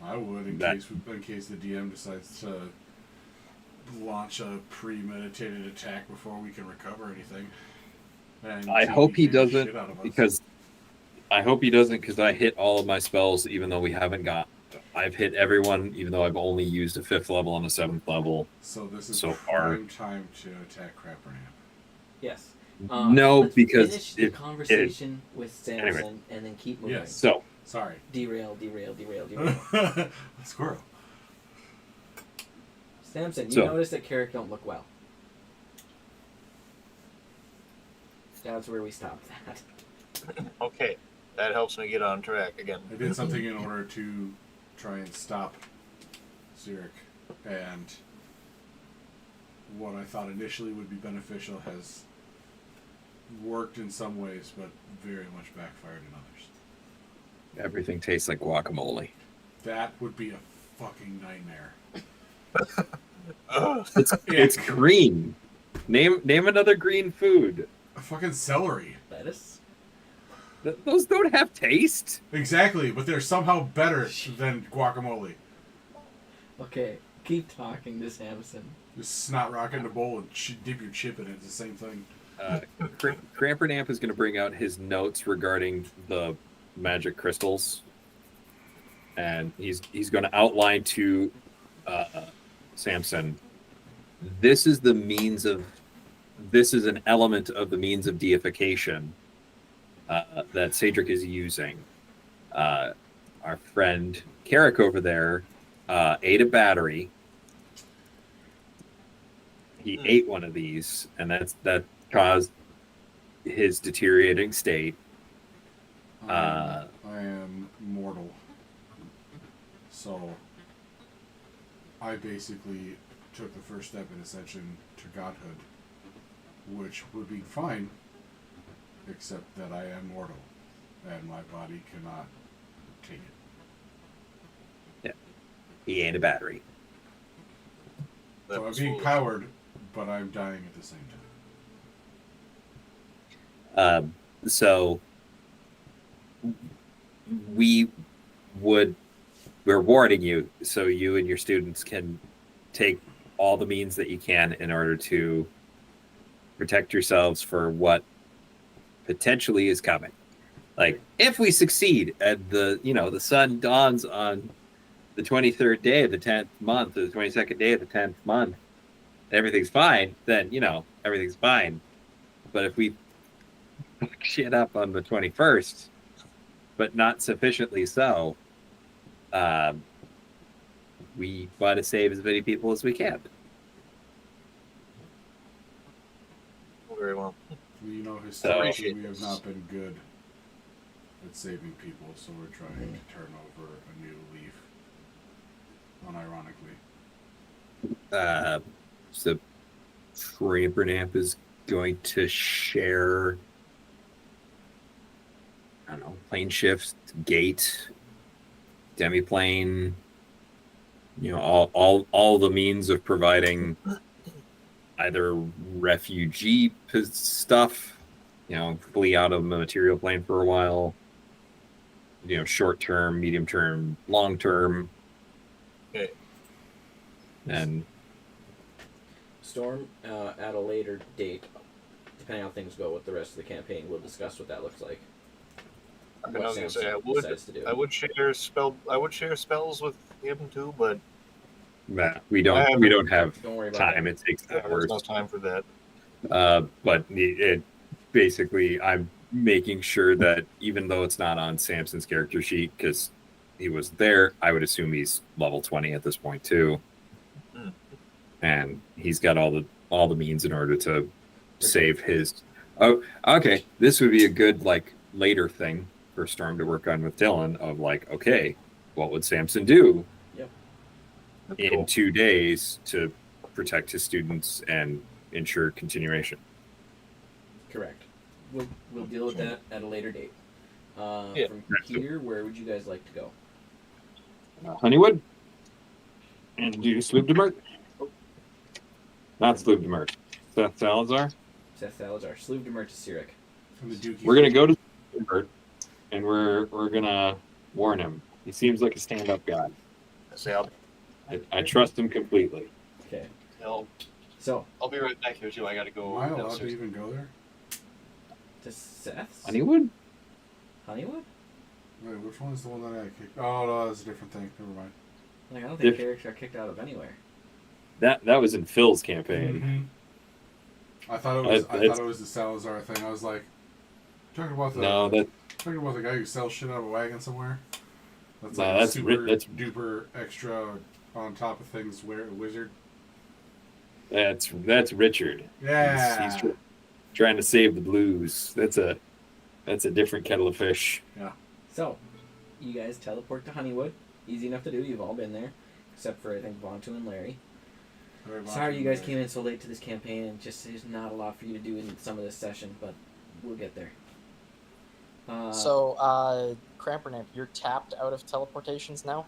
B: I would in
I: That-
B: case the DM decides to launch a premeditated attack before we can recover anything. And
I: I
B: take
I: hope he
B: the shit
I: doesn't
B: out of us.
I: because I hope he doesn't because I hit all of my spells even though we haven't got. I've hit everyone even though I've only used a 5th level and a 7th level.
B: So this is
I: so far.
B: prime time to attack Crappernamp.
A: Yes.
I: No,
A: let's
I: because
A: finish the conversation with Samson
I: anyway.
A: and then keep moving.
B: Yes.
I: So
B: Sorry.
A: Derail. Samson, you
I: So-
A: notice that Carrick don't look well. That's where we stopped that.
K: Okay, that helps me get on track again.
B: I did something in order to try and stop Zurich, and what I thought initially would be beneficial has worked in some ways, but very much backfired in others.
I: everything tastes like guacamole.
B: That would be a fucking nightmare.
K: Ugh.
I: It's green. Name another green food.
B: A fucking celery.
A: Lettuce?
I: Those don't have taste.
B: Exactly, but they're somehow better than guacamole.
A: Okay, keep talking to Samson.
B: Just snot rock in the bowl and dip your chip in it. It's the same thing.
I: Crampernamp is going to bring out his notes regarding the magic crystals, and he's going to outline to Samson. This is an element of the means of deification that Cedric is using. Our friend Carrick over there ate a battery. He ate one of these, and that caused his deteriorating state.
B: I am mortal. So I basically took the first step in ascension to godhood, which would be fine, except that I am mortal, and my body cannot take it.
I: He ate a battery.
K: That
B: So I'm
K: was
B: being
K: foolish.
B: powered, but I'm dying at the same time.
I: So we're warning you so you and your students can take all the means that you can in order to protect yourselves for what potentially is coming. Like, if we succeed and the sun dawns on the 23rd day of the 10th month or the 22nd day of the 10th month and everything's fine, then everything's fine. But if we fuck shit up on the 21st, but not sufficiently so, we want to save as many people as we can.
K: Very well.
B: Historically, we have not been good at saving people, so we're trying to turn over a new leaf. Unironically.
I: So Trampernamp is going to share, I don't know, plane shift, gate, demiplane, all the means of providing either refugee stuff, flee out of a material plane for a while, short term, medium term, long term.
K: Okay.
I: And
A: Storm, at a later date, depending on how things go with the rest of the campaign, we'll discuss what that looks like.
K: I was gonna say I would share spells with him too, but
I: we don't have
A: Don't worry about
I: time.
A: that.
I: It takes
K: there's
I: hours.
K: no time for that.
I: But it basically, I'm making sure that even though it's not on Samson's character sheet because he was there, I would assume he's level 20 at this point too, and he's got all the means in order to save his. Oh, okay. This would be a good later thing for Storm to work on with Dylan. Of okay, what would Samson do in 2 days to protect his students and ensure continuation?
A: Correct. We'll deal with that at a later date. From here, where would you guys like to go?
I: Honeywood? And do Sloop de Mert? Not Sloop de Mert. Seth Salazar?
A: Seth Salazar. Sloop de Mert to Sirik.
I: We're going to go to Sloop de Mert, and we're going to warn him. He seems like a stand-up guy. I trust him completely.
A: Okay.
K: I'll be right back here too. I gotta go.
B: Am I allowed to
K: downstairs.
B: even go there?
A: To Seth's?
I: Honeywood?
A: Honeywood?
B: Wait, which one is the one that I kicked? Oh no, that's a different thing. Never mind.
A: I don't think characters are kicked out of anywhere.
I: That was in Phil's campaign.
B: I thought it was the Salazar thing. I was like, talking about the guy who sells shit out of a wagon somewhere. That's super duper extra on top of things. Wizard.
I: That's Richard.
B: Yeah.
I: He's trying to save the blues. That's a different kettle of fish.
B: Yeah.
A: So, you guys teleport to Honeywood. Easy enough to do. You've all been there, except for I think Vontu and Larry. Sorry you guys came in so late to this campaign, and just there's not a lot for you to do in some of this session, but we'll get there.
G: Crampernamp, you're tapped out of teleportations now?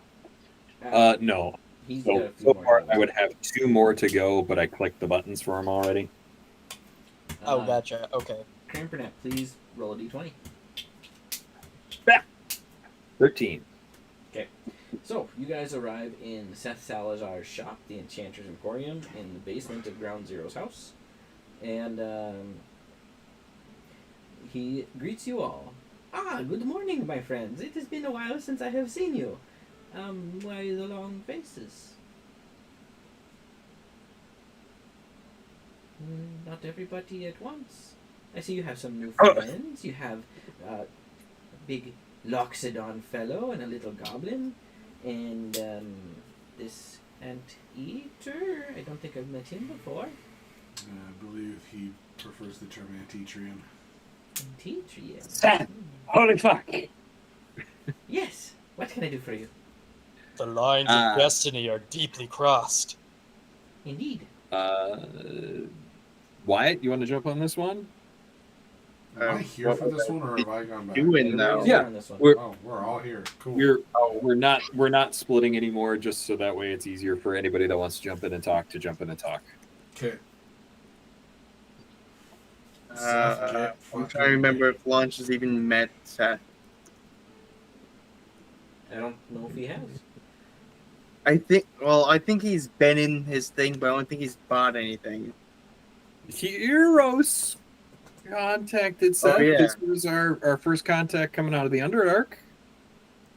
I: No.
A: He's got a few
I: So
A: more
I: far,
A: to go.
I: I would have 2 more to go, but I clicked the buttons for him already.
G: Oh, gotcha. Okay.
A: Crampernap, please roll a d20.
I: 13.
A: Okay. So, you guys arrive in Seth Salazar's shop, the Enchanter's Emporium, in the basement of Ground Zero's house. And he greets you all. Ah, good morning, my friends. It has been a while since I have seen you. Why the long faces? Not everybody at once. I see you have some new friends. You have a big Loxodon fellow and a little goblin. And this Anteater. I don't think I've met him before.
B: I believe he prefers the term Anteatrian.
A: Anteatrian?
E: Seth! Holy fuck!
A: Yes. What can I do for you?
G: The lines of destiny are deeply crossed.
A: Indeed.
I: Wyatt, you want to jump on this one?
B: Am I here for this one, or have I gone back?
C: Doing now.
I: Yeah,
B: We're all here. Cool.
I: We're not splitting anymore, just so that way it's easier for anybody that wants to jump in and talk to jump in and talk.
B: Okay. Seth, get
C: I'm
B: fucking
C: trying to remember
B: ready.
C: if Launch has even met Seth.
A: I don't know if he has.
C: I think he's been in his thing, but I don't think he's bought anything.
I: Heroes contacted Seth.
C: yeah.
I: This was our first contact coming out of the Underdark.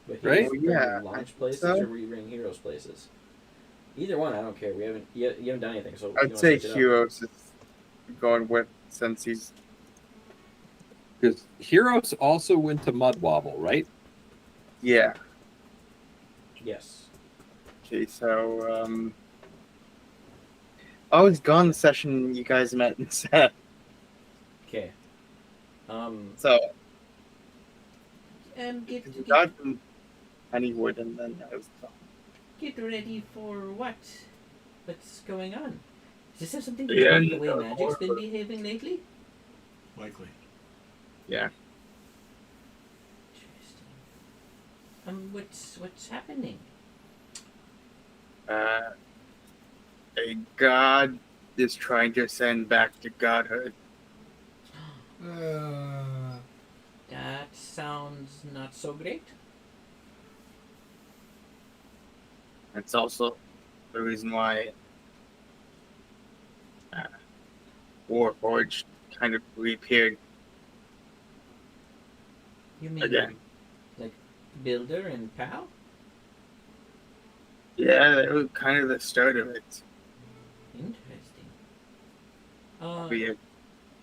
A: But he's
I: Right?
A: bringing
C: Yeah,
A: launch places
C: so.
A: or we bring heroes places. Either one, I don't care. We haven't you haven't done anything, so you
C: I'd
A: wanna
C: say
A: switch it up?
C: Heroes is going with since he's.
I: Because Heroes also went to Mudwobble, right?
C: Yeah.
A: Yes.
C: Okay, so I was gone the session you guys met and Seth.
A: Okay.
C: So
A: Get
C: got from Honeywood and then I was gone.
A: get ready for what? What's going on? Does this have something to
K: Yeah,
A: do with the way
K: yeah,
A: magic's been
K: or-
A: behaving lately?
B: Likely.
C: Yeah.
A: Interesting. What's happening?
C: A god is trying to send back to godhood.
A: That sounds not so great.
C: That's also the reason why Warforged kind of reappeared
A: You mean
C: again.
A: like Builder and Pal?
C: Yeah, that was kind of the start of it.
A: Interesting.
C: Weird.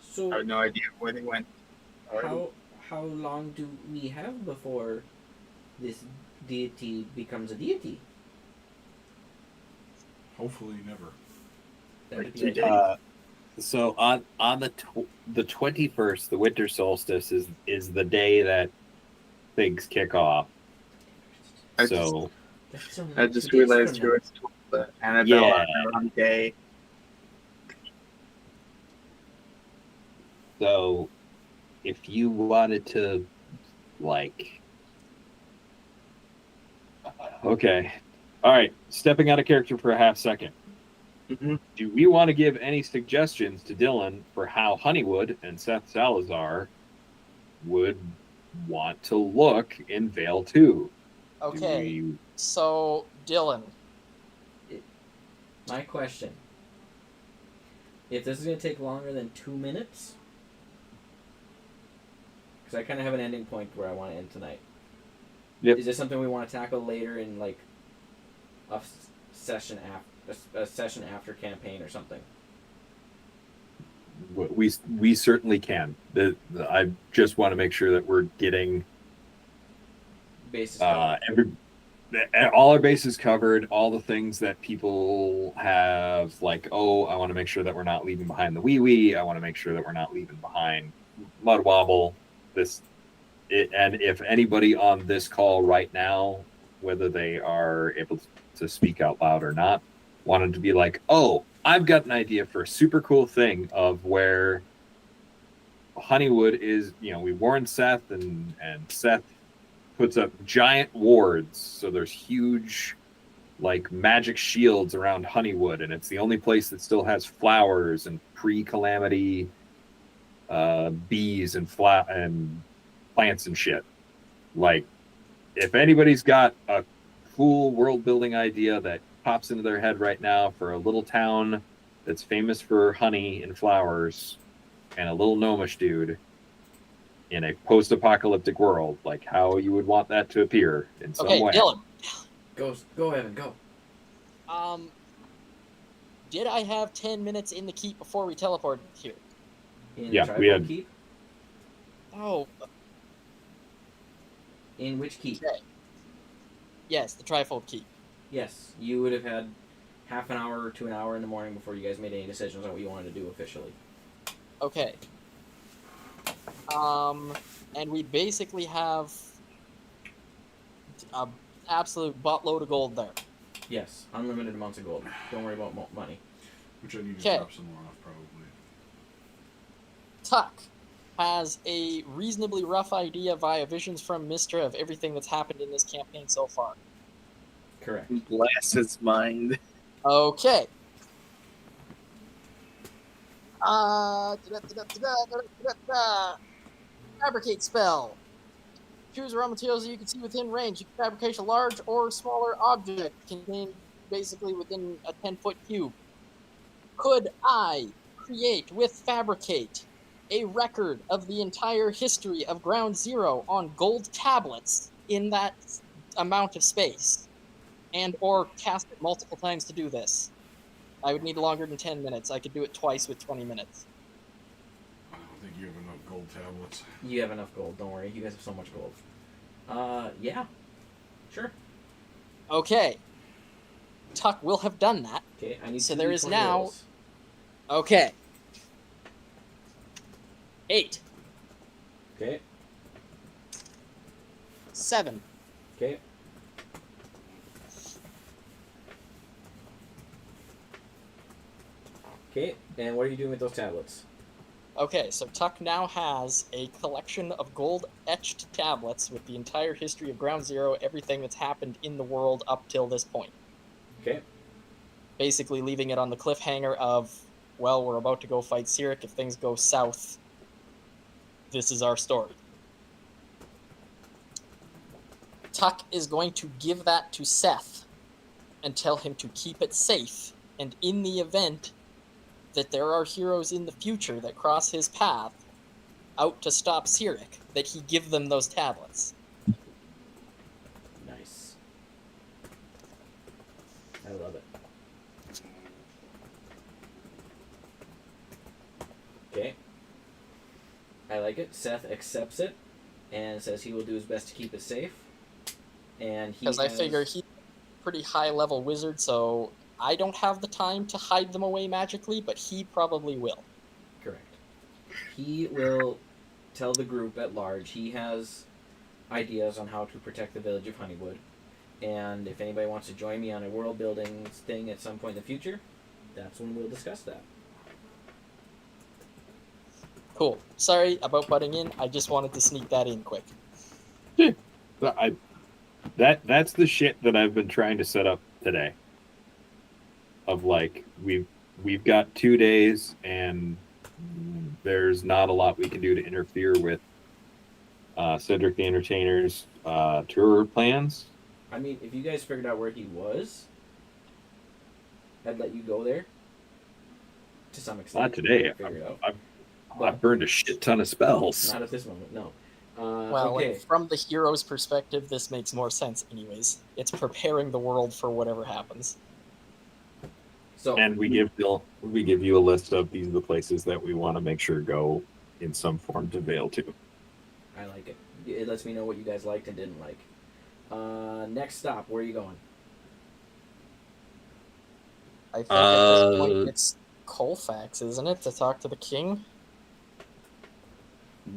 A: So
C: I have no idea where they went.
A: how long do we have before this deity becomes a deity?
B: Hopefully never.
A: That would
C: Like
A: be
C: 2
A: ideal.
C: days.
I: So on the 21st, the winter solstice is the day that things kick off.
C: I
I: So
A: That's only
C: I
A: 2
C: just
A: days
C: realized
A: from
C: you
A: now.
C: were still the Annabelle
I: Yeah.
C: on the wrong day.
I: So, if you wanted to, like, okay, all right, stepping out of character for a half second.
C: Mhm.
I: Do we want to give any suggestions to Dylan for how Honeywood and Seth Salazar would want to look in Vale 2?
G: Okay, so Dylan,
A: My question. If this is going to take longer than 2 minutes, because I kind of have an ending point where I want to end tonight.
I: Yep.
A: Is this something we want to tackle later in like a session after campaign or something?
I: We certainly can. I just want to make sure that we're getting
A: Basis.
I: all our bases covered, all the things that people have, like, oh, I want to make sure that we're not leaving behind the wee. I want to make sure that we're not leaving behind Mudwobble. And if anybody on this call right now, whether they are able to speak out loud or not, wanted to be like, oh, I've got an idea for a super cool thing of where Honeywood is, we warned Seth, and Seth puts up giant wards, so there's huge like magic shields around Honeywood, and it's the only place that still has flowers and pre-calamity bees and plants and shit. Like, if anybody's got a cool world building idea that pops into their head right now for a little town that's famous for honey and flowers and a little gnomish dude in a post-apocalyptic world, like how you would want that to appear in some
G: okay,
I: way.
G: Dylan.
A: Go Evan, go.
G: Did I have 10 minutes in the keep before we teleported here?
A: In
I: Yeah,
A: the
I: we
A: Trifold
I: had-
A: keep?
G: Oh,
A: In which keep?
G: okay. Yes, the Trifold keep.
A: Yes, you would have had half an hour to an hour in the morning before you guys made any decisions on what you wanted to do officially.
G: Okay. And we basically have a absolute buttload of gold there.
A: Yes, unlimited amounts of gold. Don't worry about money.
B: Which I need to
G: Okay.
B: drop some more off probably.
G: Tuck has a reasonably rough idea via visions from Mystra of everything that's happened in this campaign so far.
A: Correct.
C: Bless his mind.
G: Okay. Fabricate spell. Choose raw materials that you can see within range. You can fabricate a large or smaller object contained basically within a 10-foot cube. Could I create with Fabricate a record of the entire history of Ground Zero on gold tablets in that amount of space? And or cast it multiple times to do this? I would need longer than 10 minutes. I could do it twice with 20 minutes.
B: I don't think you have enough gold tablets.
A: You have enough gold. Don't worry. You guys have so much gold. Yeah. Sure.
G: Okay. Tuck will have done that.
A: Okay, I need
G: So
A: two
G: there is
A: D20
G: now-
A: rolls.
G: Okay. 8.
A: Okay.
G: 7.
A: Okay. Okay, and what are you doing with those tablets?
G: Okay, so Tuck now has a collection of gold etched tablets with the entire history of Ground Zero, everything that's happened in the world up till this point.
A: Okay.
G: Basically leaving it on the cliffhanger of, well, we're about to go fight Cyric. If things go south, this is our story. Tuck is going to give that to Seth and tell him to keep it safe, and in the event that there are heroes in the future that cross his path out to stop Cyric, that he give them those tablets.
A: Nice. I love it. Okay. I like it. Seth accepts it and says he will do his best to keep it safe. And he
G: Because I figure he's a pretty high-level wizard, so I don't have the time to hide them away magically, but he probably will.
A: Correct. He will tell the group at large he has ideas on how to protect the village of Honeywood. And if anybody wants to join me on a world building thing at some point in the future, that's when we'll discuss that.
G: Cool. Sorry about butting in. I just wanted to sneak that in quick.
I: That's the shit that I've been trying to set up today. Of like we've got 2 days and there's not a lot we can do to interfere with Cedric the Entertainer's tour plans.
A: I mean, if you guys figured out where he was, I'd let you go there. To some extent.
I: Not today.
A: Figure it out.
I: I've burned a shit ton of spells.
A: Not at this moment, no.
G: Well,
A: okay.
G: like, from the hero's perspective, this makes more sense anyways. It's preparing the world for whatever happens.
A: So,
I: And we give you a list of these are the places that we want to make sure go in some form to Vale to.
A: I like it. It lets me know what you guys liked and didn't like. Next stop, where are you going?
G: I think at this point it's Colfax, isn't it, to talk to the king?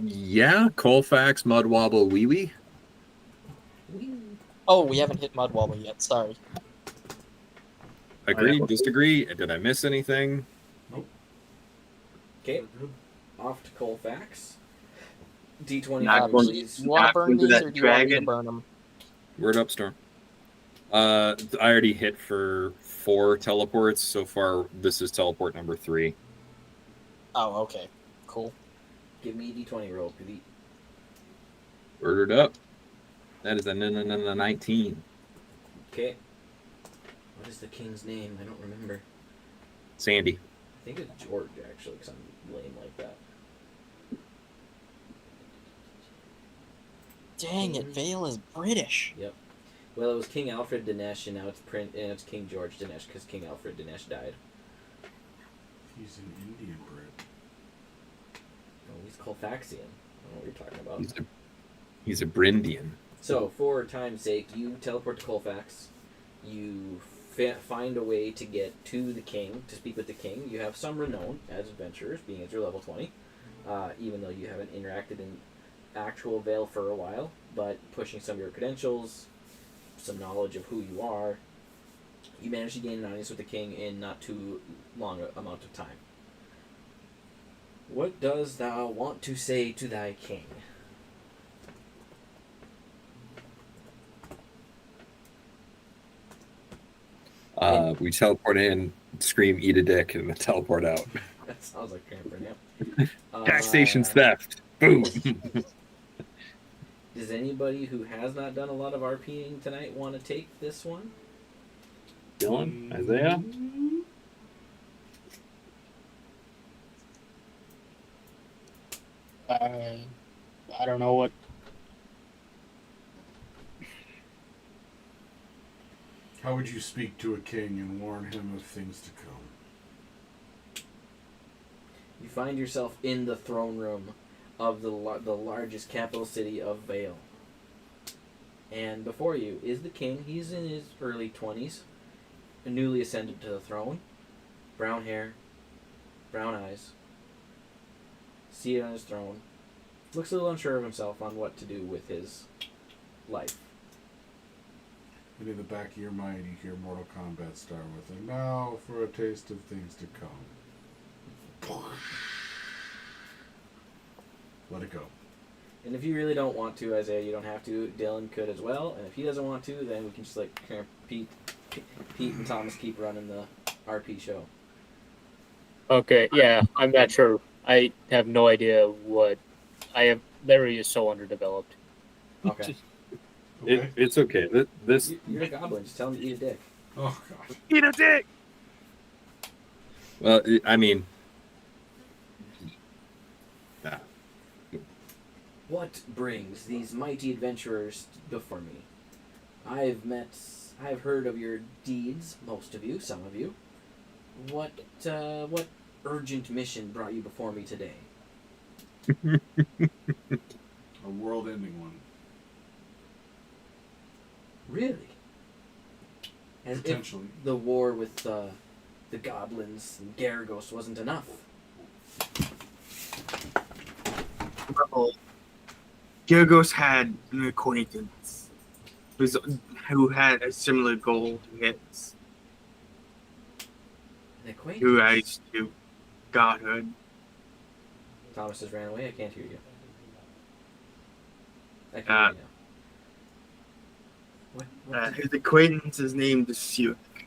I: Yeah, Colfax, Mudwobble, Wee Wee.
G: Oh, we haven't hit Mudwobble yet, sorry.
I: Agree, disagree. Did I miss anything?
A: Okay, off to Colfax. D20,
C: Not going to-
A: please.
G: You want to
C: Not
G: burn
C: into
G: these,
C: that
G: or do you want me to
C: dragon.
G: burn them?
I: Word up, Storm. I already hit for 4 teleports so far. This is teleport number 3.
G: Oh, okay. Cool.
A: Give me a D20 roll, Pete.
I: Word up. That is a 19.
A: Okay. What is the king's name? I don't remember.
I: Sandy.
A: I think it's George, actually, because I'm lame like that.
G: Dang it, Vale is British.
A: Yep. Well, it was King Alfred Dinesh, and now it's King George Dinesh, because King Alfred Dinesh died.
B: He's an Indian Brit.
A: Oh, he's Colfaxian. I don't know what you're talking about.
I: He's a Brindian.
A: So, for time's sake, you teleport to Colfax. You find a way to get to the king, to speak with the king. You have some renown as adventurers, being at your level 20, even though you haven't interacted in actual Vale for a while, but pushing some of your credentials, some knowledge of who you are, you manage to gain an audience with the king in not too long a amount of time. What does thou want to say to thy king?
I: We teleport in, scream, eat a dick, and then teleport out.
A: That sounds like Crampon, yeah.
I: Taxation theft. Boom.
A: Does anybody who has not done a lot of RPing tonight want to take this one?
I: Dylan, Isaiah.
L: I don't know what.
B: How would you speak to a king and warn him of things to come?
A: You find yourself in the throne room of the largest capital city of Vale. And before you is the king. He's in his early 20s, newly ascended to the throne. Brown hair, brown eyes. Seated on his throne. Looks a little unsure of himself on what to do with his life.
B: And in the back of your mind, you hear Mortal Kombat start with a "Now for a taste of things to come." Let it go.
A: And if you really don't want to, Isaiah, you don't have to. Dylan could as well. And if he doesn't want to, then we can just like Pete and Thomas keep running the RP show.
L: Okay, yeah, I'm not sure. I have no idea what. Larry is so underdeveloped.
A: Okay.
I: It's okay. This
A: You're a goblin. Just tell him to eat a dick.
B: Oh gosh.
C: Eat a dick.
I: Well, I mean,
A: What brings these mighty adventurers before me? I've heard of your deeds, most of you, some of you. What urgent mission brought you before me today?
B: A world-ending one.
A: Really? As if
B: Potentially.
A: the war with the goblins and Garagos wasn't enough.
C: Well, Garagos had an acquaintance who had a similar goal to his.
A: An acquaintance?
C: Who rise to godhood.
A: Thomas has ran away. I can't hear you. I can hear you now. What
C: His acquaintance is named Cyric.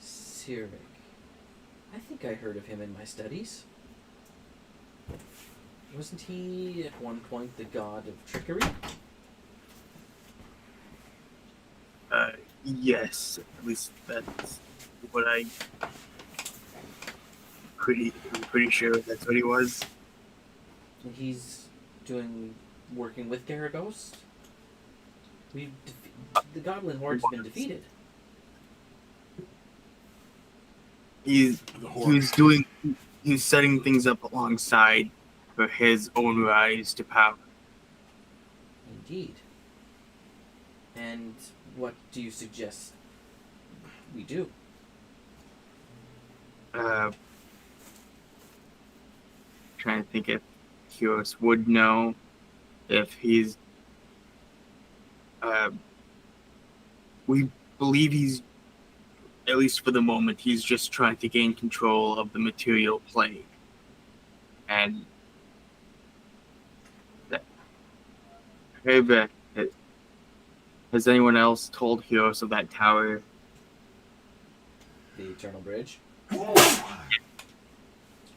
A: Cyric. I think I heard of him in my studies. Wasn't he at one point the god of trickery?
C: Yes, at least that's what I'm pretty sure that's what he was.
A: And he's working with Garagos? The goblin horde's been defeated.
C: He's setting things up alongside for his own rise to power.
A: Indeed. And what do you suggest we do?
C: Trying to think if Kios would know if he's. We believe he's, at least for the moment, he's just trying to gain control of the material plane. And has anyone else told Kios of that tower?
A: The Eternal Bridge?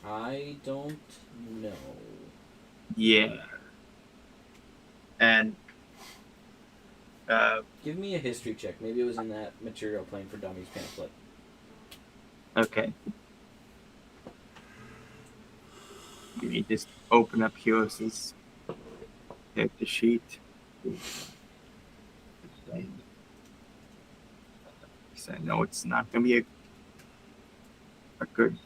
A: I don't know.
C: Yeah. And
A: give me a history check. Maybe it was in that Material Plane for Dummies pamphlet.
C: okay. Let me just open up Kios's character sheet. So I know it's not gonna be a good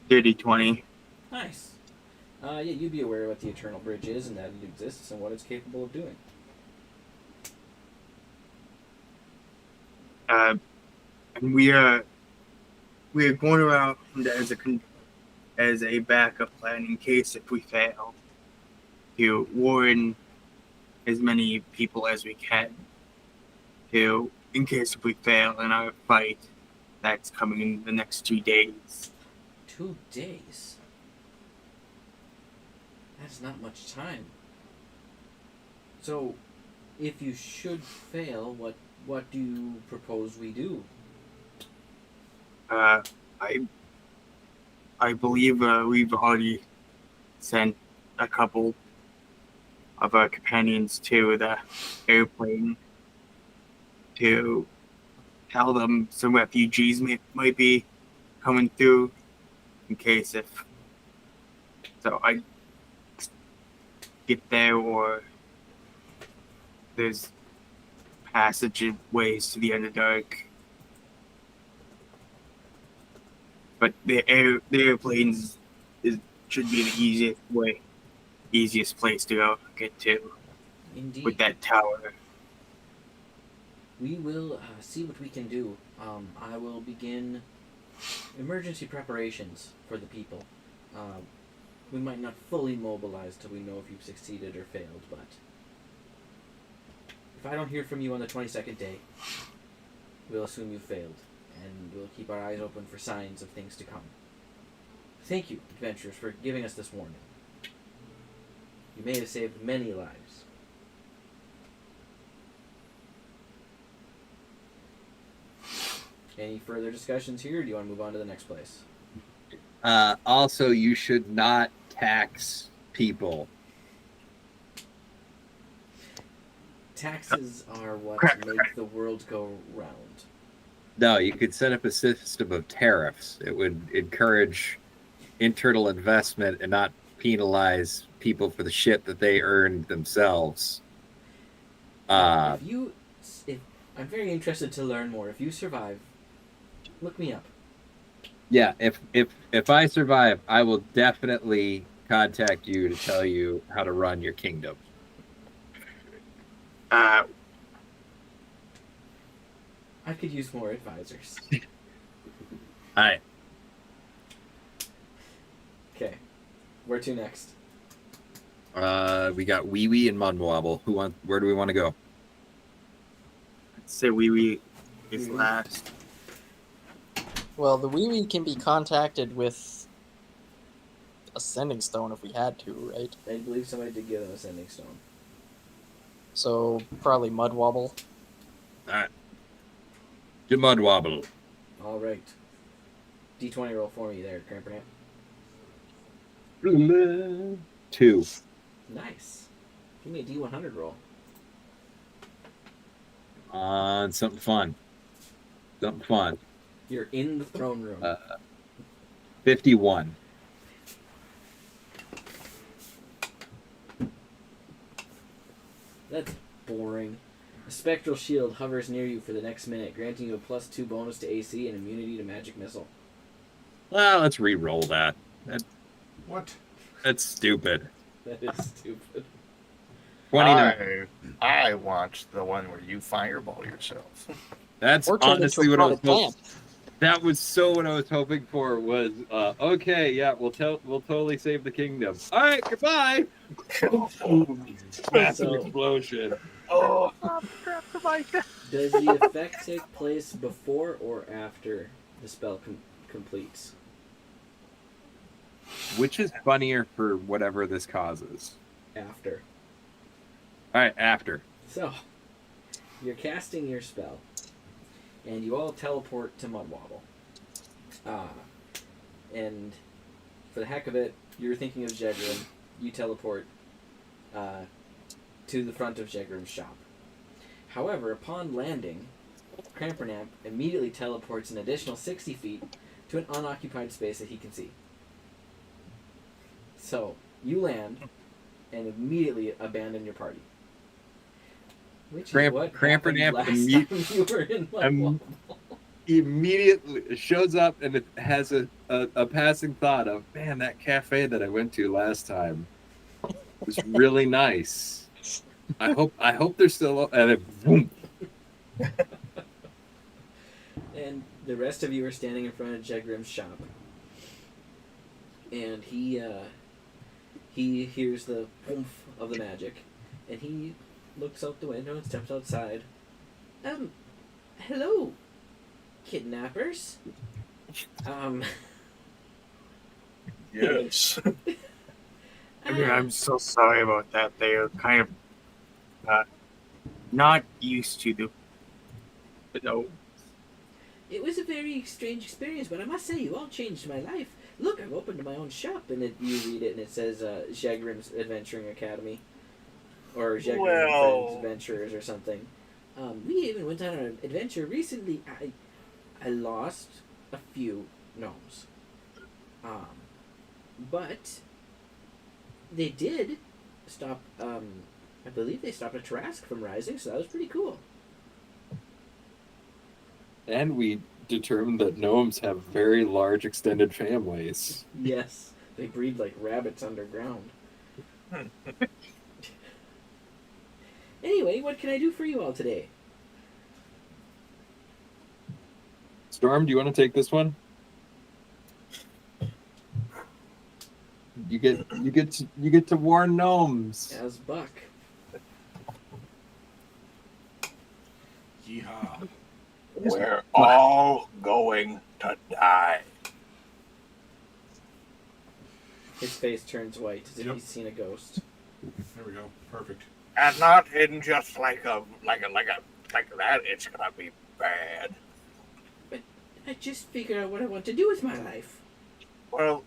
C: dirty 20.
A: Nice. Yeah, you'd be aware of what the Eternal Bridge is and that it exists and what it's capable of doing.
C: And we are going around as a backup plan in case if we fail to warn as many people as we can in case if we fail in our fight that's coming in the next 2 days.
A: 2 days? That's not much time. So, if you should fail, what do you propose we do?
C: I believe we've already sent a couple of our companions to the airplane to tell them some refugees might be coming through in case if so I get there or there's passageways to the Underdark. But the airplanes should be the easiest place to go get to.
A: Indeed.
C: With that tower.
A: We will see what we can do. I will begin emergency preparations for the people. We might not fully mobilize till we know if you've succeeded or failed, but if I don't hear from you on the 22nd day, we'll assume you failed, and we'll keep our eyes open for signs of things to come. Thank you, adventurers, for giving us this warning. You may have saved many lives. Any further discussions here, or do you want to move on to the next place?
I: Also, you should not tax people.
A: Taxes are what make the world go round.
I: No, you could set up a system of tariffs. It would encourage internal investment and not penalize people for the shit that they earned themselves.
A: I'm very interested to learn more. If you survive, look me up.
I: Yeah, if I survive, I will definitely contact you to tell you how to run your kingdom.
A: I could use more advisors.
I: Alright.
A: Okay. Where to next?
I: We got Wee Wee and Mudwobble. Where do we want to go?
C: I'd say Wee Wee is last.
G: Well, the Wee Wee can be contacted with a Sending Stone if we had to, right?
A: I believe somebody did give them a Sending Stone.
G: So, probably Mudwobble.
I: Alright. To Mudwobble.
A: Alright. D20 roll for me there, Crampernap.
I: 2.
A: Nice. Give me a D100 roll.
I: Something fun. Something fun.
A: You're in the throne room.
I: 51.
A: That's boring. A spectral shield hovers near you for the next minute, granting you a +2 bonus to AC and immunity to magic missile.
I: Well, let's re-roll that.
B: What?
I: That's stupid.
A: That is stupid.
I: 29.
K: I watched the one where you fireball yourself.
I: That's
G: Or turn
I: honestly
G: into a
I: what I was
G: potted
I: hoping. That was so what I was hoping for was okay, yeah, we'll totally save the kingdom. All right, goodbye. Massive
A: So-
I: explosion.
K: Oh,
A: Does the effect take place before or after the spell completes?
I: Which is funnier for whatever this causes?
A: After.
I: All right, after.
A: So, you're casting your spell, and you all teleport to Mudwobble. And for the heck of it, you're thinking of Jegrim. You teleport to the front of Jegrim's shop. However, upon landing, Crampernap immediately teleports an additional 60 feet to an unoccupied space that he can see. So, you land and immediately abandon your party. Which is what happened
I: Crampernap
A: last time you were in Mudwobble.
I: Immediately shows up and it has a passing thought of, man, that cafe that I went to last time was really nice. I hope they're still and it, boom.
A: And the rest of you are standing in front of Jegrim's shop. And he hears the oomph of the magic. And he looks out the window and steps outside. Hello, kidnappers.
K: yes.
C: I mean, I'm so sorry about that. They are kind of not used to the no.
A: It was a very strange experience, but I must say, you all changed my life. Look, I've opened my own shop, and you read it, and it says Jagrim's Adventuring Academy, or Jagrim and Friends Adventurers, or something. We even went on an adventure recently. I lost a few gnomes, but they did stop. I believe they stopped a Trask from rising, so that was pretty cool.
I: And we determined that gnomes have very large extended families.
A: Yes, they breed like rabbits underground. Anyway, what can I do for you all today?
I: Storm, do you want to take this one? You get to warn gnomes.
A: As Buck.
B: Yeehaw.
M: We're all going to die.
A: His face turns white as if he's seen a ghost.
B: There we go. Perfect.
M: And not in just like that. It's gonna be bad.
A: But I just figured out what I want to do with my life.
M: Well,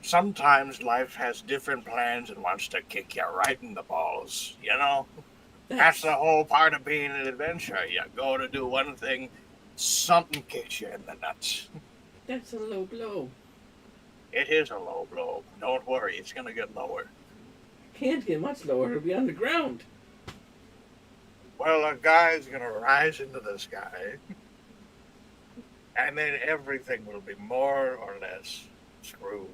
M: sometimes life has different plans and wants to kick you right in the balls, you know? That's the whole part of being an adventurer. You go to do one thing, something kicks you in the nuts.
A: That's a low blow.
M: It is a low blow. Don't worry, it's gonna get lower.
A: Can't get much lower. It'll be on the ground.
M: Well, a guy's gonna rise into the sky, and then everything will be more or less screwed.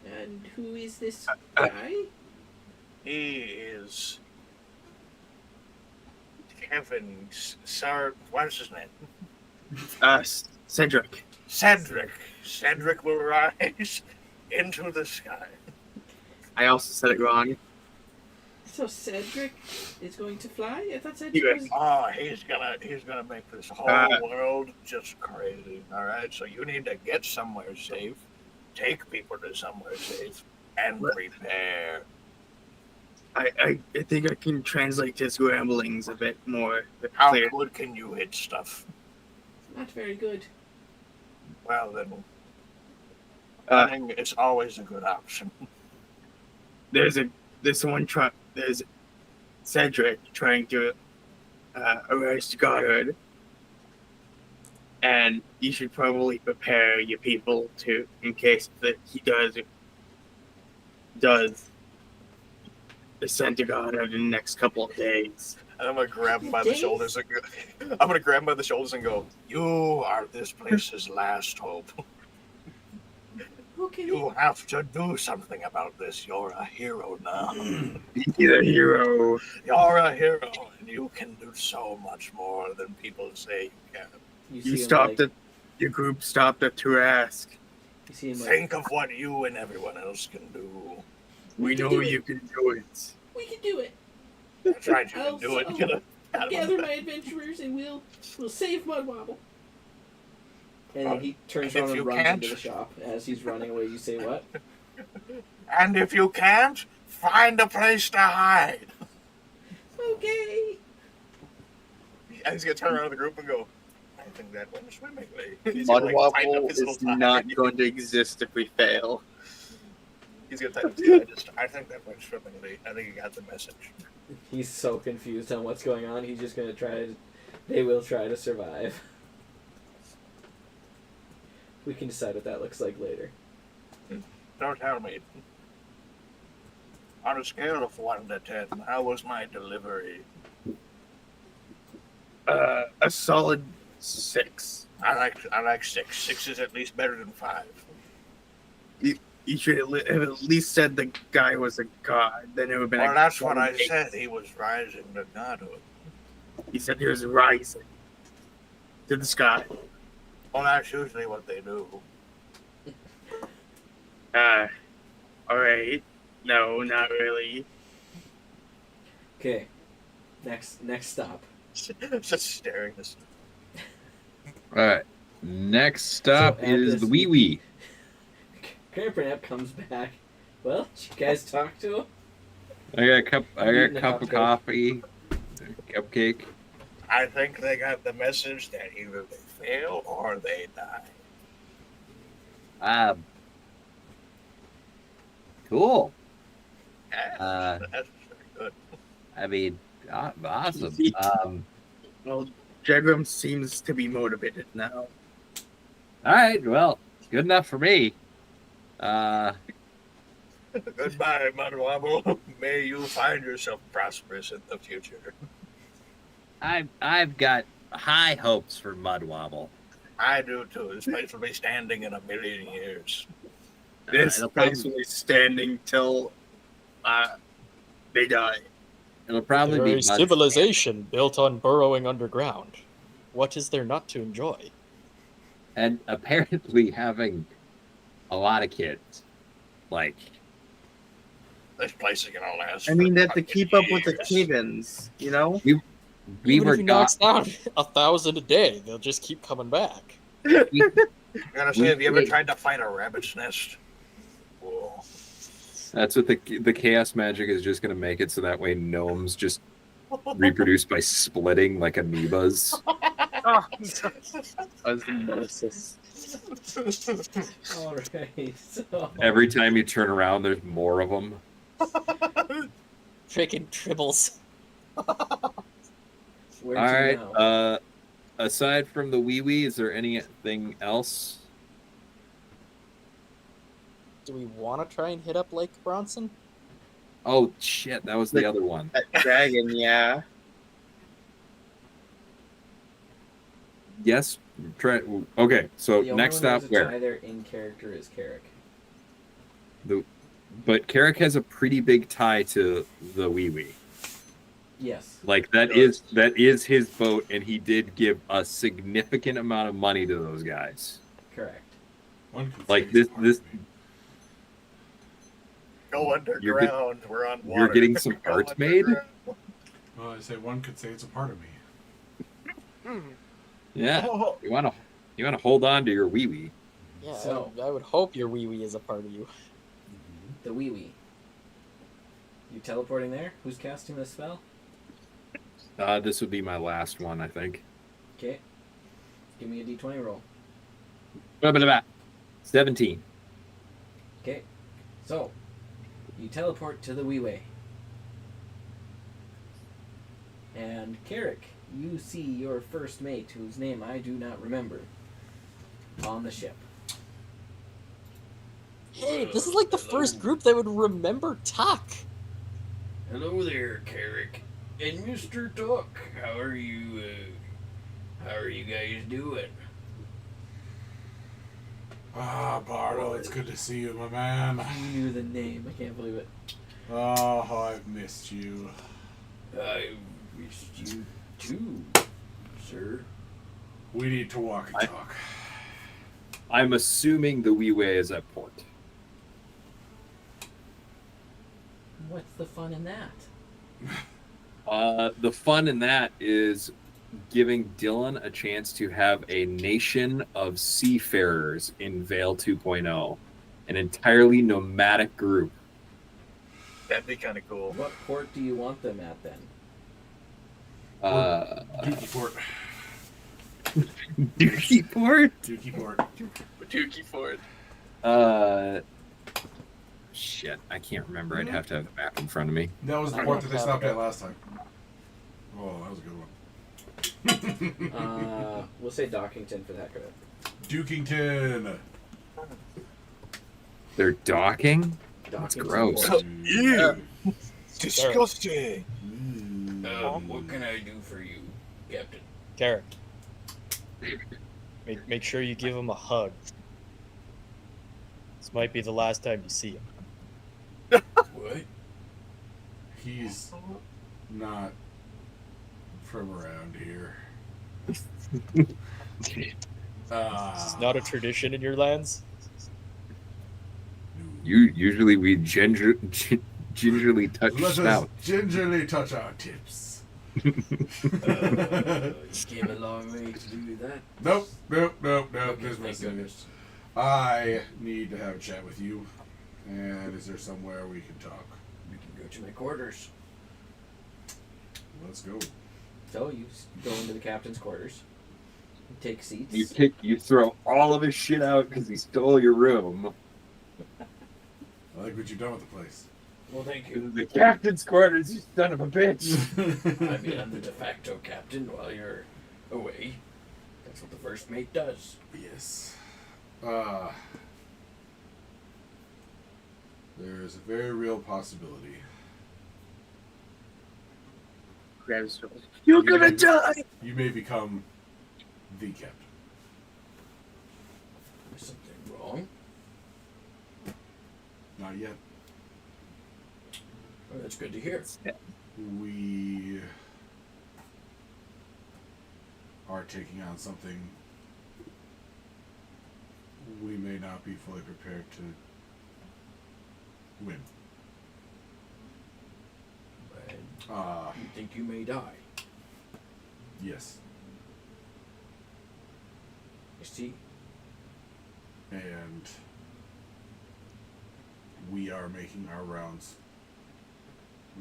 A: And who is this guy?
M: He is Kevin, sir. What's his name?
C: Cedric.
M: Cedric. Cedric will rise into the sky.
C: I also said it wrong.
A: So Cedric is going to fly? I thought Cedric was...
M: Oh, he's gonna make this whole world just crazy. All right, so you need to get somewhere safe, take people to somewhere safe, and prepare.
C: I think I can translate his ramblings a bit more
M: How
C: clear.
M: good can you hit stuff?
A: Not very good.
M: Well then, running is always a good option.
C: There's Cedric trying to arrest Goddard, and you should probably prepare your people to, in case that he does ascend to Goddard in the next couple of days.
M: And I'm gonna grab him by the shoulders and go, "You are this place's last hope.
A: Okay.
M: You have to do something about this. You're a hero now.
C: You're a hero.
M: You're a hero, and you can do so much more than people say you can.
C: You stopped it. Your group stopped at Turask.
A: You see him
M: Think of what you and everyone else can do.
C: We know you can do it.
A: We can do it.
M: That's right, you can do it.
A: I'll gather my adventurers and we'll save Mudwobble. And then he turns around and runs into the shop. As he's running away, you say what?
M: And if you can't, find a place to hide.
A: Okay.
M: And he's gonna turn around to the group and go, I think that went swimmingly.
C: Mudwobble is not going to exist if we fail.
M: He's gonna type up I think that went swimmingly. I think he got the message.
A: He's so confused on what's going on. He's just gonna they will try to survive. We can decide what that looks like later.
M: Don't tell me. On a scale of 1 to 10, how was my delivery?
C: A solid 6.
M: I like 6. 6 is at least better than 5.
C: You should have at least said the guy was a god. Then it would have been.
M: Well, that's what I said. He was rising to godhood.
C: He said he was rising to the sky.
M: Well, that's usually what they do.
C: Alright. No, not really.
A: Okay. Next stop.
M: Just staring this.
H: Alright. Next stop
A: So,
H: is
A: this-
H: the wee wee.
A: Crampernap comes back Well, did you guys talk to him?
I: I got a cup. I got
A: Eating
I: a
A: a
I: cup of
A: cupcake.
I: coffee, cupcake.
M: I think they got the message that either they fail or they die.
N: Cool.
M: Yeah, that's very good.
N: I mean, awesome.
C: Well, Jegram seems to be motivated now.
N: All right. Well, good enough for me.
M: Goodbye, Mudwobble. May you find yourself prosperous in the future.
N: I've got high hopes for Mudwobble.
M: I do too. This place will be standing in 1,000,000 years.
C: This
N: it'll
C: place
N: probably-
C: will be standing till they die.
N: It'll probably
G: They're
N: be
G: a
N: Mud-
G: civilization built on burrowing underground. What is there not to enjoy?
N: and apparently having a lot of kids. Like,
M: This place is gonna last.
C: I mean, they
M: for
C: have to keep up with the
M: years.
C: Cavens, you know?
N: we
G: Even
N: were
G: if he
N: got,
G: knocks down 1,000 a day, they'll just keep coming back.
N: we,
M: I'm gonna say, have you ever
N: we-
M: tried to find a rabbit's nest? Whoa.
I: That's what the chaos magic is just going to make it so that way gnomes just reproduce by splitting like amoebas.
L: Osmosis.
A: Alright, so.
I: Every time you turn around, there's more of them.
G: Freaking tribbles.
A: Where'd
I: All
A: you
I: right.
A: know?
I: Aside from the wee wee, is there anything else?
G: Do we want to try and hit up Lake Bronson?
I: Oh shit, that was the other one.
C: That dragon, yeah.
I: Yes. Try. Okay. So
A: The only
I: next
A: one
I: stop
A: who's
I: where?
A: either in character is Carrick.
I: But Carrick has a pretty big tie to the wee wee.
A: Yes.
I: Like that is his boat, and he did give a significant amount of money to those guys.
A: Correct.
B: One could
I: Like
B: say
I: this
B: it's part
I: this
B: of me.
M: Go underground. We're on water.
I: you're getting some
M: Go
I: art made?
M: underground.
B: Well, I say one could say it's a part of me.
I: Yeah.
M: Oh,
I: You wanna hold on to your wee wee.
G: Yeah,
A: So-
G: I would hope your wee wee is a part of you.
A: The wee wee. You teleporting there? Who's casting the spell?
I: This would be my last one, I think.
A: Okay. Give me a d20 roll.
I: Blah, blah, blah. 17.
A: Okay. So, you teleport to the Wee-Way. And Carrick, you see your first mate, whose name I do not remember, on the ship.
G: Hey, this is like the first group that would remember Tuck.
A: Hello there, Carrick. And Mr. Tuck, how are you guys doing?
B: Ah, Bardo, it's good to see you, my man.
A: I knew the name, I can't believe it.
B: Oh, how I've missed you.
A: I missed you too, sir.
B: We need to walk and talk.
I: I'm assuming the wee way is at port.
A: What's the fun in that?
I: The fun in that is giving Dylan a chance to have a nation of seafarers in Vale 2.0, an entirely nomadic group.
M: that'd be kind of cool.
A: What port do you want them at then?
B: Dookie Port.
I: Dookie Port?
B: Dookie Port.
M: Dookie Ford.
I: Shit, I can't remember. I'd have to have the map in front of me.
B: That was the
G: I
B: port
G: don't
B: that they
G: have
B: stopped
G: it.
B: at last time. Oh, that was a good one.
A: We'll say Dockington for that credit.
B: Dukington.
I: They're docking? That's
A: Dockington
I: gross.
A: Port.
M: Yeah. Disgusting.
A: What can I do for you, Captain?
G: Garrett. Make sure you give him a hug. This might be the last time you see him.
A: What?
B: He's not from around here.
G: It's not a tradition in your lands.
I: Usually we gingerly touch
B: Let us
I: snout.
B: gingerly touch our tips.
A: You came a long way to do that.
B: Nope.
A: Okay,
B: There's my
A: thank
B: finish.
A: goodness.
B: I need to have a chat with you, and is there somewhere we can talk?
A: We can go to my quarters.
B: Let's go.
A: So you go into the captain's quarters. Take seats.
I: You throw all of his shit out because he stole your room.
B: I like what you've done with the place.
A: Well, thank you.
I: The captain's quarters, you son of a bitch.
A: I mean, I'm the de facto captain while you're away. That's what the first mate does.
B: Yes. There's a very real possibility.
C: You're gonna die!
B: You may become the captain.
A: Is something wrong?
B: Not yet.
A: Oh, that's good to hear.
B: We are taking on something we may not be fully prepared to win.
A: You think you may die?
B: Yes.
A: I see.
B: And we are making our rounds,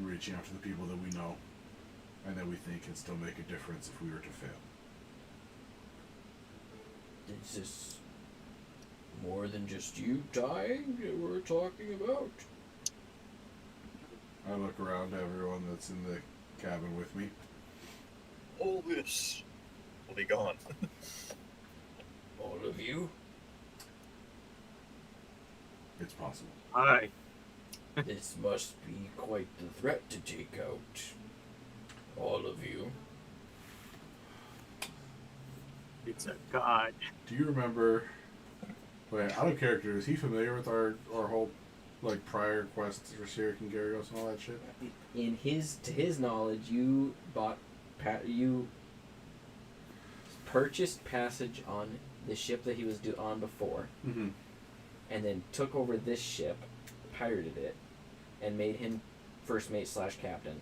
B: reaching out to the people that we know and that we think can still make a difference if we were to fail.
A: Is this more than just you dying that we're talking about?
B: I look around to everyone that's in the cabin with me.
K: All this will be gone.
A: All of you?
B: It's possible.
C: Hi.
A: This must be quite the threat to take out. All of you.
C: It's a god.
B: Do you remember? Wait, out of character, is he familiar with our whole prior quests for Sirik and Garagos and all that shit?
A: To his knowledge, you you purchased passage on the ship that he was on before,
B: mm-hmm.
A: and then took over this ship, pirated it, and made him first mate / captain,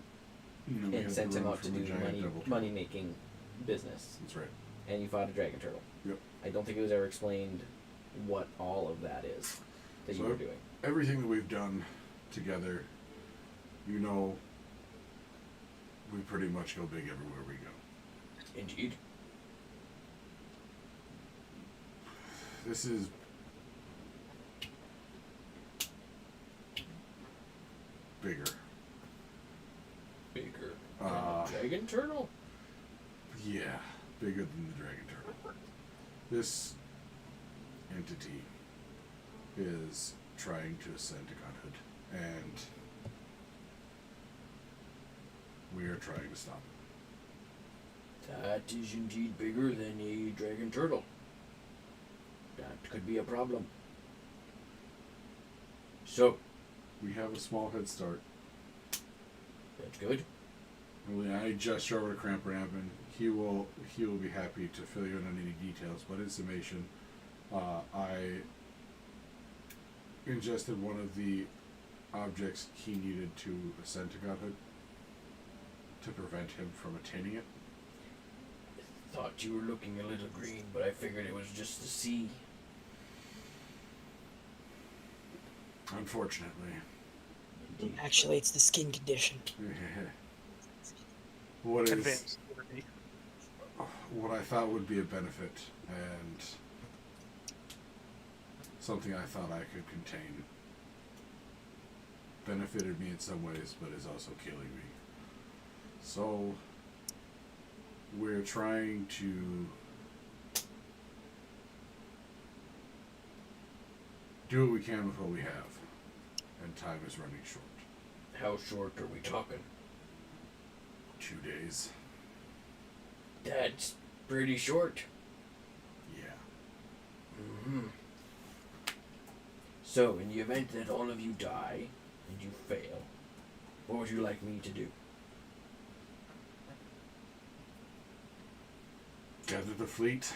A: and sent him out to do money making business.
B: That's right.
A: And you fought a dragon turtle.
B: Yep.
A: I don't think it was ever explained what all of that is that you were doing.
B: Everything that we've done together, we pretty much go big everywhere we go.
A: Indeed.
B: This is bigger.
A: Bigger than a dragon turtle?
B: Yeah, bigger than the dragon turtle. This entity is trying to ascend to godhood, and we are trying to stop it.
A: That is indeed bigger than a dragon turtle. That could be a problem. So,
B: we have a small head start.
A: That's good.
B: I gesture over to Cramp Ramp, and he will be happy to fill you in on any details. But in summation, I ingested one of the objects he needed to ascend to godhood to prevent him from attaining it.
A: Thought you were looking a little green, but I figured it was just the sea.
B: Unfortunately.
G: Actually, it's the skin condition.
B: What I thought would be a benefit, and something I thought I could contain, benefited me in some ways, but is also killing me. So, we're trying to do what we can with what we have, and time is running short.
A: How short are we talking?
B: 2 days.
A: That's pretty short.
B: Yeah.
A: Mm-hmm. So, in the event that all of you die, and you fail, what would you like me to do?
B: Gather the fleet.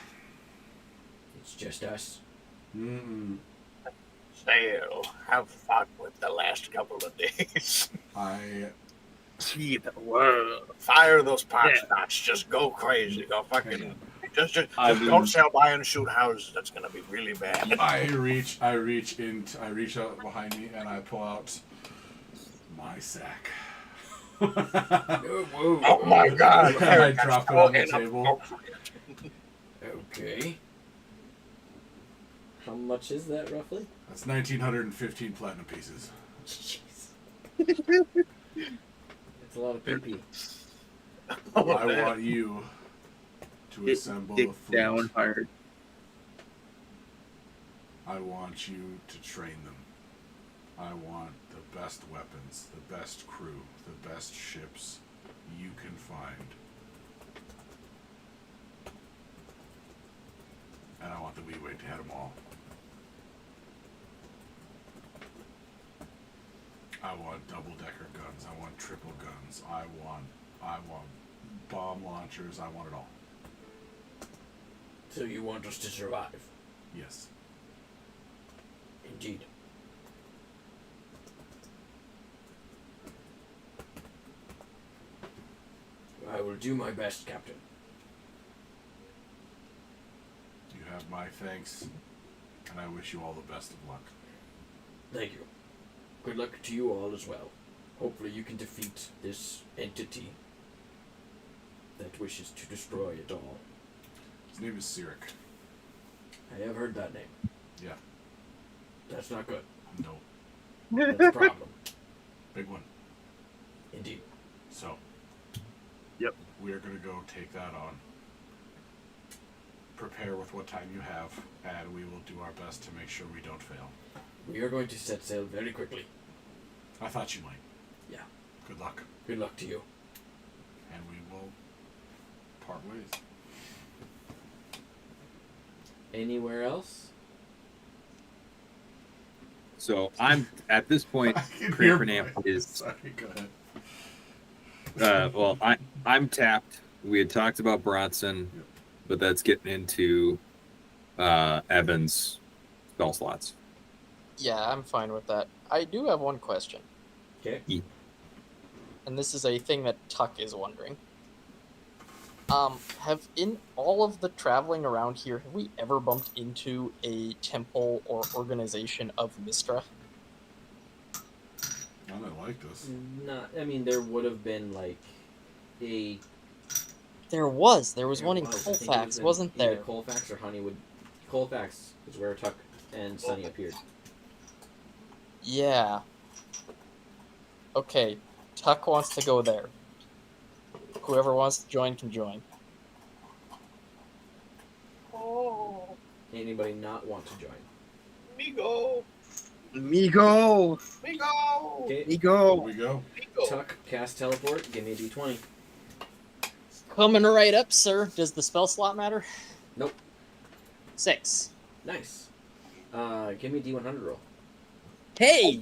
A: It's just us.
B: Mm-mm.
M: Sail. Have fun with the last couple of days.
B: I
C: see the world.
M: Fire those pot shots. Just go crazy. Go fucking Just
H: I mean-
M: don't sell, buy, and shoot houses. That's gonna be really bad.
B: I reach out behind me and I pull out my sack.
M: Oh my God!
B: I drop it on the table.
A: Okay. How much is that roughly?
B: That's 1,915 platinum pieces.
A: Jeez. It's a lot of PP.
B: I want you to assemble a
C: Dig
B: fleet.
C: down hard.
B: I want you to train them. I want the best weapons, the best crew, the best ships you can find. And I want the Weeway to head them all. I want double-decker guns. I want triple guns. I want bomb launchers. I want it all.
A: So you want us to survive?
B: Yes.
A: Indeed. I will do my best, Captain.
B: You have my thanks, and I wish you all the best of luck.
A: Thank you. Good luck to you all as well. Hopefully you can defeat this entity that wishes to destroy it all.
B: His name is Cyric.
A: I have heard that name.
B: Yeah.
A: That's not good.
B: No.
A: That's a problem.
B: Big one.
A: Indeed.
B: So.
C: Yep.
B: We are going to go take that on. Prepare with what time you have, and we will do our best to make sure we don't fail.
A: We are going to set sail very quickly.
B: I thought you might.
A: Yeah.
B: Good luck.
A: Good luck to you.
B: And we will part ways.
A: Anywhere else?
I: So I'm at this point.
B: I can hear
I: Cramponamp
B: mine.
I: is.
B: Sorry, go ahead.
I: Well, I'm tapped. We had talked about Bronson, but that's getting into Evan's spell slots.
G: Yeah, I'm fine with that. I do have one question.
A: Okay.
I: Yeah.
G: And this is a thing that Tuck is wondering. Have in all of the traveling around here, have we ever bumped into a temple or organization of Mystra?
B: None that like this.
A: Not. I mean, there would have been like a.
G: There was one in
A: I think it
G: Colfax,
A: was in
G: wasn't
A: either
G: there?
A: Colfax or Honeywood. Colfax is where Tuck and Sunny appeared.
G: Yeah. Okay, Tuck wants to go there. Whoever wants to join can join.
M: Oh,
A: Anybody not want to join?
M: me go,
C: Migo!
M: me go,
A: Okay.
B: Here
C: Migo!
B: we go.
M: me go.
A: Tuck, cast teleport. Give me a d20.
G: Coming right up, sir. Does the spell slot matter?
A: Nope.
G: 6.
A: Nice. Give me a d100 roll.
G: Hey!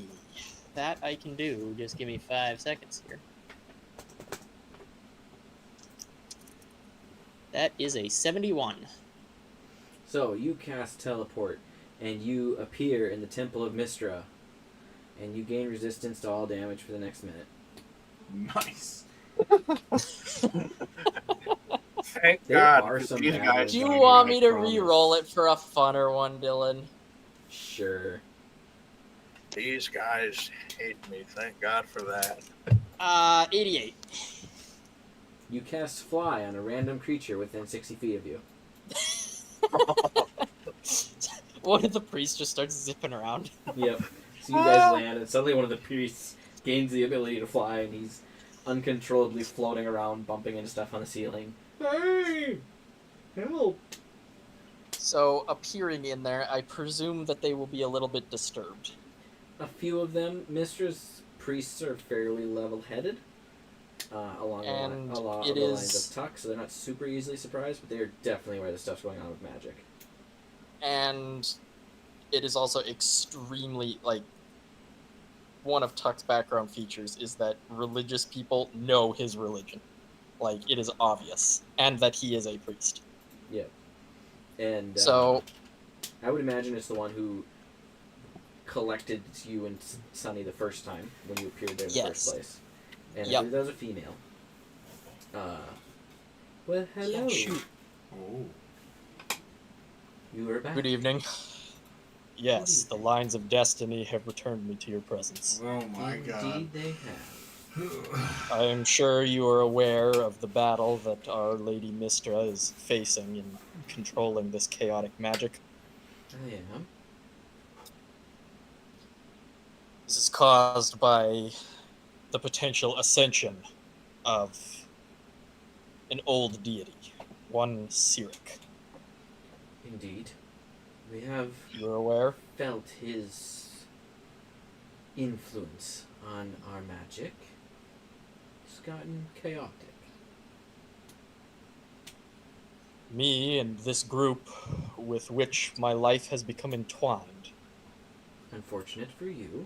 G: That I can do. Just give me 5 seconds here. That is a 71.
A: So you cast teleport, and you appear in the Temple of Mystra, and you gain resistance to all damage for the next minute.
B: Nice.
M: Thank
A: There
M: God.
A: are some
M: These
A: bad
M: guys.
A: ones
G: Do you
A: on
G: want
A: here,
G: me
A: I
G: to
A: promise.
G: re-roll it for a funner one, Dylan?
A: Sure.
M: These guys hate me. Thank God for that.
G: 88.
A: You cast Fly on a random creature within 60 feet of you.
G: One of the priests just starts zipping around.
A: Yep. So you guys land, and suddenly one of the priests gains the ability to fly, and he's uncontrollably floating around, bumping into stuff on the ceiling. Hey! Help!
G: So, appearing in there, I presume that they will be a little bit disturbed.
A: A few of them, Mistress priests are fairly level-headed, along
G: And
A: the lines of Tuck, so they're not super easily surprised, but they're definitely aware the stuff's going on with magic.
G: And it is also extremely, like, one of Tuck's background features is that religious people know his religion. Like, it is obvious. And that he is a priest.
A: Yeah. And
G: So,
A: I would imagine it's the one who collected you and Sunny the first time when you appeared there in the
G: Yes.
A: first place. And
G: Yep.
A: I believe that was a female. Well, hello.
G: yeah, shoot.
B: Oh.
A: You are back.
G: Good evening. Yes, the lines of destiny have returned me to your presence.
B: Oh my god.
A: Indeed they have.
G: I am sure you are aware of the battle that Our Lady Mystra is facing in controlling this chaotic magic.
A: I am.
G: This is caused by the potential ascension of an old deity, one Cyric.
A: Indeed. We have
G: You're aware?
A: felt his influence on our magic. It's gotten chaotic.
G: Me and this group with which my life has become entwined.
A: Unfortunate for you.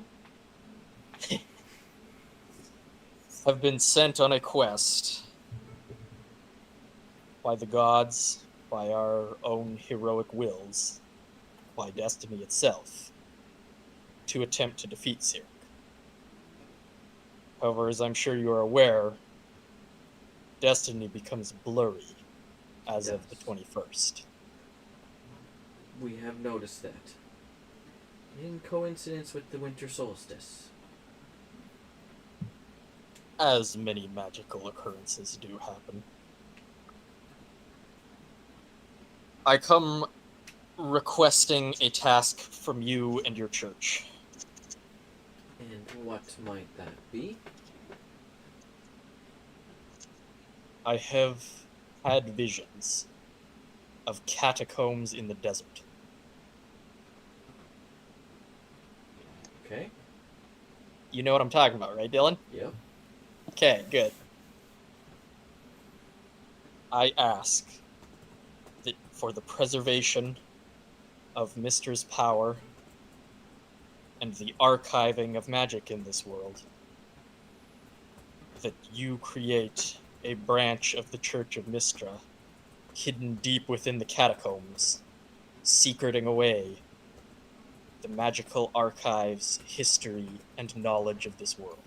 G: Have been sent on a quest by the gods, by our own heroic wills, by destiny itself, to attempt to defeat Cyric. However, as I'm sure you are aware, destiny becomes blurry as of the 21st.
A: We have noticed that. In coincidence with the winter solstice.
G: As many magical occurrences do happen. I come requesting a task from you and your church.
A: And what might that be?
G: I have had visions of catacombs in the desert.
A: Okay.
G: You know what I'm talking about, right, Dylan?
A: Yep.
G: Okay, good. I ask that for the preservation of Mystra's power and the archiving of magic in this world, that you create a branch of the Church of Mystra hidden deep within the catacombs, secreting away the magical archives, history, and knowledge of this world.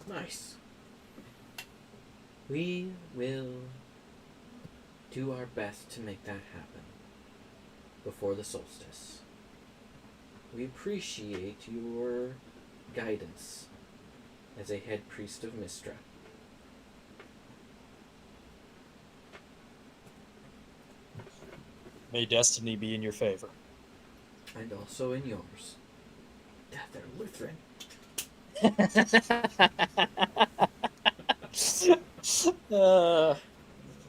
A: Nice. We will do our best to make that happen before the solstice. We appreciate your guidance as a head priest of Mystra.
G: May destiny be in your favor.
A: And also in yours. Death or Lutheran.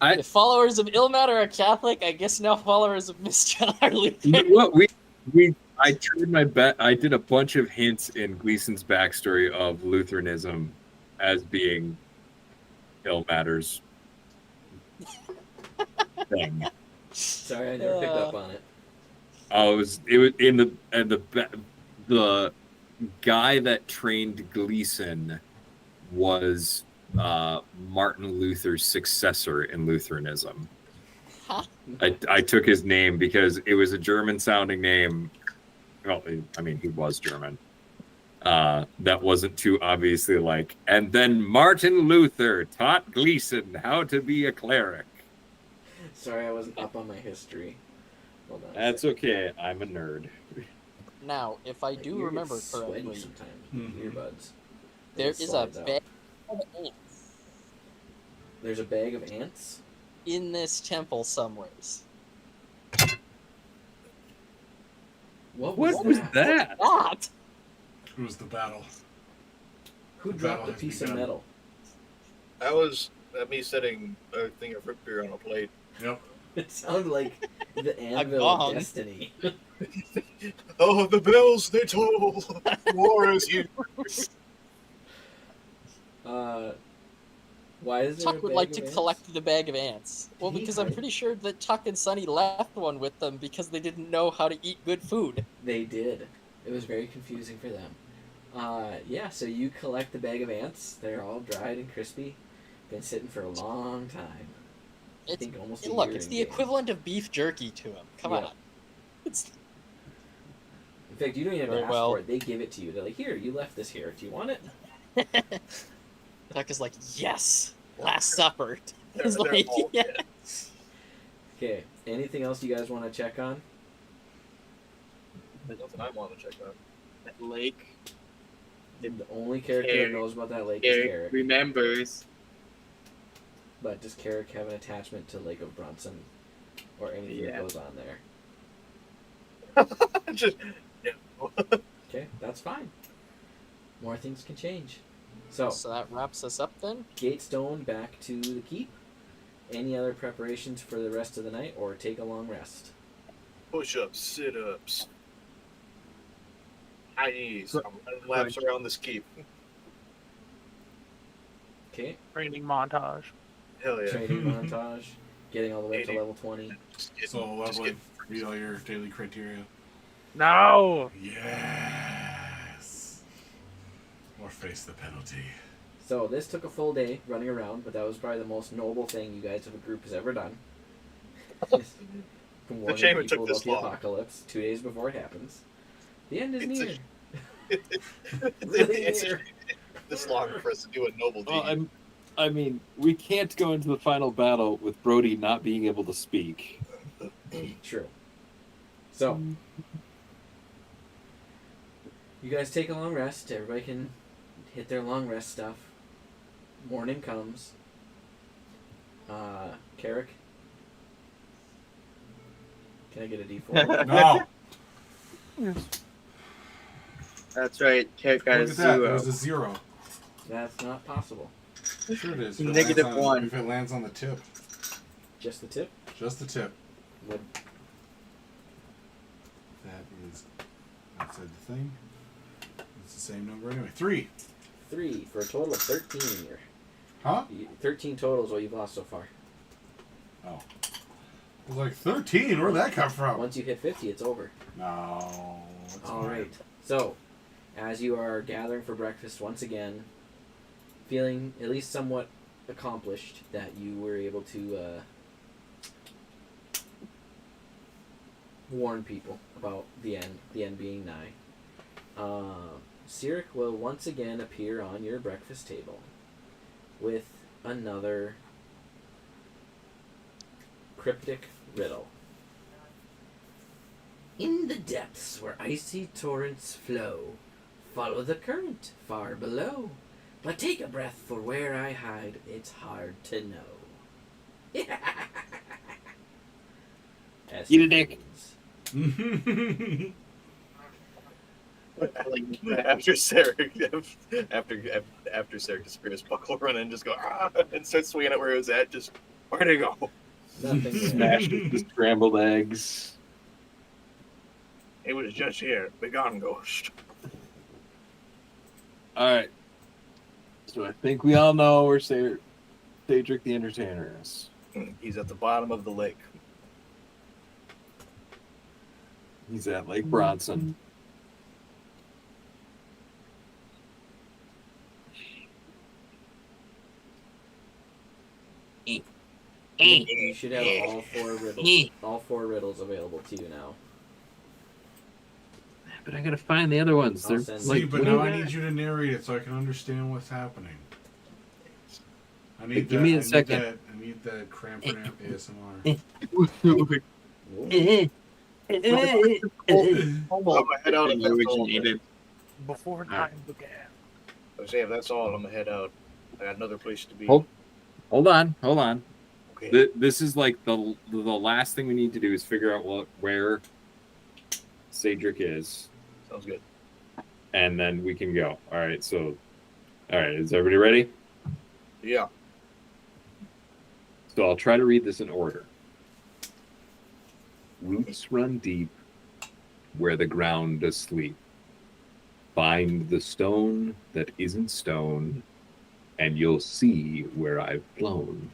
G: If followers of Ilmater are Catholic, I guess now followers of Mystra are Lutheran.
I: You know what? I tried my bet. I did a bunch of hints in Gleason's backstory of Lutheranism as being Ilmater's thing.
A: Sorry, I never picked up on it.
I: Oh, it was in the guy that trained Gleason was Martin Luther's successor in Lutheranism. I took his name because it was a German-sounding name. Well, I mean, he was German. That wasn't too obviously like. And then Martin Luther taught Gleason how to be a cleric.
A: Sorry, I wasn't up on my history. Hold on.
I: That's okay. I'm a nerd.
G: Now, if I do remember
A: Sweaty
G: correctly,
A: sometimes. Earbuds.
G: there
A: It
G: is a
A: slides out.
G: bag of ants
A: There's a bag of ants?
G: in this temple somewheres.
A: What
I: was that?
G: What?
B: It was the battle.
A: Who
B: The
A: dropped
B: battle
A: a
B: has
A: piece of
B: begun.
A: metal?
K: That was me setting a thing of root beer on a plate.
B: Yep.
A: It sounded like the anvil
G: gong.
A: of destiny.
K: Oh, the bells they toll. War is here.
A: Why is there
G: Tuck
A: a
G: would
A: bag
G: like
A: of
G: to
A: ants?
G: collect the bag of ants. Well,
A: Did he
G: because I'm
A: hide?
G: pretty sure that Tuck and Sunny left one with them because they didn't know how to eat good food.
A: They did. It was very confusing for them. Yeah, so you collect the bag of ants. They're all dried and crispy. Been sitting for a long time. I
G: It's,
A: think almost a
G: look,
A: year
G: it's
A: in
G: the
A: game.
G: equivalent of beef jerky to him. Come
A: Yeah.
G: on. It's
A: In fact, you don't even have to
G: Very
A: ask
G: well.
A: for it. They give it to you. They're like, here, you left this here. Do you want it?
G: Tuck is like, yes, Last Supper. It's
K: They're
G: like,
K: all
G: yeah.
K: dead.
A: Okay. Anything else you guys want to check on?
K: There's nothing I want to check on.
C: That lake.
A: The only character that
C: Carrick.
A: knows about that lake is
C: Eric
A: Carrick.
C: remembers.
A: But does Carrick have an attachment to Lake of Bronson or anything that
C: Yeah.
A: goes on there?
K: Just
A: Okay, that's fine. More things can change. So,
G: So that wraps us up then.
A: Gatestone back to the keep. Any other preparations for the rest of the night, or take a long rest?
K: push-ups, sit-ups, high knees. I'm running laps around this keep.
A: Okay,
O: Training montage.
K: Hell yeah.
A: training montage, getting all the way up to
K: 80.
A: level 20.
B: So leveling, meet all your daily criteria.
O: No.
B: Yes. Or face the penalty.
A: So this took a full day running around, but that was probably the most noble thing you guys of a group has ever done. Warning
K: shame it
A: people
K: took this
A: about the
K: long.
A: apocalypse 2 days before it happens. The end is
K: It's
A: near.
K: It's this long for us to do a noble deed.
I: Well, I mean, we can't go into the final battle with Brody not being able to speak.
A: True. So, you guys take a long rest. Everybody can hit their long rest stuff. Morning comes. Carrick? Can I get a D4?
B: No.
C: That's right. Carrick got
B: Look
C: a
B: at that.
C: 0.
B: There's a 0.
A: That's not possible.
B: Sure it is.
C: Negative
B: If it lands on-
C: 1.
B: If it lands on the tip.
A: Just the tip?
B: Just the tip.
A: Would
B: That is outside the thing. It's the same number anyway. 3.
A: 3 for a total of 13 here.
B: Huh?
A: 13 total is what you've lost so far.
B: Oh. I was like, 13? Where'd that come from?
A: Once you hit 50, it's over.
B: No. It's
A: All
B: fine.
A: right. So, as you are gathering for breakfast once again, feeling at least somewhat accomplished that you were able to warn people about the end being nigh. Sirik will once again appear on your breakfast table with another cryptic riddle. In the depths where icy torrents flow, follow the current far below. But take a breath, for where I hide, it's hard to know. As
I: Eat a
A: it
I: dick.
A: means.
K: after Sarek disappears, Buck will run in and just go and start swinging at where he was at. Just where'd he go?
A: Nothing there.
I: Smashed the scrambled eggs.
K: It was just here. Begone, ghost.
I: Alright. So I think we all know where Cedric the Entertainer is.
K: He's at the bottom of the lake.
I: He's at Lake Bronson.
A: You should have all four riddles available to you now.
I: But I gotta find the other ones.
A: I'll
I: They're
A: send
I: like,
B: See, but
I: what
B: now
I: do
B: I
I: you
B: need you to narrate it so I can understand what's happening. I need
I: Give
B: that.
I: me a
B: I
I: second.
B: need that cramp ASMR.
K: I'm gonna head out if that's all.
O: Before time began.
K: I was saying, if that's all, I'm gonna head out. I got another place to be.
I: Hold on.
K: Okay.
I: This is like the last thing we need to do is figure out where Cedric is,
K: Sounds good.
I: and then we can go. All right. So, all right. Is everybody ready?
K: Yeah.
I: So I'll try to read this in order. Roots run deep where the ground does sleep. Find the stone that isn't stone, and you'll see where I've flown.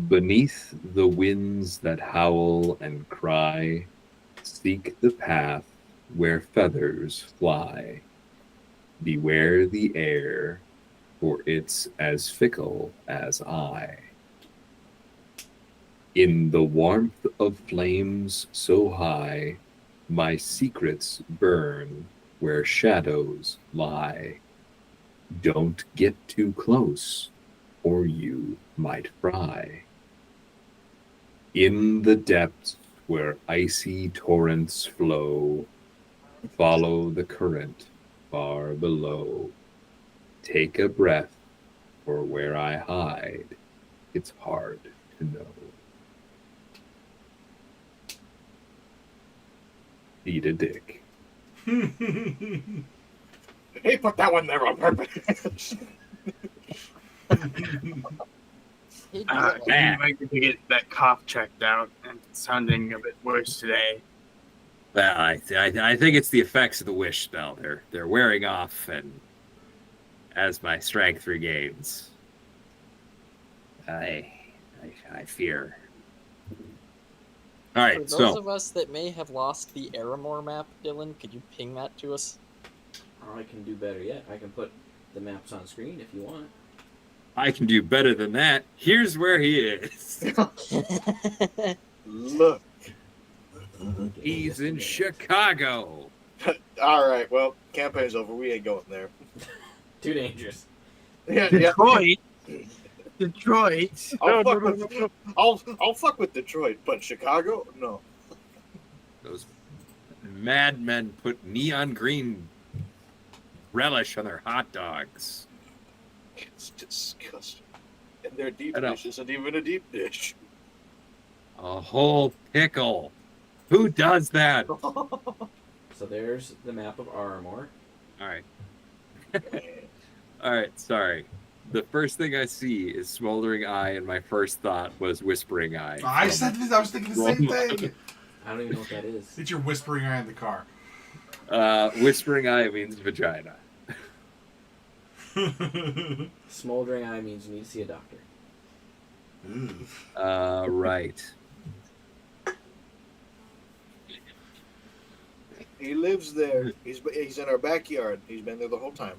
I: Beneath the winds that howl and cry, seek the path where feathers fly. Beware the air, for it's as fickle as I. In the warmth of flames so high, my secrets burn where shadows lie. Don't get too close, or you might fry. In the depths where icy torrents flow, follow the current far below. Take a breath, for where I hide, it's hard to know. Eat a dick.
M: He put that one there on purpose.
C: I might need to get that cough checked out, and it's sounding a bit worse today.
N: Well, I think it's the effects of the wish spell. They're wearing off, and as my strength regains, I fear. All
G: For
N: right,
G: those
N: so
G: of us that may have lost the Aramore map, Dylan, could you ping that to us?
A: Or I can do better yet. I can put the maps on screen if you want.
N: I can do better than that. Here's where he is.
K: Look.
N: He's in Chicago.
K: All right. Well, campaign's over. We ain't going there.
A: Too dangerous.
K: Yeah,
C: Detroit. Detroit.
K: I'll fuck with Detroit, but Chicago, no.
N: Those madmen put neon green relish on their hot dogs.
K: It's disgusting. And their deep
N: I know.
K: dish isn't even a deep dish.
N: A whole pickle. Who does that?
A: So there's the map of Aramore.
N: All right. All right, sorry. The first thing I see is Smoldering Eye, and my first thought was Whispering Eye.
B: I said this. I was thinking the same thing.
A: I don't even know what that is.
B: It's your whispering eye in the car.
N: Whispering Eye means vagina.
A: Smoldering Eye means you need to see a doctor.
N: Right.
K: He lives there. He's in our backyard. He's been there the whole time.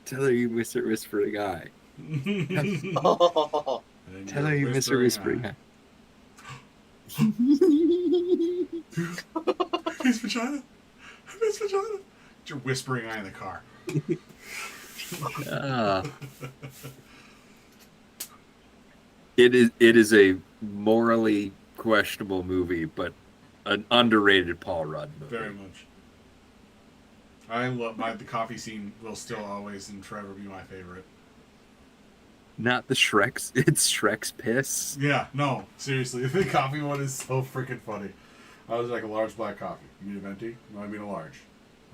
N: Tell her you miss her Whispering Eye. Tell her you miss her Whispering Eye.
B: His vagina. His vagina. It's your whispering eye in the car.
N: It is a morally questionable movie, but an underrated Paul Rudd movie.
B: Very much. I love the coffee scene. Will still always and forever be my favorite.
N: Not the Shrek's. It's Shrek's piss.
B: Yeah, no, seriously, the coffee one is so freaking funny. I was like a large black coffee. You need a venti? No, I mean a large.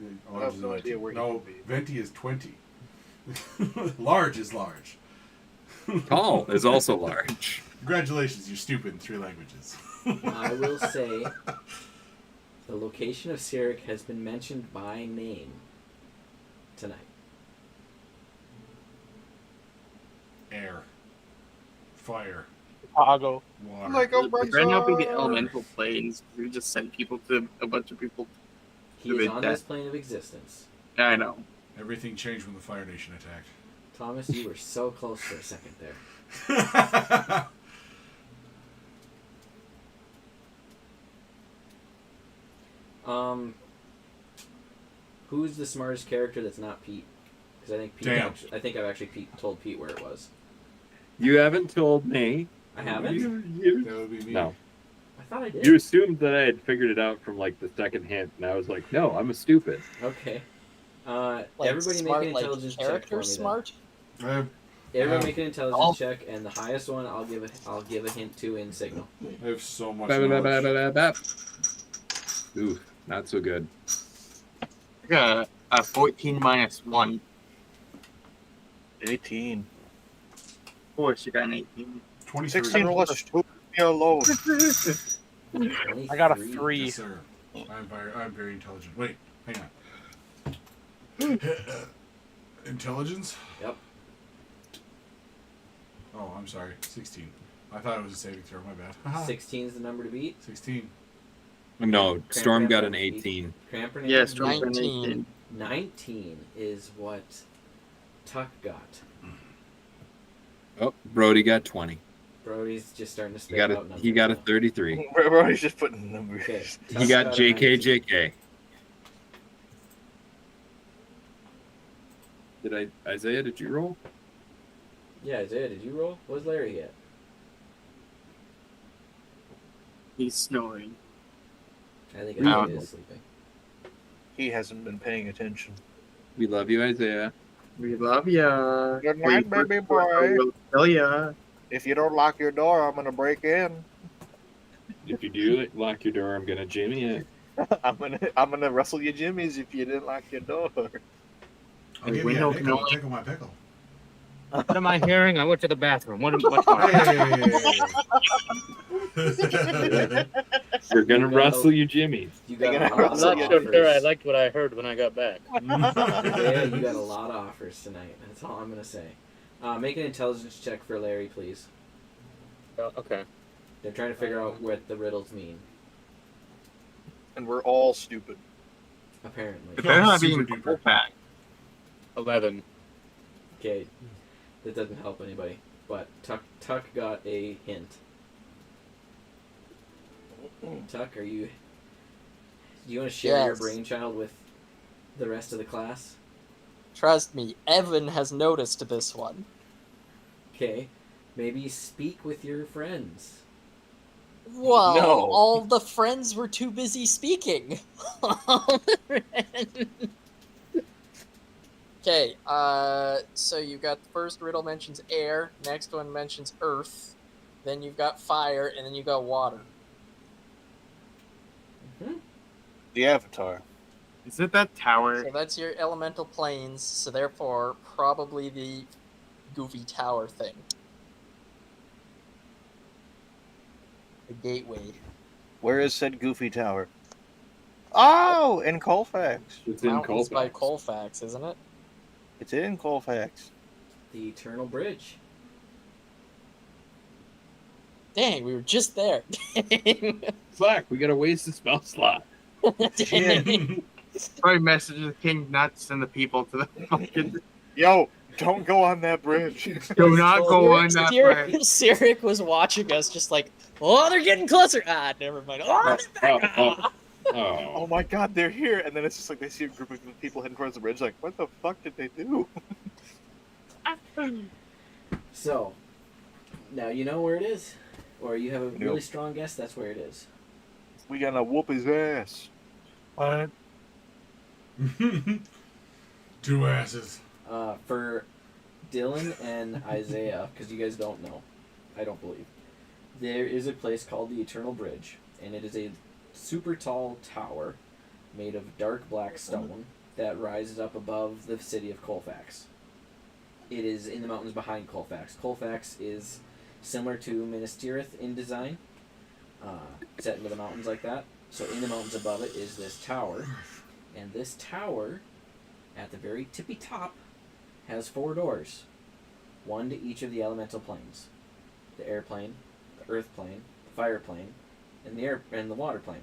B: A large
K: I have
B: is
K: no
B: a venti.
K: idea where he
B: No,
K: would be.
B: venti is 20. Large is large.
N: Tall is also large.
B: Congratulations, you're stupid in 3 languages.
A: I will say the location of Sirik has been mentioned by name tonight.
B: Air. Fire.
O: Chicago.
B: Water.
K: Like a
C: There better not be the elemental planes. We just sent people to a bunch of people.
A: He is on this plane of existence.
C: I know.
B: Everything changed when the Fire Nation attacked.
A: Thomas, you were so close for a second there. Who's the smartest character that's not Pete? Because I think Pete.
B: Damn.
A: I think I've actually told Pete where it was.
N: You haven't told me.
A: I haven't.
B: That would be me.
N: No.
A: I thought I did.
N: You assumed that I had figured it out from like the second hint, and I was like, no, I'm a stupid.
A: Okay.
G: Like
A: Everybody
G: smart,
A: make an
G: like
A: intelligence check
G: character
A: for me.
G: smart.
A: Everyone make an intelligence check, and the highest one I'll give a hint to in signal.
B: I have so much
N: Ba- ba- ba- ba-
B: knowledge.
N: ba- ba- Ooh, not so good.
C: I got a 14 minus 1.
K: 18.
C: Of course, you got an 18.
B: 23.
K: 16 plus 2. Me alone.
O: I got a
A: 23.
O: 3.
B: Yes, sir. I'm very intelligent. Wait, hang on. Intelligence?
A: Yep.
B: Oh, I'm sorry. 16. I thought it was a saving throw. My bad.
A: 16 is the number to beat.
B: 16.
N: No, Storm got an
A: Cramp-
N: 18.
A: Cramper
C: Yeah, Storm got an
G: 19.
C: 18.
A: 19 is what Tuck got.
N: Oh, Brody got 20.
A: Brody's just starting to
N: He
A: spit
N: got
A: out
N: a
A: numbers.
N: he got a
A: now.
N: 33.
K: Everybody's just putting numbers.
A: Okay.
N: He
A: Tuck
N: got
A: a
N: JK
A: 19.
N: JK.
I: Isaiah, did you roll?
A: Yeah, Isaiah, did you roll? Where's Larry at?
C: He's snoring.
A: I think
C: No.
A: Isaiah is sleeping.
K: He hasn't been paying attention.
I: We love you, Isaiah.
C: We love ya.
K: Good night, baby boy.
C: We'll kill ya.
K: If you don't lock your door, I'm gonna break in.
I: If you do lock your door, I'm gonna jimmy it.
K: I'm gonna rustle your jimmies if you didn't lock your door.
B: I'll give you a nickel. Tickle my pickle.
L: What am I hearing? I went to the bathroom. What's
I: We're gonna rustle your jimmies.
A: You got
C: You're
A: a
C: gonna
A: lot
C: rustle
A: of
C: your
L: I'm sure I
A: offers.
L: liked what I heard when I got back.
A: Yeah, you got a lot of offers tonight. That's all I'm gonna say. Make an intelligence check for Larry, please.
L: Okay.
A: They're trying to figure out what the riddles mean.
K: And we're all stupid.
A: Apparently.
C: But they're not being
B: Super duper.
C: full pack.
L: 11.
A: Okay, that doesn't help anybody. But Tuck got a hint. Tuck, do you want to share your
G: Yes.
A: brainchild with the rest of the class?
G: Trust me, Evan has noticed this one.
A: Okay, maybe speak with your friends.
G: Well,
K: No.
G: all the friends were too busy speaking. Okay, so you've got the first riddle mentions air, next one mentions earth, then you've got fire, and then you've got water.
K: The Avatar.
C: Is it that tower?
G: So that's your elemental planes, so therefore, probably the goofy tower thing. The gateway.
K: Where is said Goofy Tower? Oh, in Colfax.
I: It's in
G: Mountains by
I: Colfax.
G: Colfax, isn't it?
K: It's in Colfax.
A: The Eternal Bridge.
G: Dang, we were just there.
I: Fuck, we got to waste the spell slot.
G: Dang.
C: Probably message the king not to send the people to the fucking.
K: Yo, don't go on that bridge.
C: Do not go on that bridge.
G: Sirik was watching us just like, oh, they're getting closer. Ah, never mind. Oh, they're back.
I: Oh.
K: Oh my god, they're here! And then it's just like they see a group of people heading towards the bridge, like, what the fuck did they do?
A: So, now you know where it is? Or you have a really strong guess that's where it is.
K: We gonna whoop his ass.
O: What?
B: 2 asses.
A: For Dylan and Isaiah, because you guys don't know, I don't believe, there is a place called the Eternal Bridge, and it is a super tall tower made of dark black stone that rises up above the city of Colfax. It is in the mountains behind Colfax. Colfax is similar to Minas Tirith in design, set into the mountains like that. So in the mountains above it is this tower, and this tower, at the very tippy top, has 4 doors, one to each of the elemental planes: the air plane, the earth plane, the fire plane, and the water plane.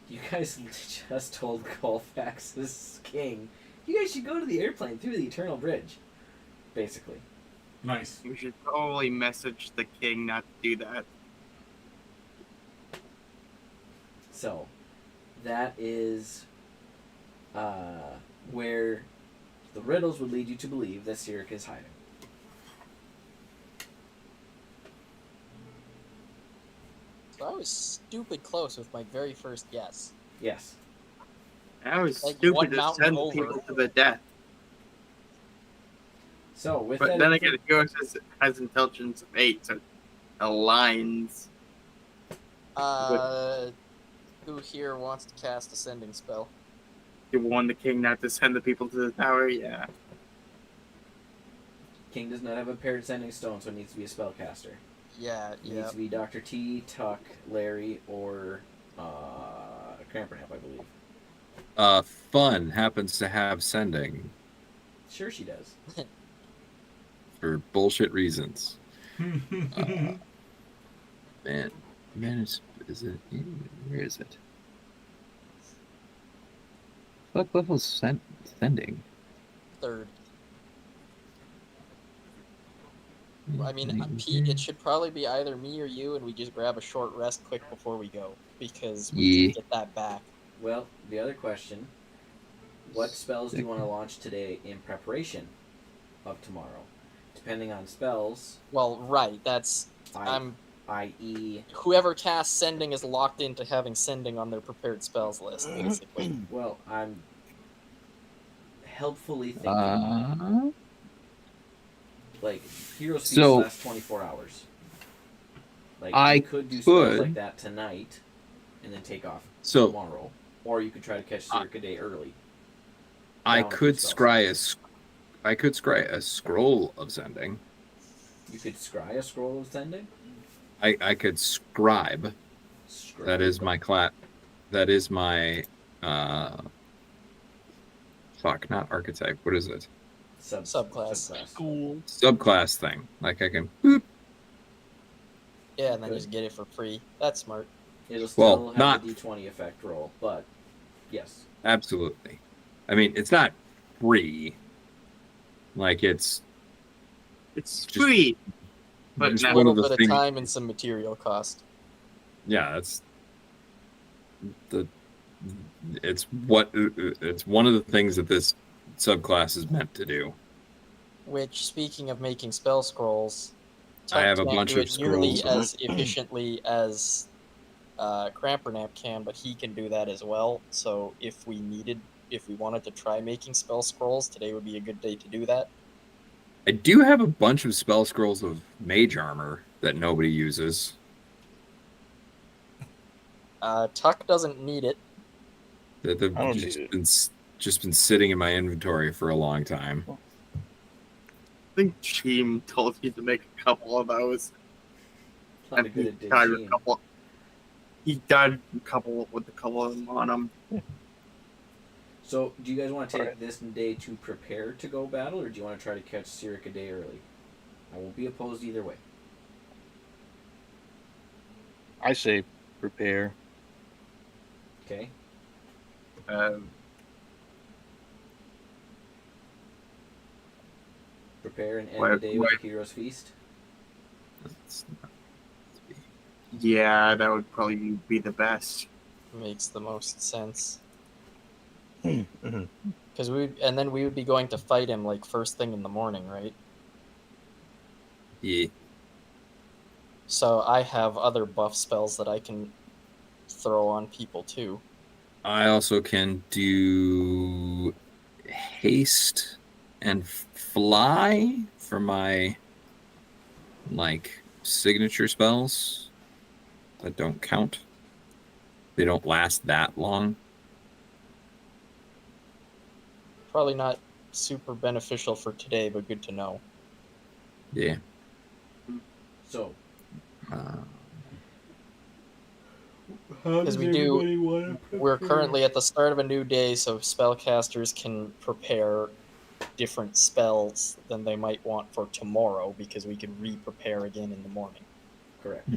A: You guys just told Colfax's king, you guys should go to the airplane through the Eternal Bridge, basically.
B: Nice.
C: We should probably message the king not to do that.
A: So, that is where the riddles would lead you to believe that Sirik is hiding.
G: So I was stupid close with my very first guess.
A: Yes.
C: I was
G: Like
C: stupid
G: one
C: to
G: mountain
C: send
G: over.
C: people to the death.
A: So, with
C: But
A: that
C: then again, it goes has intelligence of 8, so it aligns.
G: Who here wants to cast a sending spell?
C: You warn the king not to send the people to the tower, yeah.
A: King does not have a paired sending stone, so it needs to be a spellcaster.
G: Yeah,
A: It
G: yeah.
A: needs to be Dr. T, Tuck, Larry, or Crampernap, I believe.
I: Fun happens to have sending
A: Sure she does.
I: for bullshit reasons. Man, is it? Where is it? What level's sending?
G: 3rd. I mean, Pete, it should probably be either me or you, and we just grab a short rest quick before we go, because we
I: Yeah.
G: can get that back.
A: Well, the other question, what spells do you want to launch today in preparation of tomorrow? Depending on spells.
G: Well, right. That's
A: i.e.
G: whoever casts Sending is locked into having Sending on their prepared spells list, basically.
A: Well, I'm helpfully thinking. Like, Hero's Feast lasts 24 hours. Like, you could do spells like that tonight, and then take off tomorrow. Or you could try to catch Circa Day early.
N: I could scry a scroll of Sending.
A: You could scry a scroll of Sending?
N: I could scribe. That is my class. That is my fuck, not archetype. What is it?
G: Subclass.
N: Subclass thing. Like I can boop.
G: Yeah, and then just get it for free. That's smart.
A: It'll still have the D20 effect roll, but yes.
N: Absolutely. I mean, it's not free. Like it's
C: free.
G: But
N: it's
G: a
N: one
G: little
N: of the
G: bit
N: things.
G: of time and some material cost.
N: Yeah, it's one of the things that this subclass is meant to do.
G: Which, speaking of making spell scrolls,
N: I have a
G: can't
N: bunch
G: do
N: of
G: it nearly
N: scrolls.
G: as efficiently as Crampernap can, but he can do that as well. So if we wanted to try making spell scrolls, today would be a good day to do that.
N: I do have a bunch of spell scrolls of mage armor that nobody uses.
G: Tuck doesn't need it.
N: That have just been sitting in my inventory for a long time.
C: I think Cheem told you to make a couple of those.
A: Not a good
C: He
A: idea,
C: died a couple. He died with a couple of them on him.
A: So, do you guys want to take this day to prepare to go battle, or do you want to try to catch Cyric a day early? I won't be opposed either way.
O: I say prepare.
A: Okay. Prepare and end the day with a Hero's Feast?
C: Yeah, that would probably be the best.
G: Makes the most sense. Because we would be going to fight him like first thing in the morning, right?
N: Yeah.
G: So I have other buff spells that I can throw on people too.
N: I also can do haste and fly for my signature spells that don't count. They don't last that long.
G: Probably not super beneficial for today, but good to know.
N: Yeah.
A: So.
G: Because we're currently at the start of a new day, so spellcasters can prepare different spells than they might want for tomorrow, because we can re-prepare again in the morning.
A: Correct.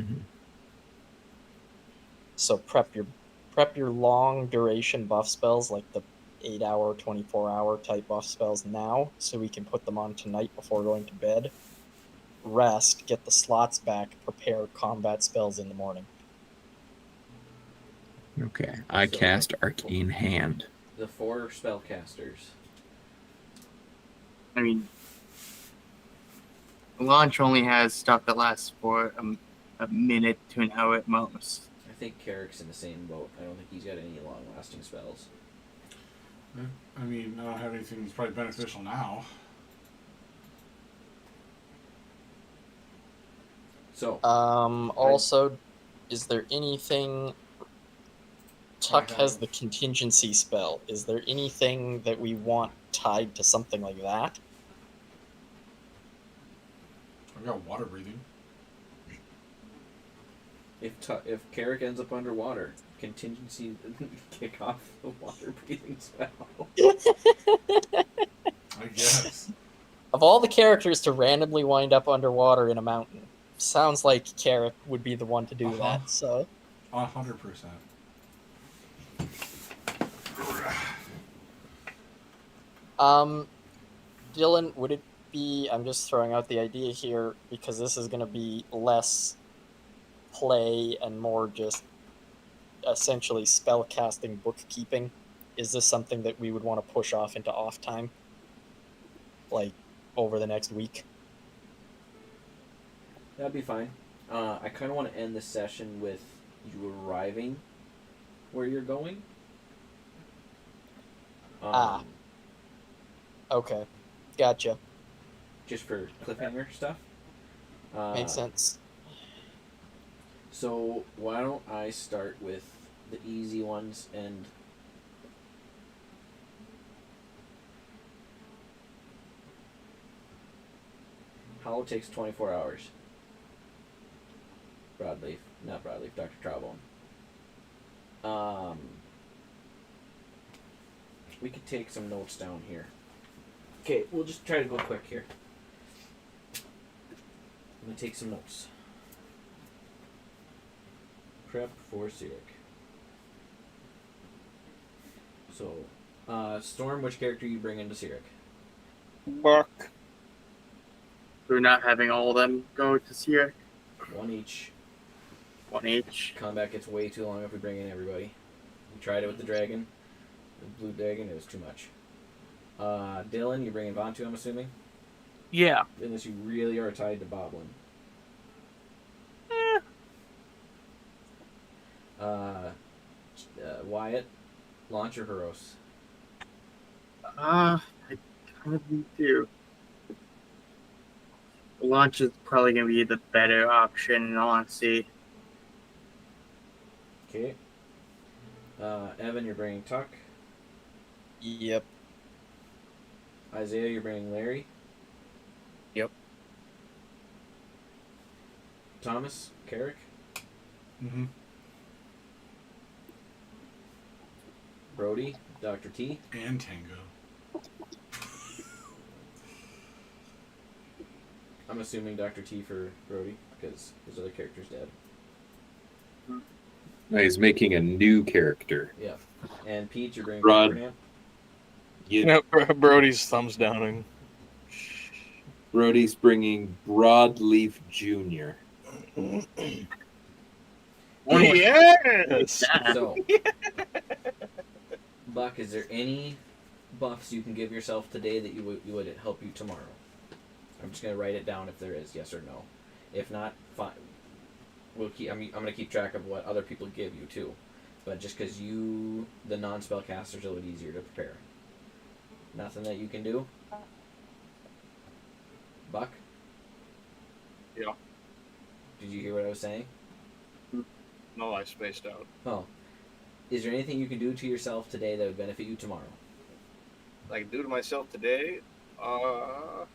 G: So prep your long duration buff spells, like the 8-hour, 24-hour type buff spells now, so we can put them on tonight before going to bed. Rest, get the slots back, prepare combat spells in the morning.
N: Okay. I cast Arcane Hand.
A: The 4 spellcasters.
C: I mean, launch only has stuff that lasts for a minute to an hour at most.
A: I think Carrick's in the same boat. I don't think he's got any long-lasting spells.
B: I mean, I don't have anything that's probably beneficial now.
A: So.
G: Also, is there anything... Tuck has the contingency spell. Is there anything that we want tied to something like that?
B: I've got water breathing.
A: If Carrick ends up underwater, contingency kick off the water breathing spell.
B: I guess.
G: Of all the characters to randomly wind up underwater in a mountain, sounds like Carrick would be the one to do that. So.
B: 100%.
G: Dylan, would it be... I'm just throwing out the idea here, because this is going to be less play and more just essentially spellcasting bookkeeping. is this something that we would want to push off into off time? Like, over the next week?
A: That'd be fine. I kind of want to end the session with you arriving where you're going.
G: Okay. Gotcha.
A: Just for cliffhanger stuff.
G: Makes sense.
A: So why don't I start with the easy ones and Hollow takes 24 hours. Broadleaf, not Broadleaf, Dr. Trowbone. We could take some notes down here. Okay, we'll just try to go quick here. I'm gonna take some notes. Prep for Sirik. So, Storm, which character you bring into Sirik?
C: Buck. We're not having all of them go to Sirik.
A: One each.
C: One each.
A: Combat gets way too long if we bring in everybody. We tried it with the dragon. The blue dragon, it was too much. Dylan, you're bringing Vantu, I'm assuming?
P: Yeah.
A: Unless you really are tied to Boblin. Wyatt, Launch or Huros?
C: I kind of need to. Launch is probably going to be the better option, in all honesty.
A: Okay. Evan, you're bringing Tuck.
G: Yep.
A: Isaiah, you're bringing Larry.
L: Yep.
A: Thomas, Carrick.
B: Mm-hmm.
A: Brody, Dr. T.
B: And Tango.
A: I'm assuming Dr. T for Brody, because his other character's dead.
I: No, he's making a new character.
A: Yeah. And Pete, you're bringing
I: Rod.
A: Abraham.
O: Brody's thumbs downing.
I: Brody's bringing Broadleaf Jr.
O: Yes!
A: So, Buck, is there any buffs you can give yourself today that you would help you tomorrow? I'm just gonna write it down if there is, yes or no. If not, fine. We'll keep. I'm gonna keep track of what other people give you too, but just because you, the non-spellcasters, are a little easier to prepare. Nothing that you can do. Buck.
O: Yeah.
A: Did you hear what I was saying?
O: No, I spaced out.
A: Oh. Is there anything you can do to yourself today that would benefit you tomorrow?
K: I can do to myself today.
A: I'm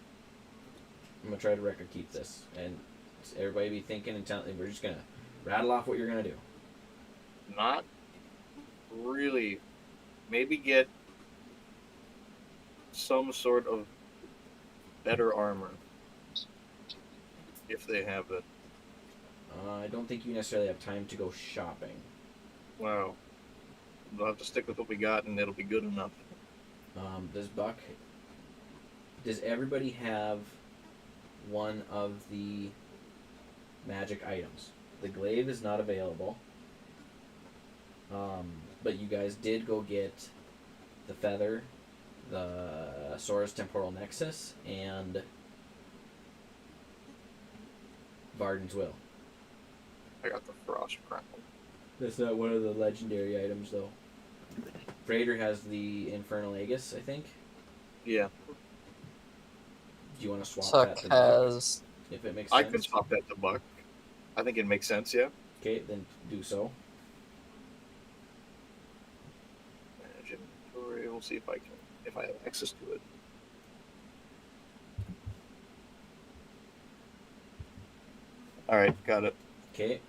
A: gonna try to record keep this, and everybody be thinking and telling. We're just gonna rattle off what you're gonna do.
K: Not really. Maybe get some sort of better armor if they have it.
A: I don't think you necessarily have time to go shopping.
K: Wow. We'll have to stick with what we got, and it'll be good enough.
A: Does everybody have one of the magic items? The glaive is not available. But you guys did go get the feather, the Sora's Temporal Nexus, and Varden's Will.
K: I got the Frost Crown.
A: That's not one of the legendary items, though. Frater has the Infernal Aegis, I think.
K: Yeah.
A: Do you want to swap
G: Tuck
A: that to Buck,
G: has...
A: if it makes
K: I
A: sense?
K: could swap that to Buck. I think it makes sense, yeah.
A: Okay, then do so.
K: Manage inventory. We'll see if I have access to it. Alright, got it.
A: Okay.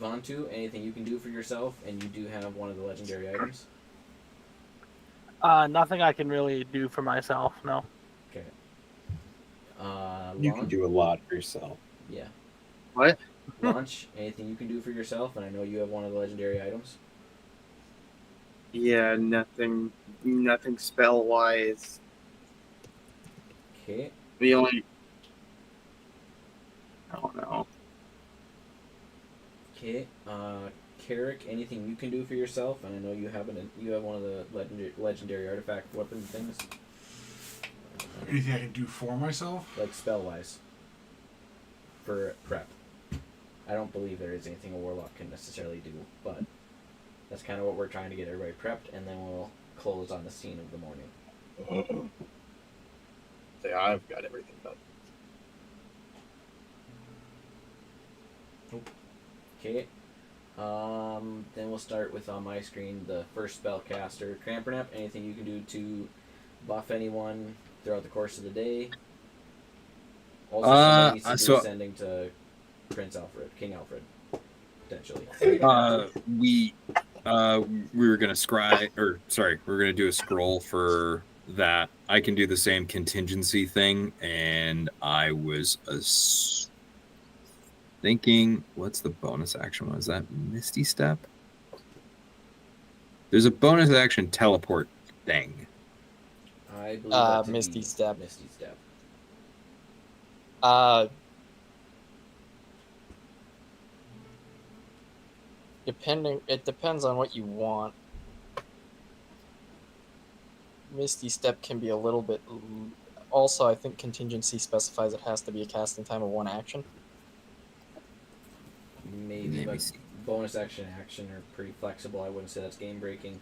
A: Vantu, anything you can do for yourself, and you do have one of the legendary items?
P: Nothing I can really do for myself, no.
A: Okay.
I: You can do a lot for yourself.
A: Yeah.
C: What?
A: Launch, anything you can do for yourself, and I know you have one of the legendary items.
C: Yeah, nothing spell wise.
A: Okay.
C: The only. I don't know.
A: Okay. Carrick, anything you can do for yourself? And I know you have one of the legendary artifact weapon things.
B: Anything I can do for myself?
A: Like spell-wise. For prep. I don't believe there is anything a warlock can necessarily do, but that's kind of what we're trying to get everybody prepped, and then we'll close on the scene of the morning.
K: Say, I've got everything done.
A: Okay. Then we'll start with on my screen the first spellcaster, Crampernap. Anything you can do to buff anyone throughout the course of the day. Also, somebody needs to do ascending to King Alfred, potentially.
I: We were gonna we're gonna do a scroll for that. I can do the same contingency thing, and I was thinking, what's the bonus action? Was that Misty Step? There's a bonus action teleport thing.
A: I believe
G: Misty Step.
A: Misty Step.
G: It depends on what you want. Misty Step can be a little bit. Also, I think contingency specifies it has to be a casting time of 1 action.
A: Maybe, but bonus action are pretty flexible. I wouldn't say that's game breaking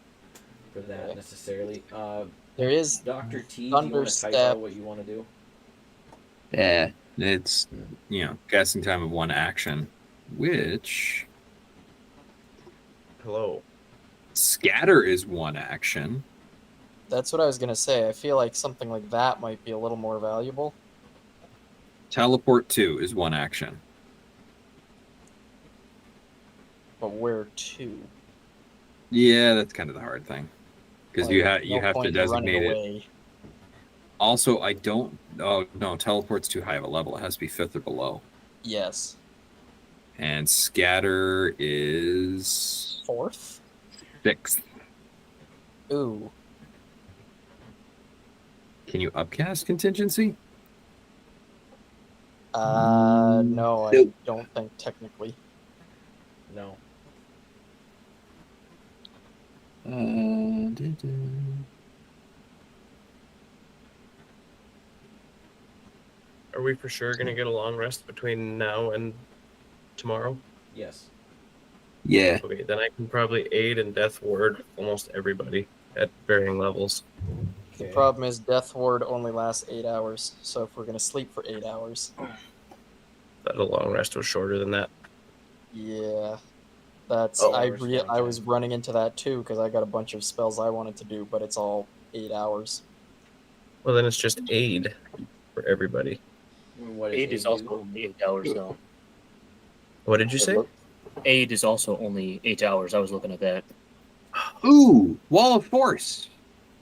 A: for that necessarily.
G: There is
A: Dr. T. Do you want to type out what you want to do?
I: Yeah, it's casting time of 1 action, which
K: Hello.
I: Scatter is 1 action.
G: That's what I was gonna say. I feel like something like that might be a little more valuable.
I: Teleport 2 is 1 action.
G: But where to?
I: Yeah, that's kind of the hard thing, because you have to designate it. Also, I don't. Oh no, teleport's too high of a level. It has to be 5th or below.
G: Yes.
I: And scatter is
G: 4th.
I: 6th.
G: Ooh.
I: Can you upcast contingency?
G: No, I don't think technically.
A: No.
Q: Are we for sure gonna get a long rest between now and tomorrow?
A: Yes.
I: Yeah.
Q: Okay, then I can probably aid and death ward almost everybody at varying levels.
G: The problem is Death Ward only lasts 8 hours, so if we're gonna sleep for 8 hours.
Q: But a long rest was shorter than that.
G: Yeah. That's
Q: Oh,
G: I was running into that too because I got a bunch of spells I wanted to do, but it's all 8 hours.
Q: Well, then it's just aid for everybody.
L: Aid is also only 8 hours, though.
Q: What did you say?
L: Aid is also only 8 hours. I was looking at that.
I: Ooh, Wall of Force.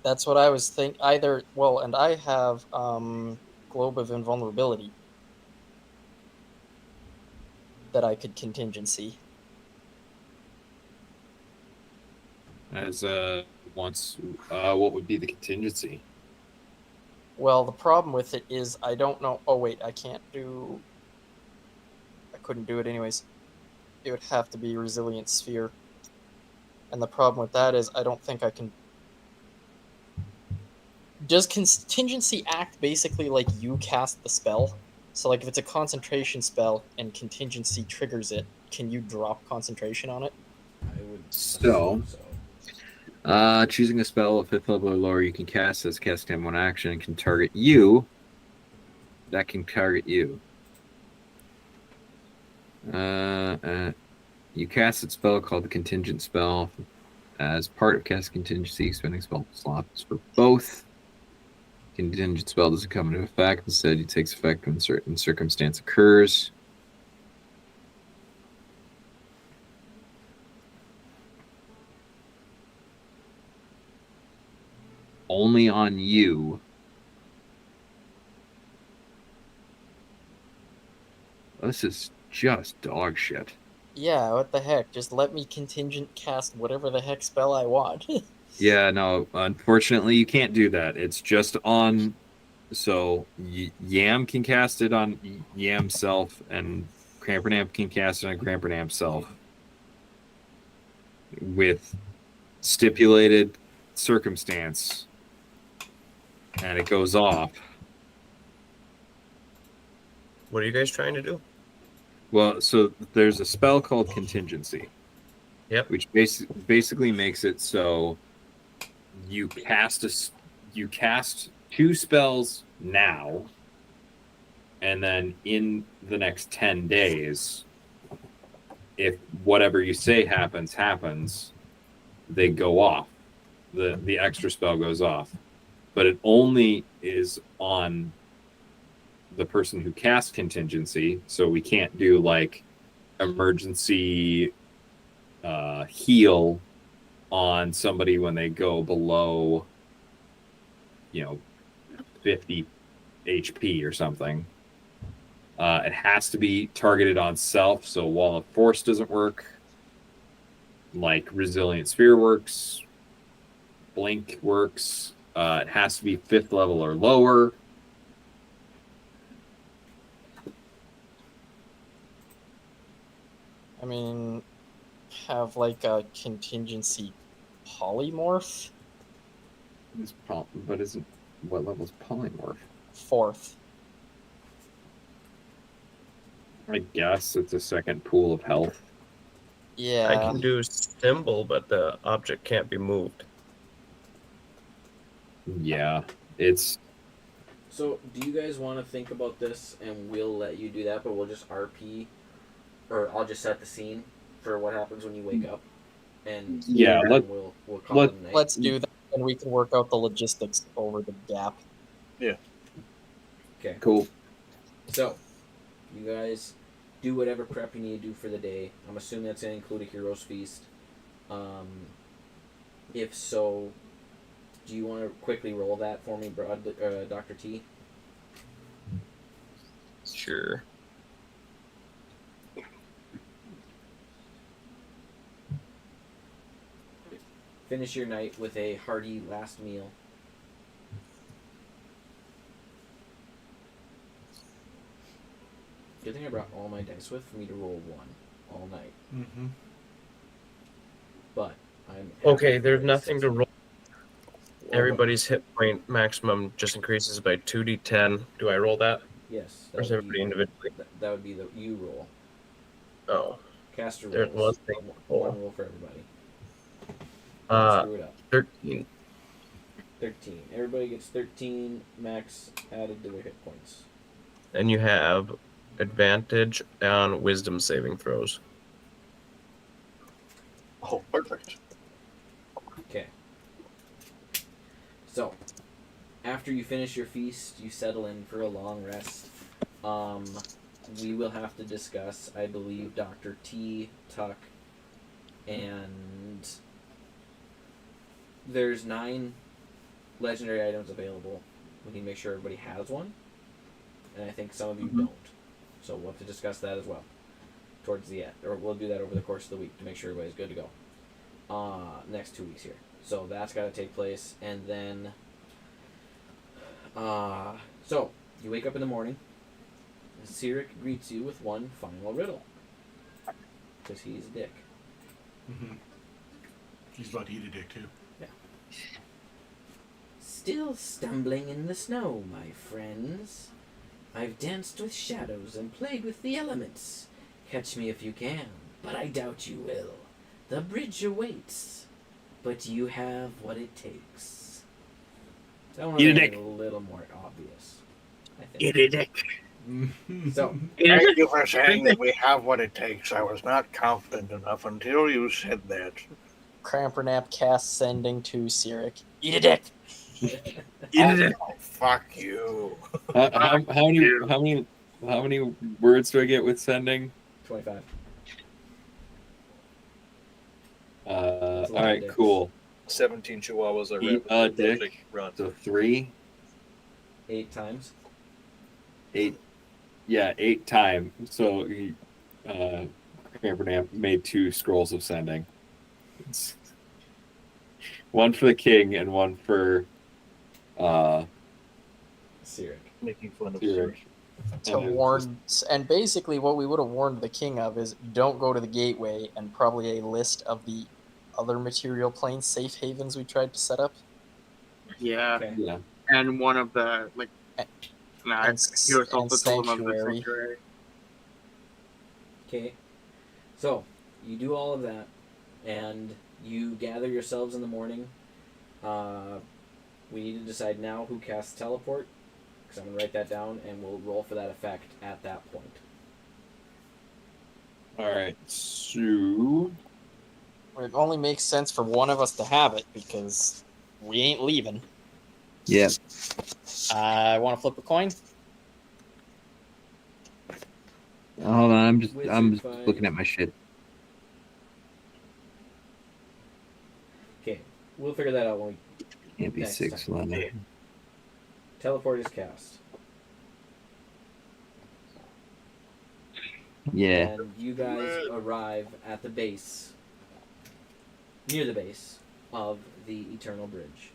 G: That's what I was thinking. And I have Globe of Invulnerability that I could contingency.
I: As what would be the contingency?
G: Well, the problem with it is I don't know. Oh wait, I couldn't do it anyways. It would have to be Resilient Sphere. And the problem with that is I don't think I can. Does contingency act basically like you cast the spell? So like if it's a concentration spell and contingency triggers it, can you drop concentration on it?
A: I would.
I: So, choosing a spell of 5th level or lower you can cast as casting time 1 action and can target you. That can target you. You cast a spell called the Contingent Spell as part of cast contingency, spending spell slots for both. Contingent spell doesn't come into effect. Instead, it takes effect when certain circumstance occurs. Only on you. This is just dog shit.
G: Yeah, what the heck? Just let me contingent cast whatever the heck spell I want.
I: Yeah, no, unfortunately you can't do that. It's just on, so Yam can cast it on Yam self, and Crampernamp can cast it on Crampernamp self. with stipulated circumstance and it goes off.
Q: What are you guys trying to do?
I: Well, so there's a spell called contingency.
Q: Yep.
I: Which basically makes it so you cast 2 spells now, and then in the next 10 days, if whatever you say happens, they go off. The extra spell goes off. But it only is on the person who casts contingency, so we can't do like emergency heal on somebody when they go below 50 HP or something. It has to be targeted on self, so Wall of Force doesn't work. Like Resilient Sphere works. Blink works. It has to be 5th level or lower.
G: I mean, have like a contingency polymorph?
I: But isn't what level is polymorph?
G: 4th.
I: I guess it's a second pool of health.
G: Yeah.
Q: I can do symbol, but the object can't be moved.
I: Yeah, it's.
A: So, do you guys want to think about this, and we'll let you do that, but we'll just RP, or I'll just set the scene for what happens when you wake up, and
I: Yeah,
A: we'll call it a night.
G: Let's do that, and we can work out the logistics over the gap.
K: Yeah.
A: Okay.
I: Cool.
A: So, you guys do whatever prep you need to do for the day. I'm assuming that's going to include a hero's feast. If so, do you want to quickly roll that for me, Dr. T?
Q: Sure.
A: Finish your night with a hearty last meal. Good thing I brought all my dice with for me to roll 1 all night.
B: Mm-hmm.
A: But I'm
Q: Okay, there's nothing to roll. Everybody's hit point maximum just increases by 2d10. Do I roll that?
A: Yes.
Q: Or is everybody individually?
A: That would be the you roll.
Q: Oh.
A: Caster
Q: There's
A: rolls.
Q: one thing.
A: One roll for everybody. Screw it up.
Q: 13.
A: 13. Everybody gets 13 max added to their hit points.
Q: And you have advantage on wisdom saving throws.
K: Oh, perfect.
A: Okay. So, after you finish your feast, you settle in for a long rest. We will have to discuss, I believe, Dr. T, Tuck, and there's 9 legendary items available. We need to make sure everybody has one, and I think some of you don't. So we'll have to discuss that as well towards the end, or we'll do that over the course of the week to make sure everybody's good to go. Next 2 weeks here. So that's got to take place, and then so you wake up in the morning. Cyric greets you with one final riddle because he's a dick.
B: Mm-hmm. He's about to eat a dick too.
A: Yeah. Still stumbling in the snow, my friends. I've danced with shadows and played with the elements. Catch me if you can, but I doubt you will. The bridge awaits, but you have what it takes. That one
Q: Eat a
A: was
Q: dick.
A: a little more obvious, I think.
Q: Eat a dick.
A: So,
M: Thank you for saying that we have what it takes. I was not confident enough until you said that.
G: Crampernap cast sending to Cyric. Eat a dick!
Q: Eat a dick.
M: Oh, fuck you.
I: How many words do I get with sending?
A: 25.
I: All right, cool.
K: 17 chihuahuas are
I: Eat a dick.
K: Run.
I: So 3,
A: 8 times.
I: 8. Yeah, 8 times. So he, Crampernamp made 2 scrolls of sending. It's one for the king and one for
A: Cyric.
K: Making fun of
I: Cyric.
G: To warn, and basically what we would have warned the king of is don't go to the gateway, and probably a list of the other material plane safe havens we tried to set up.
C: Yeah.
A: Okay.
I: Yeah.
C: And one of the like. Nah,
G: and
C: he was also
G: and
C: told about the
G: sanctuary.
C: sanctuary.
A: Okay. So, you do all of that, and you gather yourselves in the morning. We need to decide now who casts teleport, because I'm going to write that down, and we'll roll for that effect at that point.
I: Alright, so.
G: It only makes sense for one of us to have it, because we ain't leaving.
I: Yeah.
G: I want to flip a coin.
N: Hold on, I'm just
A: Wizard fight.
N: looking at my shit.
A: Okay, we'll figure that out when we...
N: Can't be
A: next
N: 6
A: time.
N: level.
A: Teleport is cast.
N: Yeah.
A: And you guys arrive at the base, near the base of the Eternal Bridge.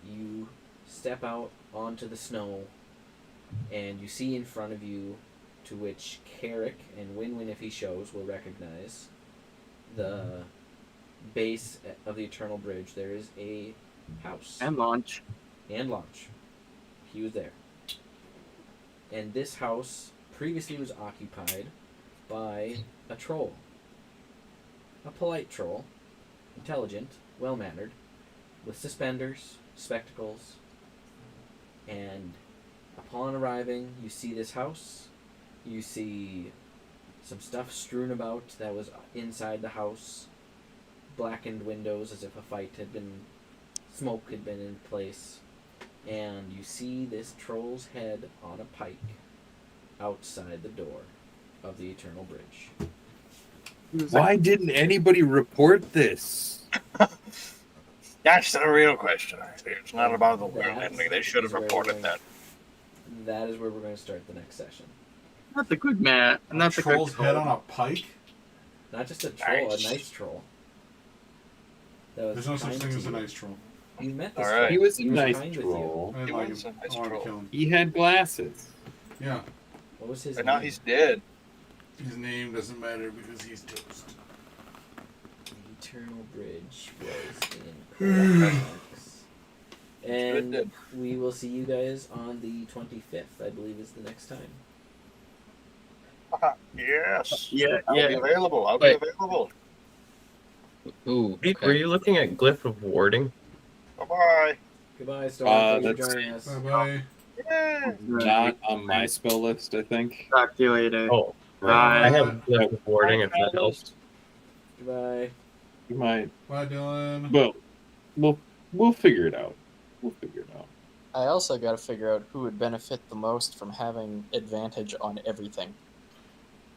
A: You step out onto the snow, and you see in front of you, to which Carrick and Win-Win, if he shows, will recognize, the base of the Eternal Bridge. There is a house.
C: And launch.
A: And launch. He was there. And this house previously was occupied by a troll. A polite troll. Intelligent, well-mannered, with suspenders, spectacles, and upon arriving, you see this house. You see some stuff strewn about that was inside the house, blackened windows as if a fight had been, smoke had been in place, and you see this troll's head on a pike outside the door of the Eternal Bridge.
I: Why didn't anybody report this?
M: That's the real question. It's not about the world
A: That
M: ending. They should have
A: is where
M: reported
A: we're
M: that.
A: That is where we're going to start the next session.
C: Not the good man. Not the good
B: Troll's head on a pike?
A: Not just a troll,
M: Nice.
A: a nice troll. That was
B: There's no such
A: kind
B: thing
A: to
B: as a
A: you.
B: nice troll.
A: You met this
M: All right.
A: troll.
I: He was a
A: He
I: nice
A: kind with you.
I: troll.
B: I didn't
M: He
B: like
M: was
B: him.
M: a nice
B: I wanted to
M: troll.
B: kill him.
I: He had glasses.
B: Yeah.
A: What was his
M: But
A: name?
M: now he's dead.
B: His name doesn't matter because he's toast.
A: The Eternal Bridge was in Corax. And
M: Good.
A: we will see you guys on the 25th, I believe is the next time.
M: Yes.
C: Yeah,
M: I'll
C: yeah.
M: be available. I'll
Q: Wait.
M: be available.
Q: Ooh, were you looking at Glyph of Warding?
M: Bye-bye.
A: Goodbye, Storm. Thank you for
I: that's-
A: joining us.
B: Bye-bye.
M: Yeah.
I: Not on my spell list, I think.
C: Talk to you later.
Q: Oh,
C: Bye.
Q: I have Glyph of Warding if that helps.
A: Goodbye.
I: You might.
B: Bye, Dylan.
I: Well, we'll figure it out. We'll figure it out.
G: I also got to figure out who would benefit the most from having advantage on everything.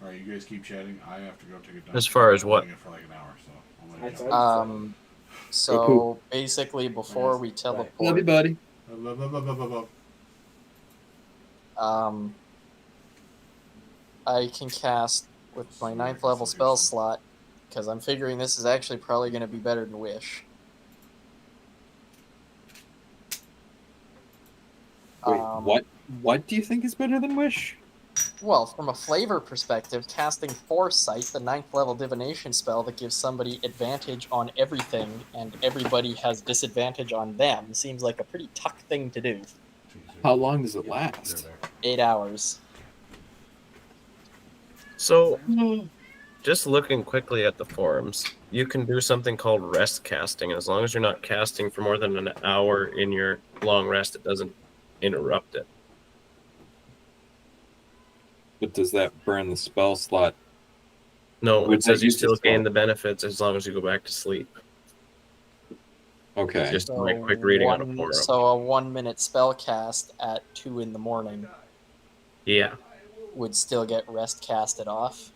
B: All right, you guys keep chatting. I have to go take a dump.
Q: As far as
B: I'm
Q: what?
B: doing it for like an hour, so I'll
A: I
B: let you
A: thought-
B: go.
G: So basically, before we
I: Love you,
G: teleport,
I: buddy.
B: Blah, blah, blah, blah, blah, blah.
G: I can cast with my 9th level spell slot, because I'm figuring this is actually probably going to be better than Wish.
I: Wait, what do you think is better than Wish?
G: Well, from a flavor perspective, casting Foresight, the 9th level divination spell that gives somebody advantage on everything and everybody has disadvantage on them, seems like a pretty tuck thing to do.
I: How long does it last?
G: 8 hours.
Q: So, just looking quickly at the forums, you can do something called rest casting. As long as you're not casting for more than an hour in your long rest, it doesn't interrupt it.
I: But does that burn the spell slot?
Q: No,
I: Would
Q: it says
I: that
Q: you
I: use
Q: still
I: the spell?
Q: gain the benefits as long as you go back to sleep.
I: Okay.
Q: Just my quick reading on a forum.
G: So a 1 minute spell cast at 2 in the morning
Q: Yeah,
G: would still get rest casted off.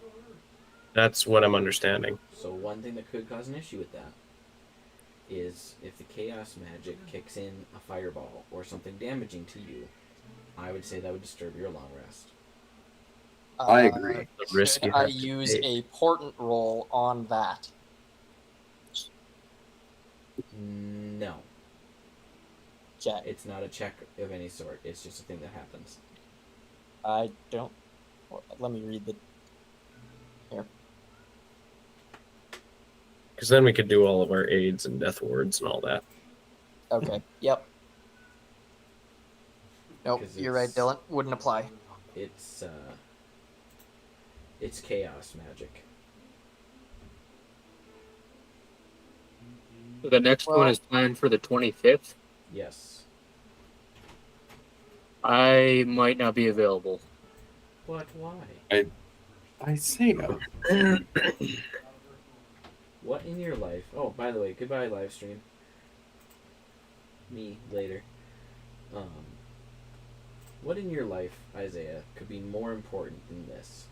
Q: that's what I'm understanding.
A: So one thing that could cause an issue with that is if the chaos magic kicks in a fireball or something damaging to you, I would say that would disturb your long rest.
I: I agree.
Q: The risk you
G: I
Q: have to
G: use
Q: take.
G: a portent roll on that.
A: No,
G: Okay.
A: it's not a check of any sort. It's just a thing that happens.
G: I don't. Let me read the. Here.
Q: Because then we could do all of our aids and death wards and all that.
G: Okay. Yep. Nope.
A: 'Cause
G: You're right,
A: it's-
G: Dylan. Wouldn't apply.
A: It's chaos magic.
L: The next
G: Well,
L: one is planned for the 25th.
A: Yes.
L: I might not be available.
A: But why?
I: I say no.
A: What in your life? Oh, by the way, goodbye live stream. Me later. What in your life, Isaiah, could be more important than this?